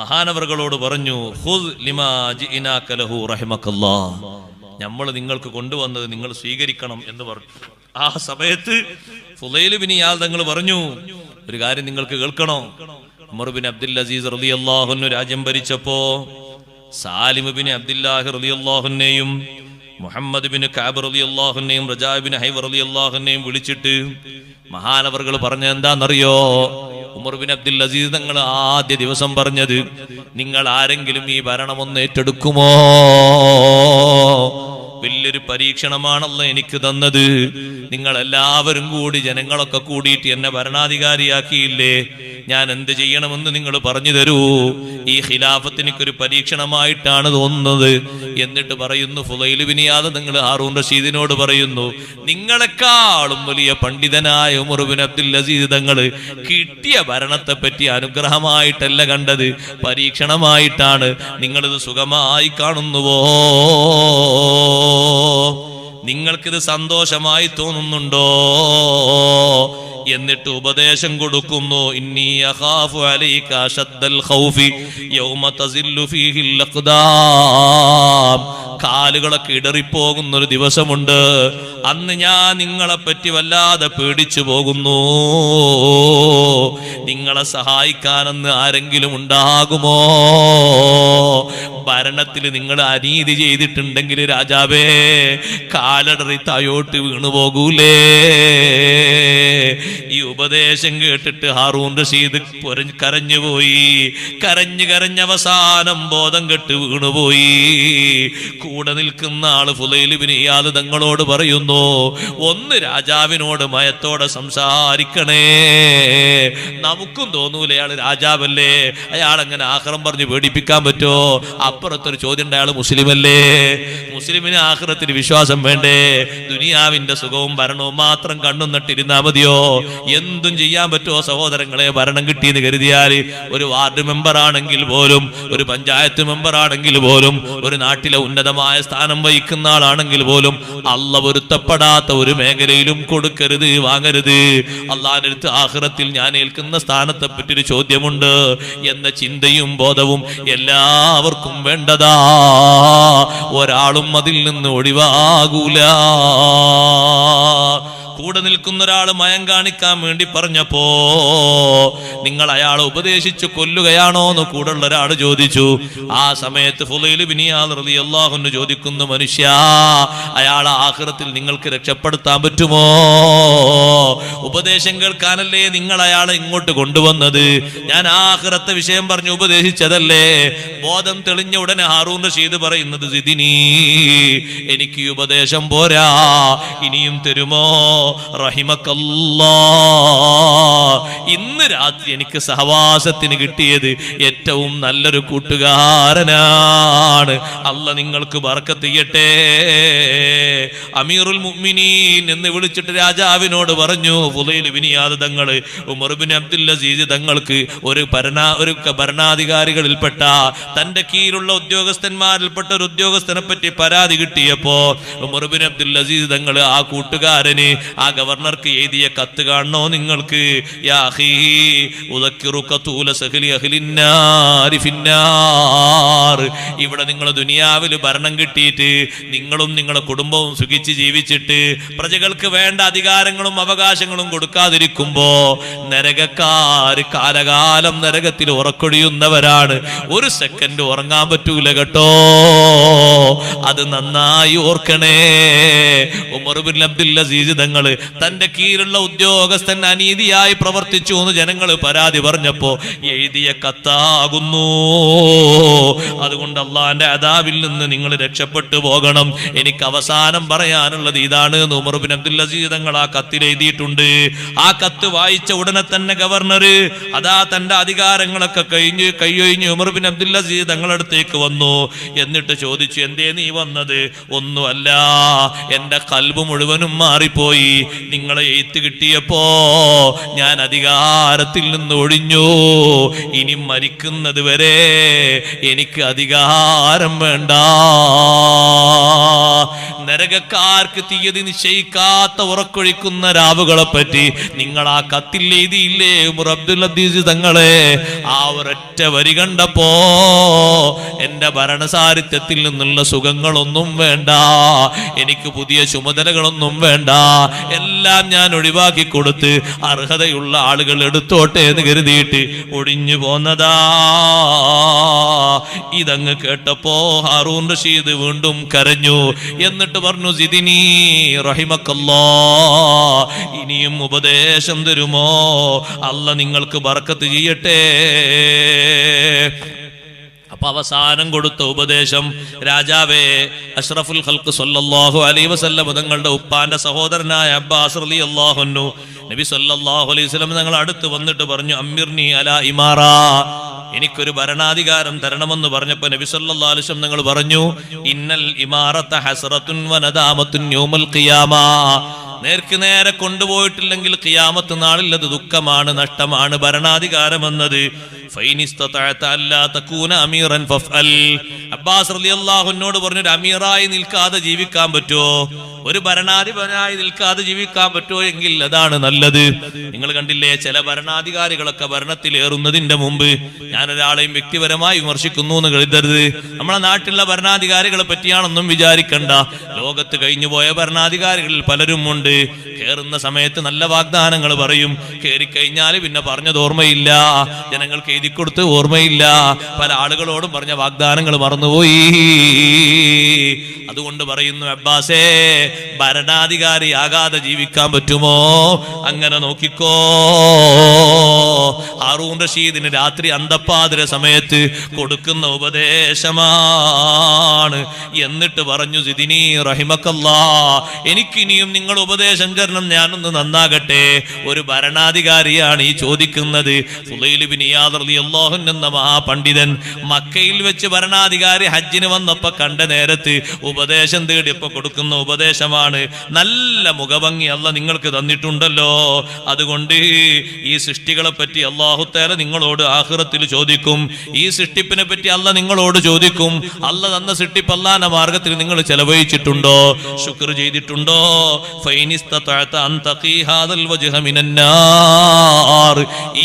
മഹാനവറുകളോട് പറഞ്ഞു, ഖുദ് ലിമാ ജിഇനാക ലഹു റഹിമക്കല്ലാഹ്, നമ്മൾ നിങ്ങൾക്ക് കൊണ്ടുവന്നത് നിങ്ങൾ സ്വീകരിക്കണം എന്ന് പറഞ്ഞു. ആ സമയത്ത് ഫുളൈൽ ഇബ്നു ഇയാദ് തങ്ങൾ പറഞ്ഞു, ഒരു കാര്യം നിങ്ങൾക്ക് കേൾക്കണോ? ഉമർ ബിൻ അബ്ദുൽ അസീസ് റളിയല്ലാഹു അൻഹു രാജ്യം ഭരിച്ചപ്പോ സാലിം ബിൻ അബ്ദുല്ലാഹി റളിയല്ലാഹു അൻഹുവിനെയും മുഹമ്മദ് ബിൻ കഅബ് റളിയല്ലാഹു അൻഹുവിനെയും റജാ ബിൻ ഹൈവ റളിയല്ലാഹു അൻഹുവിനെയും വിളിച്ചിട്ട് മഹാനവറുകൾ പറഞ്ഞ എന്താണെന്നറിയോ? ഉമർ ബിൻ അബ്ദുൽ അസീസ് തങ്ങൾ ആദ്യ ദിവസം പറഞ്ഞത്, നിങ്ങൾ ആരെങ്കിലും ഈ ഭരണം ഒന്ന് ഏറ്റെടുക്കുമോ? വലിയൊരു പരീക്ഷണമാണല്ലോ എനിക്ക് തന്നത്. നിങ്ങൾ എല്ലാവരും കൂടി, ജനങ്ങളൊക്കെ കൂടിയിട്ട് എന്നെ ഭരണാധികാരിയാക്കിയില്ലേ, ഞാൻ എന്ത് ചെയ്യണമെന്ന് നിങ്ങൾ പറഞ്ഞു തരൂ. ഈ ഖിലാഫത്ത് എനിക്കൊരു പരീക്ഷണമായിട്ടാണ് തോന്നുന്നത്. എന്നിട്ട് പറയുന്നു, ഫുളൈൽ ഇബ്നു ഇയാദ് നിങ്ങൾ ഹാറൂൻ റഷീദിനോട് പറയുന്നു, നിങ്ങളെക്കാളും വലിയ പണ്ഡിതനായ ഉമർ ബിൻ അബ്ദുൽ അസീസ് തങ്ങൾ കിട്ടിയ ഭരണത്തെ പറ്റി അനുഗ്രഹമായിട്ടല്ല കണ്ടത്, പരീക്ഷണമായിട്ടാണ്. നിങ്ങളിത് സുഖമായി കാണുന്നുവോ? നിങ്ങൾക്കിത് സന്തോഷമായി തോന്നുന്നുണ്ടോ? എന്നിട്ട് ഉപദേശം കൊടുക്കുന്നു, ഇന്നി അഖാഫു അലൈക അശദ്ദൽ ഖൗഫി യൗമ തസില്ലു ഫീഹിൽ അഖ്ദാം, കാലുകളൊക്കെ ഇടറിപ്പോകുന്ന ഒരു ദിവസമുണ്ട്, അന്ന് ഞാൻ നിങ്ങളെപ്പറ്റി വല്ലാതെ പേടിച്ചു പോകുന്നു. നിങ്ങളെ സഹായിക്കാനെന്ന് ആരെങ്കിലും ഉണ്ടാകുമോ? ഭരണത്തിൽ നിങ്ങൾ അനീതി ചെയ്തിട്ടുണ്ടെങ്കിൽ രാജാവേ, കാലടറി തായോട്ട് വീണുപോകൂലേ? ഈ ഉപദേശം കേട്ടിട്ട് ഹാറൂൻ റഷീദ് കരഞ്ഞുപോയി. കരഞ്ഞ് അവസാനം ബോധം കെട്ട് വീണുപോയി. കൂടെ നിൽക്കുന്ന ആള് ഫുളൈൽ ഇബ്നു ഇയാദ് തങ്ങളോട് പറയുന്നു, ഒന്ന് രാജാവിനോട് മയത്തോടെ സംസാരിക്കണേ. നമുക്കും തോന്നൂലേ അയാൾ രാജാവല്ലേ, അയാൾ അങ്ങനെ ആഖിറം പറഞ്ഞ് പേടിപ്പിക്കാൻ പറ്റോ? അപ്പുറത്തൊരു ചോദ്യം ഉണ്ട്, അയാൾ മുസ്ലിമല്ലേ? മുസ്ലിമിന് ആഖിറത്തിൽ വിശ്വാസം വേണ്ടേ? ദുനിയാവിന്റെ സുഖവും ഭരണവും മാത്രം കണ്ണും നട്ടിരുന്നാ മതിയോ? എന്തും ചെയ്യാൻ പറ്റുമോ സഹോദരങ്ങളെ? ഭരണം കിട്ടിയെന്ന് കരുതിയാൽ ഒരു വാർഡ് മെമ്പർ ആണെങ്കിൽ പോലും, ഒരു പഞ്ചായത്ത് മെമ്പർ ആണെങ്കിൽ പോലും, ഒരു നാട്ടിലെ ഉന്നതമായ സ്ഥാനം വഹിക്കുന്ന ആളാണെങ്കിൽ പോലും അള്ളാഹ് പൊരുത്തപ്പെടാത്ത ഒരു മേഖലയിലും കൊടുക്കരുത്, വാങ്ങരുത്. അള്ളാഹിന്റെ അടുത്ത് ആഖിറത്തിൽ ഞാൻ ഏൽക്കുന്ന സ്ഥാനത്തെ പറ്റി ഒരു ചോദ്യമുണ്ട് എന്ന ചിന്തയും ബോധവും എല്ലാവർക്കും വേണ്ടതാ. ഒരാളും അതിൽ നിന്ന് ഒഴിവാകൂല. കൂടെ നിൽക്കുന്ന ഒരാൾ മയം കാണിക്കാൻ വേണ്ടി പറഞ്ഞപ്പോ നിങ്ങൾ അയാളെ ഉപദേശിച്ചു കൊല്ലുകയാണോ എന്ന് കൂടെയുള്ള ഒരാൾ ചോദിച്ചു. ആ സമയത്ത് ഫുളൈൽ ബിൻ ഇയാദ് റളിയല്ലാഹു അൻഹു ചോദിക്കുന്നു, മനുഷ്യ, അയാളെ ആഖിറത്തിൽ നിങ്ങൾക്ക് രക്ഷപ്പെടുത്താൻ പറ്റുമോ? ഉപദേശം കേൾക്കാനല്ലേ നിങ്ങൾ അയാളെ ഇങ്ങോട്ട് കൊണ്ടുവന്നത്? ഞാൻ ആഖിറത്തെ വിഷയം പറഞ്ഞു ഉപദേശിച്ചതല്ലേ? ബോധം തെളിഞ്ഞ ഉടനെ ഹാറൂൻ റഷീദ് പറയുന്നത്, സിദിനി, എനിക്ക് ഈ ഉപദേശം പോരാ, ഇനിയും തരുമോ? റഹിമക്കല്ലാ, ഇന്ന് രാത്രി എനിക്ക് സഹവാസത്തിന് കിട്ടിയത് ഏറ്റവും നല്ലൊരു കൂട്ടുകാരനാണ്. അല്ലാഹ് നിങ്ങൾക്ക് ബർക്കത്ത് ചെയ്യട്ടെ. അമീറുൽ മുഅ്മിനീൻ എന്ന് വിളിച്ചിട്ട് രാജാവിനോട് പറഞ്ഞു, ഫുളൈൽ ബിൻ ഇയാദ് തങ്ങൾ ഉമർ ബിൻ അബ്ദുൽ അസീസ് തങ്ങൾക്ക് ഒരു ഭരണാധികാരികളിൽപ്പെട്ട തന്റെ കീഴിലുള്ള ഉദ്യോഗസ്ഥന്മാരിൽപ്പെട്ട ഒരു ഉദ്യോഗസ്ഥനെ പറ്റി പരാതി കിട്ടിയപ്പോ ഉമർ ബിൻ അബ്ദുൽ അസീസ് തങ്ങൾ ആ കൂട്ടുകാരന്, ആ ഗവർണർക്ക് എഴുതിയ കത്ത് കാണണോ നിങ്ങൾക്ക്? യാ അഖീ ഉദക്കിറുക തൂല സഹലി അഹ്ലിന്നാരി ഫിന്നാർ. ഇവിടെ നിങ്ങൾ ദുനിയാവിൽ ഭരണം കിട്ടിയിട്ട് നിങ്ങളും നിങ്ങളുടെ കുടുംബവും സുഖിച്ച് ജീവിച്ചിട്ട് പ്രജകൾക്ക് വേണ്ട അധികാരങ്ങളും അവകാശങ്ങളും കൊടുക്കാതിരിക്കുമ്പോ നരകക്കാര് കാലകാലം നരകത്തിൽ ഉറക്കൊഴിയുന്നവരാണ്. ഒരു സെക്കൻഡ് ഉറങ്ങാൻ പറ്റൂല കേട്ടോ. അത് നന്നായി ഓർക്കണേ. ഉമർ ബിൻ അബ്ദുൽ അസീസ് തങ്ങൾ തന്റെ കീഴിലുള്ള ഉദ്യോഗസ്ഥൻ അനീതിയായി പ്രവർത്തിച്ചു എന്ന് ജനങ്ങൾ പരാതി പറഞ്ഞപ്പോ എഴുതിയ കത്താകുന്നു. അതുകൊണ്ട് അള്ളാന്റെ അദാബിൽ നിന്ന് നിങ്ങൾ രക്ഷപ്പെട്ടു പോകണം. എനിക്ക് അവസാനം പറയാനുള്ളത് ഇതാണ് എന്ന് ഉമർ ബിൻ അബ്ദുൽ അസീസ് തങ്ങൾ ആ കത്തിൽ എഴുതിയിട്ടുണ്ട്. ആ കത്ത് വായിച്ച ഉടനെ തന്നെ ഗവർണർ അതാ തന്റെ അധികാരങ്ങളൊക്കെ കൈയൊഴിഞ്ഞ് ഉമർ ബിൻ അബ്ദുൽ അസീസ് തങ്ങളുടെ അടുത്തേക്ക് വന്നു. എന്നിട്ട് ചോദിച്ചു, എന്തേ നീ വന്നത്? ഒന്നുമല്ല, എന്റെ ഖൽബ് മുഴുവനും മാറിപ്പോയി. നിങ്ങളെ എഴുത്ത് കിട്ടിയപ്പോ ഞാൻ അധികാരത്തിൽ നിന്ന് ഒഴിഞ്ഞു. ഇനി മരിക്കുന്നത് വരെ എനിക്ക് അധികാരം വേണ്ട. നരകക്കാർക്ക് തീയതി നിശ്ചയിക്കാത്ത ഉറക്കൊഴിക്കുന്ന രാവുകളെ പറ്റി നിങ്ങൾ ആ കത്തിൽ എഴുതിയില്ലേ ഉമർ അബ്ദുൽ അസീസ് തങ്ങളെ? ആ ഒരൊറ്റ വരി കണ്ടപ്പോ എന്റെ ഭരണസാരിത്യത്തിൽ നിന്നുള്ള സുഖങ്ങളൊന്നും വേണ്ട, എനിക്ക് പുതിയ ചുമതലകളൊന്നും വേണ്ട, എല്ലാം ഞാൻ ഒഴിവാക്കി കൊടുത്ത് അർഹതയുള്ള ആളുകൾ എടുത്തോട്ടെ എന്ന് കരുതിയിട്ട് ഒഴിഞ്ഞു പോന്നതാ. ഇതങ്ങ് കേട്ടപ്പോ ഹാറൂൻ റഷീദ് വീണ്ടും കരഞ്ഞു. എന്നിട്ട് പറഞ്ഞു, സിദിനി റഹിമക്കല്ലാ, ഇനിയും ഉപദേശം തരുമോ? അല്ലാഹ് നിങ്ങൾക്ക് ബർക്കത്ത് ചെയ്യട്ടെ. അപ്പൊ അവസാനം കൊടുത്ത ഉപദേശം, രാജാവേ, അഷ്റഫുൽ ഖൽഖ് സല്ലല്ലാഹു അലൈഹി വസല്ലം തങ്ങളുടെ ഉപ്പാന്റെ സഹോദരനായ അബ്ബാസ് റളിയല്ലാഹു അൻഹു നബി സല്ലല്ലാഹു അലൈഹി വസല്ലം തങ്ങൾ അടുത്ത് വന്നിട്ട് പറഞ്ഞു, അമ്മിർനി അലാ ഇമാറ, എനിക്കൊരു ഭരണാധികാരം തരണമെന്ന് പറഞ്ഞപ്പോ നബി സല്ലല്ലാഹു അലൈഹി വസല്ലം തങ്ങൾ പറഞ്ഞു, ഇന്നൽ ഇമാറത ഹസ്റത്തുൻ വനദാമത്തുൻ യൗമൽ ഖിയാമ. നേർക്ക് നേരെ കൊണ്ടുപോയിട്ടില്ലെങ്കിൽ ഖിയാമത്ത് നാളിൽ അത് ദുഃഖമാണ്, നഷ്ടമാണ് ഭരണാധികാരം എന്നത്. അബ്ബാസ് റളിയല്ലാഹു അൻഹുവോട് പറഞ്ഞു, ഒരു അമീറായി നിൽക്കാതെ ജീവിക്കാൻ പറ്റുമോ? ഒരു ഭരണാധിപനായി നിൽക്കാതെ ജീവിക്കാൻ പറ്റുമോ? എങ്കിൽ അതാണ് നല്ലത്. നിങ്ങൾ കണ്ടില്ലേ, ചില ഭരണാധികാരികളൊക്കെ ഭരണത്തിലേറുന്നതിന്റെ മുമ്പ്, ഞാനൊരാളെയും വ്യക്തിപരമായി വിമർശിക്കുന്നു എന്ന് കരുതരുത്, നമ്മളെ നാട്ടിലുള്ള ഭരണാധികാരികളെ പറ്റിയാണെന്നും വിചാരിക്കണ്ട. ലോകത്ത് കഴിഞ്ഞു പോയ ഭരണാധികാരികളിൽ പലരും ഉണ്ട്. കേറുന്ന സമയത്ത് നല്ല വാഗ്ദാനങ്ങൾ പറയും, കേറിക്കഴിഞ്ഞാൽ പിന്നെ പറഞ്ഞത് ഓർമ്മയില്ല, ജനങ്ങൾക്ക് എഴുതി കൊടുത്ത് ഓർമ്മയില്ല, പല ആളുകളോടും പറഞ്ഞ വാഗ്ദാനങ്ങൾ മറന്നുപോയി. അതുകൊണ്ട് പറയുന്നു, അബ്ബാസേ, ഭരണാധികാരിയാകാതെ ജീവിക്കാൻ പറ്റുമോ? അങ്ങനെ നോക്കിക്കോ. ഹാറൂൻ റഷീദിന് രാത്രി അന്തപ്പാതിര സമയത്ത് കൊടുക്കുന്ന ഉപദേശമാണ്. എന്നിട്ട് പറഞ്ഞു, സിദിനി റഹിമക്കല്ലാ, എനിക്കിനിയും നിങ്ങൾ ഉപദേശം തരണം, ഞാനൊന്ന് നന്നാകട്ടെ. ഒരു ഭരണാധികാരിയാണ് ഈ ചോദിക്കുന്നത്. ഫുളൈൽ ബിൻ ഇയാദ് റളിയല്ലാഹു അൻഹു എന്ന മഹാപണ്ഡിതൻ മക്കയിൽ വെച്ച് ഭരണാധികാരി ഹജ്ജിന് വന്നപ്പോ കണ്ട നേരത്ത് ഉപദേശം തേടിയപ്പോ കൊടുക്കുന്ന ഉപദേശമാണ്. നല്ല മുഖഭംഗി അല്ലാഹ് നിങ്ങൾക്ക് തന്നിട്ടുണ്ടല്ലോ, അതുകൊണ്ട് ഈ സൃഷ്ടികളെ പറ്റി അല്ലാഹു തആല നിങ്ങളോട് ആഖിറത്തിൽ ചോദിക്കും. ഈ സൃഷ്ടിപ്പിനെ പറ്റി അല്ലാഹ് നിങ്ങളോട് ചോദിക്കും. അല്ലാഹ് തന്ന സൃഷ്ടിപ്പ് അല്ലാഹുവിന്റെ മാർഗത്തിൽ നിങ്ങൾ ചെലവഴിച്ചിട്ടുണ്ടോ? ശുക്ർ ചെയ്തിട്ടുണ്ടോ?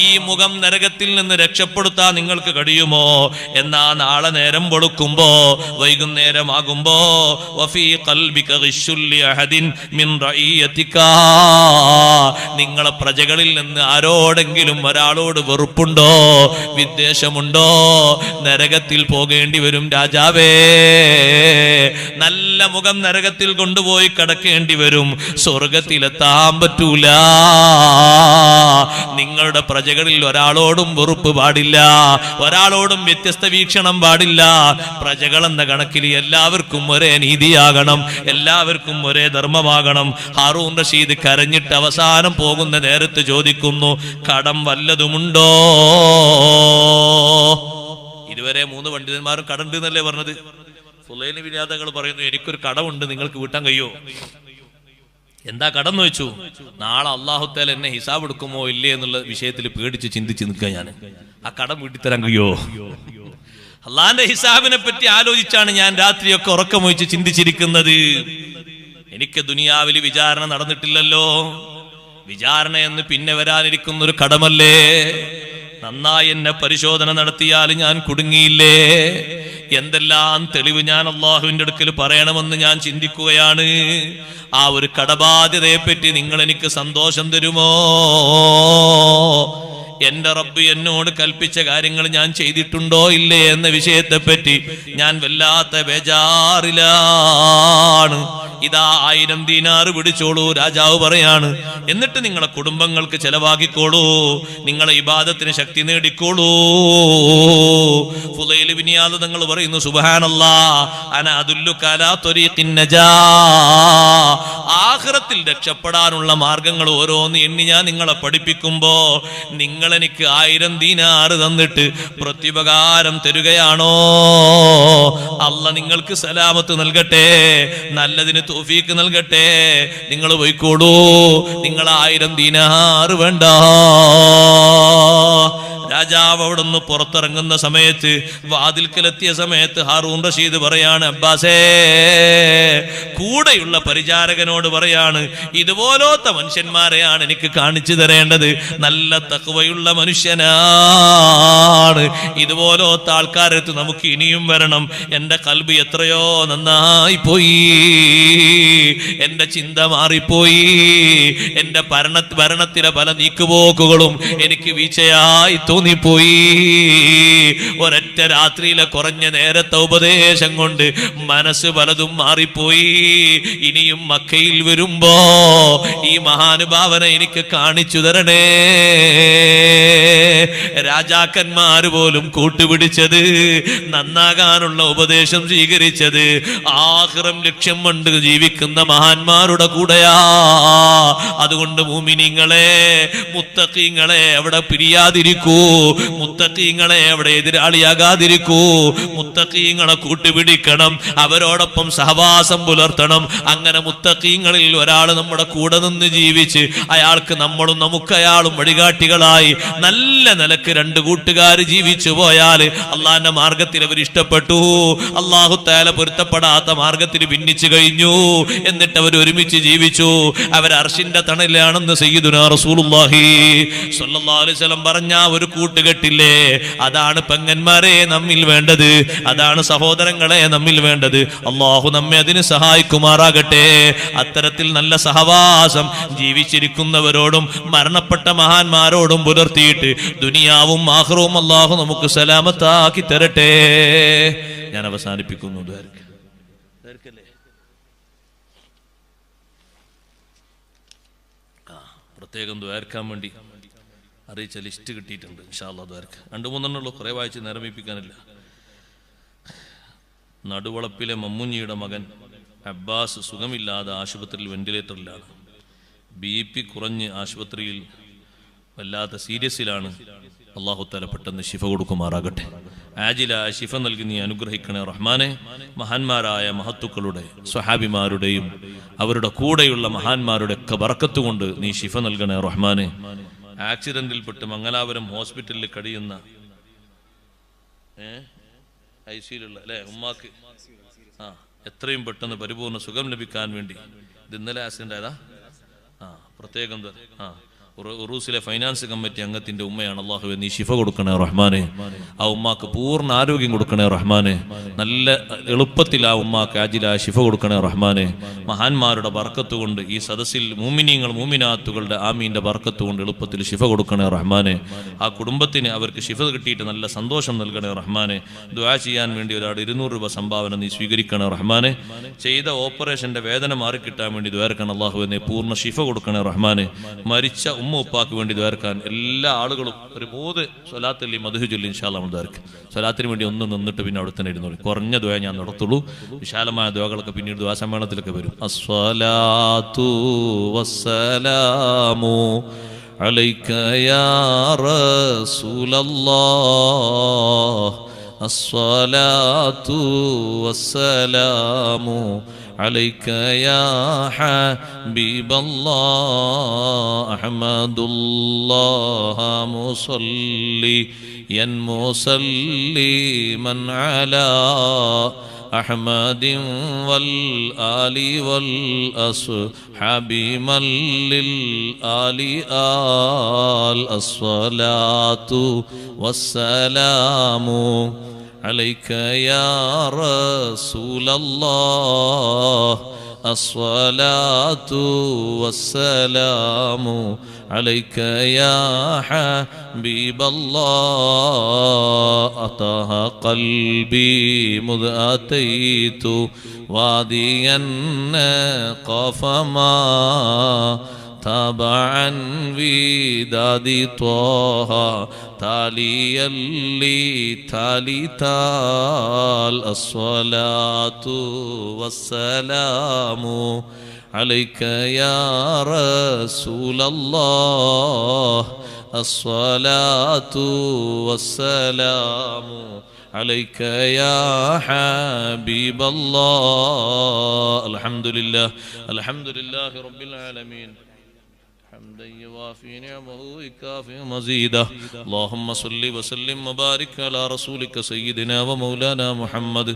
ഈ മുഖം നരകത്തിൽ നിന്ന് രക്ഷപ്പെടുത്താൻ നിങ്ങൾക്ക് കഴിയുമോ? എന്നാ നാളെ നേരം വെളുക്കുമ്പോ വൈകുന്നേരമാകുമ്പോ വഫീ ഖൽബിക ഗിശ്ശുൽ ലിഅഹദിൻ മിൻ റഈയതിക, നിങ്ങളെ പ്രജകളിൽ നിന്ന് ആരോടെങ്കിലും ഒരാളോട് വെറുപ്പുണ്ടോ, വിദ്വേഷമുണ്ടോ? നരകത്തിൽ പോകേണ്ടി വരും രാജാവേ. നല്ല മുഖം നരകത്തിൽ കൊണ്ടുപോയി കടക്കേണ്ടി വരും, സ്വർഗത്തിലെത്താൻ പറ്റൂല. നിങ്ങളുടെ പ്രജകളിൽ ഒരാളോടും വെറുപ്പ് പാടില്ല, ഒരാളോടും വ്യത്യസ്ത വീക്ഷണം പാടില്ല. പ്രജകൾ എന്ന കണക്കിൽ എല്ലാവർക്കും ഒരേ നീതിയാകണം, എല്ലാവർക്കും ഒരേ ധർമ്മമാകണം. ഹാറൂൻ റഷീദ് കരഞ്ഞിട്ട് അവസാനം പോകുന്ന നേരത്ത് ചോദിക്കുന്നു, കടം വല്ലതുമുണ്ടോ? ഇതുവരെ 3 പണ്ഡിതന്മാരും കടണ്ട് എന്നല്ലേ പറഞ്ഞത്. ഫുലൈൽ ബിൻ ഇയാദ് തങ്ങൾ പറയുന്നു, എനിക്കൊരു കടമുണ്ട്, നിങ്ങൾക്ക് വീട്ടാൻ കഴിയോ? എന്താ കടം എന്ന് വെച്ചു. നാളെ അല്ലാഹു തആല എന്നെ ഹിസാബ് എടുക്കുമോ ഇല്ലേ എന്നുള്ള വിഷയത്തിൽ പേടിച്ച് ചിന്തിച്ച് നിൽക്കുക. ഞാൻ ആ കടം വീട്ടിത്തരാൻ കഴിയോ? അള്ളാന്റെ ഹിസാബിനെ പറ്റി ആലോചിച്ചാണ് ഞാൻ രാത്രിയൊക്കെ ഉറക്കമൊഴിച്ച് ചിന്തിച്ചിരിക്കുന്നത്. എനിക്ക് ദുനിയാവിൽ വിചാരണ നടന്നിട്ടില്ലല്ലോ. വിചാരണ എന്ന് പിന്നെ വരാനിരിക്കുന്ന ഒരു കടമല്ലേ. നന്നായി എന്നെ പരിശോധന നടത്തിയാൽ ഞാൻ കുടുങ്ങിയില്ലേ? എന്തെല്ലാം തെളിവ് ഞാൻ അള്ളാഹുവിന്റെ അടുക്കൽ പറയണമെന്ന് ഞാൻ ചിന്തിക്കുകയാണ്. ആ ഒരു കടബാധ്യതയെ പറ്റി നിങ്ങൾ എനിക്ക് സന്തോഷം തരുമോ? എന്റെ റബ്ബ് എന്നോട് കൽപ്പിച്ച കാര്യങ്ങൾ ഞാൻ ചെയ്തിട്ടുണ്ടോ ഇല്ലേ എന്ന വിഷയത്തെപ്പറ്റി ഞാൻ വല്ലാത്ത ബേജാറിലാണ്. ഇതാ 1000 ദീനാർ പിടിച്ചോളൂ, രാജാവ് പറയാണ്. എന്നിട്ട് നിങ്ങളെ കുടുംബങ്ങൾക്ക് ചെലവാക്കിക്കോളൂ, നിങ്ങളെ ഇബാദത്തിന് ശക്തി നേടിക്കോളൂ. ഫുലൈൽ ബിൻ ഇയാദ് തങ്ങൾ പറയുന്നു, സുബ്ഹാനല്ലാഹ്, അന അദുല്ലുക അലാ ത്വരീഖിൻ നജാ, ആഖിറത്തിൽ രക്ഷപ്പെടാനുള്ള മാർഗങ്ങൾ ഓരോന്ന് എണ്ണി ഞാൻ നിങ്ങളെ പഠിപ്പിക്കുമ്പോ നിങ്ങൾ എനിക്ക് 1000 ദീനാർ തന്നിട്ട് പ്രത്യുപകാരം തരുകയാണോ? അല്ലാഹ് നിങ്ങൾക്ക് സലാമത്ത് നൽകട്ടെ, നല്ലതിന് തൗഫീഖ് നൽകട്ടെ. നിങ്ങൾ പോയിക്കോളൂ, നിങ്ങൾ 1000 ദീനാർ വേണ്ട. രാജാവ് അവിടെ നിന്ന് പുറത്തിറങ്ങുന്ന സമയത്ത്, വാതിൽക്കലെത്തിയ സമയത്ത് ഹാറൂൻ റഷീദ് പറയാണ്, അബ്ബാസേ, കൂടെയുള്ള പരിചാരകനോട് പറയാണ്, ഇതുപോലത്തെ മനുഷ്യന്മാരെയാണ് എനിക്ക് കാണിച്ചു തരേണ്ടത്. നല്ല തഖ്വയുള്ള മനുഷ്യനാണ്. ഇതുപോലത്തെ ആൾക്കാരത്ത് നമുക്ക് ഇനിയും വരണം. എന്റെ ഖൽബ് എത്രയോ നന്നായി പോയി, എന്റെ ചിന്ത മാറിപ്പോയി, എന്റെ ഭരണത്തിലെ പല നീക്കുപോക്കുകളും എനിക്ക് വീഴ്ചയായി തോന്നിപ്പോയി. ഒരൊറ്റ രാത്രിയിലെ കുറഞ്ഞ നേരത്തെ ഉപദേശം കൊണ്ട് മനസ്സ് പലതും മാറിപ്പോയി. ഇനിയും മക്കയിൽ വരുമ്പോ ഈ മഹാനുഭാവനെ എനിക്ക് കാണിച്ചു തരണേ. രാജാക്കന്മാര് പോലും കൂട്ടുപിടിച്ചത്, നന്നാകാനുള്ള ഉപദേശം സ്വീകരിച്ചത്, ആഖിറം ലക്ഷ്യം കൊണ്ട് ജീവിക്കുന്ന മഹാന്മാരുടെ കൂടെയാ. അതുകൊണ്ട് മുഅ്മിനീങ്ങളെ, മുത്തഖീങ്ങളെ അവിടെ പിരിയാതിരിക്കൂ, മുത്തഖീങ്ങളെ അവിടെ എതിരാളിയാകാതിരിക്കൂ. മുത്തഖീങ്ങളെ കൂട്ടുപിടിക്കണം, അവരോടൊപ്പം സഹവാസം പുലർത്തണം. അങ്ങനെ മുത്തഖീങ്ങളിൽ ഒരാൾ നമ്മുടെ കൂടെ നിന്ന് ജീവിച്ച് അയാൾക്ക് നമ്മളും നമുക്ക് അയാളും വഴികാട്ടികളായി നല്ല നിലക്ക് 2 കൂട്ടുകാർ ജീവിച്ചു പോയാൽ അള്ളാന്റെ മാർഗത്തിൽ അവർ ഇഷ്ടപ്പെട്ടു. അല്ലാഹു തആല പൊരുത്തപ്പെടാത്ത മാർഗത്തിൽ ഭിന്നിച്ചു കഴിഞ്ഞു. എന്നിട്ട് അവർ ഒരുമിച്ച് ജീവിച്ചു. അവർ അർശിന്റെ തണലാണെന്ന് സയ്യിദുനാ റസൂലുള്ളാഹി സ്വല്ലല്ലാഹു അലൈഹി വസല്ലം പറഞ്ഞ ഒരു കൂട്ടുകെട്ടില്ലേ, അതാണ് പെങ്ങന്മാരെ നമ്മിൽ വേണ്ടത്, അതാണ് സഹോദരങ്ങളെ നമ്മിൽ വേണ്ടത്. അല്ലാഹു നമ്മെ അതിന് സഹായിക്കുമാറാകട്ടെ. അത്തരത്തിൽ നല്ല സഹവാസം ജീവിച്ചിരിക്കുന്നവരോടും മരണപ്പെട്ട മഹാന്മാരോടും പുലർത്തിയിട്ട് ദുനിയാവും ആഖിറവും അല്ലാഹു നമുക്ക് സലാമത്താക്കി തരട്ടെ. ഞാൻ അവസാനിപ്പിക്കുന്നു. പ്രത്യേകം ദ്വാരക്കാൻ വേണ്ടി അറിയിച്ച ലിസ്റ്റ് കിട്ടിയിട്ടുണ്ട്. ഇൻഷാ അല്ലാഹ് ദ്വാരക്ക് 2-3 ഉള്ളൂ, കുറെ വായിച്ച് നേരമിപ്പിക്കാനില്ല. നടുവളപ്പിലെ മമ്മുഞ്ഞിയുടെ മകൻ അബ്ബാസ് സുഖമില്ലാതെ ആശുപത്രിയിൽ വെന്റിലേറ്ററിലാണ്. BP കുറഞ്ഞ് ആശുപത്രിയിൽ വല്ലാത്ത സീരിയസിലാണ്. അല്ലാഹു തആല പെട്ടെന്ന് ശിഫ കൊടുക്കുമാറാകട്ടെ. ആജിലായ ശിഫ നൽകി നീ അനുഗ്രഹിക്കണേ റഹ്മാനെ. മഹാന്മാരായ മഹത്തുക്കളുടെ സ്വഹാബിമാരുടെയും അവരുടെ കൂടെയുള്ള മഹാന്മാരുടെ ഒക്കെ ബർക്കത്ത് കൊണ്ട് നീ ശിഫ നൽകണേ റഹ്മാനെ. ആക്സിഡന്റിൽപ്പെട്ട് മംഗലാപുരം ഹോസ്പിറ്റലിൽ കഴിയുന്ന ICUലുള്ള അല്ലെ ഉമ്മാക്ക് എത്രയും പെട്ടെന്ന് പരിപൂർണ്ണ സുഖം ലഭിക്കാൻ വേണ്ടി. ഇത് ഇന്നലെ ആക്സിഡന്റ് ആയതാ? പ്രത്യേകം ഉറൂസിലെ ഫൈനാൻസ് കമ്മിറ്റി അംഗത്തിന്റെ ഉമ്മയാണ്. അള്ളാഹുവേ നീ ശിഫ കൊടുക്കണേ റഹ്മാനെ. ആ ഉമ്മാക്ക് പൂർണ്ണ ആരോഗ്യം കൊടുക്കണേ റഹ്മാനെ. നല്ല എളുപ്പത്തിൽ ആ ഉമ്മാക്ക് ആജിലായ ശിഫ കൊടുക്കണേ റഹ്മാനെ. മഹാന്മാരുടെ ബർക്കത്ത് കൊണ്ട് ഈ സദസ്സിൽ മൂമിനീങ്ങൾ മൂമിനാത്തുകളുടെ ആമീന്റെ ബർക്കത്ത് കൊണ്ട് എളുപ്പത്തിൽ ശിഫ കൊടുക്കണേ റഹ്മാനെ. ആ കുടുംബത്തിന് അവർക്ക് ശിഫ കിട്ടിയിട്ട് നല്ല സന്തോഷം നൽകണേ റഹ്മാനെ. ദുആ ചെയ്യാൻ വേണ്ടി ഒരാൾ 200 രൂപ സംഭാവന നീ സ്വീകരിക്കണേ റഹ്മാനെ. ചെയ്ത ഓപ്പറേഷന്റെ വേദന മാറിക്കിട്ടാൻ വേണ്ടി ദ്വാരക്കാൻ അള്ളാഹുവേ നീ പൂർണ്ണ ശിഫ കൊടുക്കണേ റഹ്മാനെ. മരിച്ച ഉമ്മ ഉപ്പാക്ക് വേണ്ടി ദ്വാരക്കാൻ എല്ലാ ആളുകളും ഒരു 3 സ്വലാത്തല്ലി മദ്ഹ് ചൊല്ലി ഇൻഷാ അല്ലാഹ് നമ്മൾ ദ്വാരക്കും. സ്വലാത്തിന് വേണ്ടി ഒന്ന് നിന്നിട്ട് പിന്നെ അവിടെ തന്നെ ഇരുന്നോളൂ. കുറഞ്ഞ ദ്വാ ഞാൻ നടത്തുള്ളൂ. വിശാലമായ ദ്വാകളൊക്കെ പിന്നീട് ദ്വാ സമ്മേളനത്തിലൊക്കെ വരും. അസ്സലാത്തു വസ്സലാമു അലൈക യാ റസൂലല്ലാഹ്. അസ്സലാത്തു വസ്സലാമു عليك يا حبيب الله أحمد الله مصليا مسلما على أحمد والآل والأصحاب من للآل آل. الصلاة والسلام عليك يا رسول الله. الصلاة والسلام عليك يا حبيب الله. أطه قلبي مذ أتيت واديا قاف ما تابعا وداد طه تاليا لي تالي تال. الصلاة والسلام عليك يا رسول الله. الصلاة والسلام عليك يا حبيب الله. الحمد لله الحمد لله رب العالمين حمدا يوافي نعمه ويكافئ مزيده. اللهم صل وسلم وبارك على رسولك سيدنا ومولانا محمد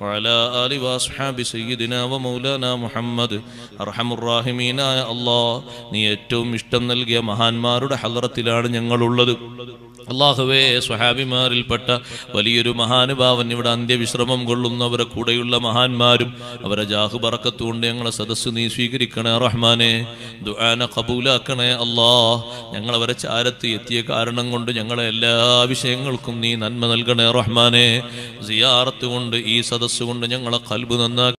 وعلى آله وأصحاب سيدنا ومولانا محمد. അർഹമുർ റഹീമീനായ അല്ലാഹ്, നീ ഏറ്റവും ഇഷ്ടം നൽകിയ മഹാന്മാരുടെ ഹളറത്തിലാണ് ഞങ്ങളുള്ളത്. അല്ലാഹുവേ, സ്വഹാബിമാരിൽപ്പെട്ട വലിയൊരു മഹാനുഭാവൻ ഇവിടെ അന്ത്യവിശ്രമം കൊള്ളുന്നവരെ കൂടെയുള്ള മഹാന്മാരും അവരെ ജാഹു ബറക്കത്ത് കൊണ്ട് ഞങ്ങളെ സദസ്സ് നീ സ്വീകരിക്കണേ റഹ്മാനെ. ദുആന ഖബൂലാക്കണേ അല്ലാഹ്. ഞങ്ങളവരെ ചാരത്ത് എത്തിയ കാരണം കൊണ്ട് ഞങ്ങളെ എല്ലാ വിഷയങ്ങൾക്കും നീ നന്മ നൽകണേ റഹ്മാനെ. സിയാറത്ത് കൊണ്ട് ഈ സദസ്സ് കൊണ്ട് ഞങ്ങളെ ഖൽബ് നന്നാക്കി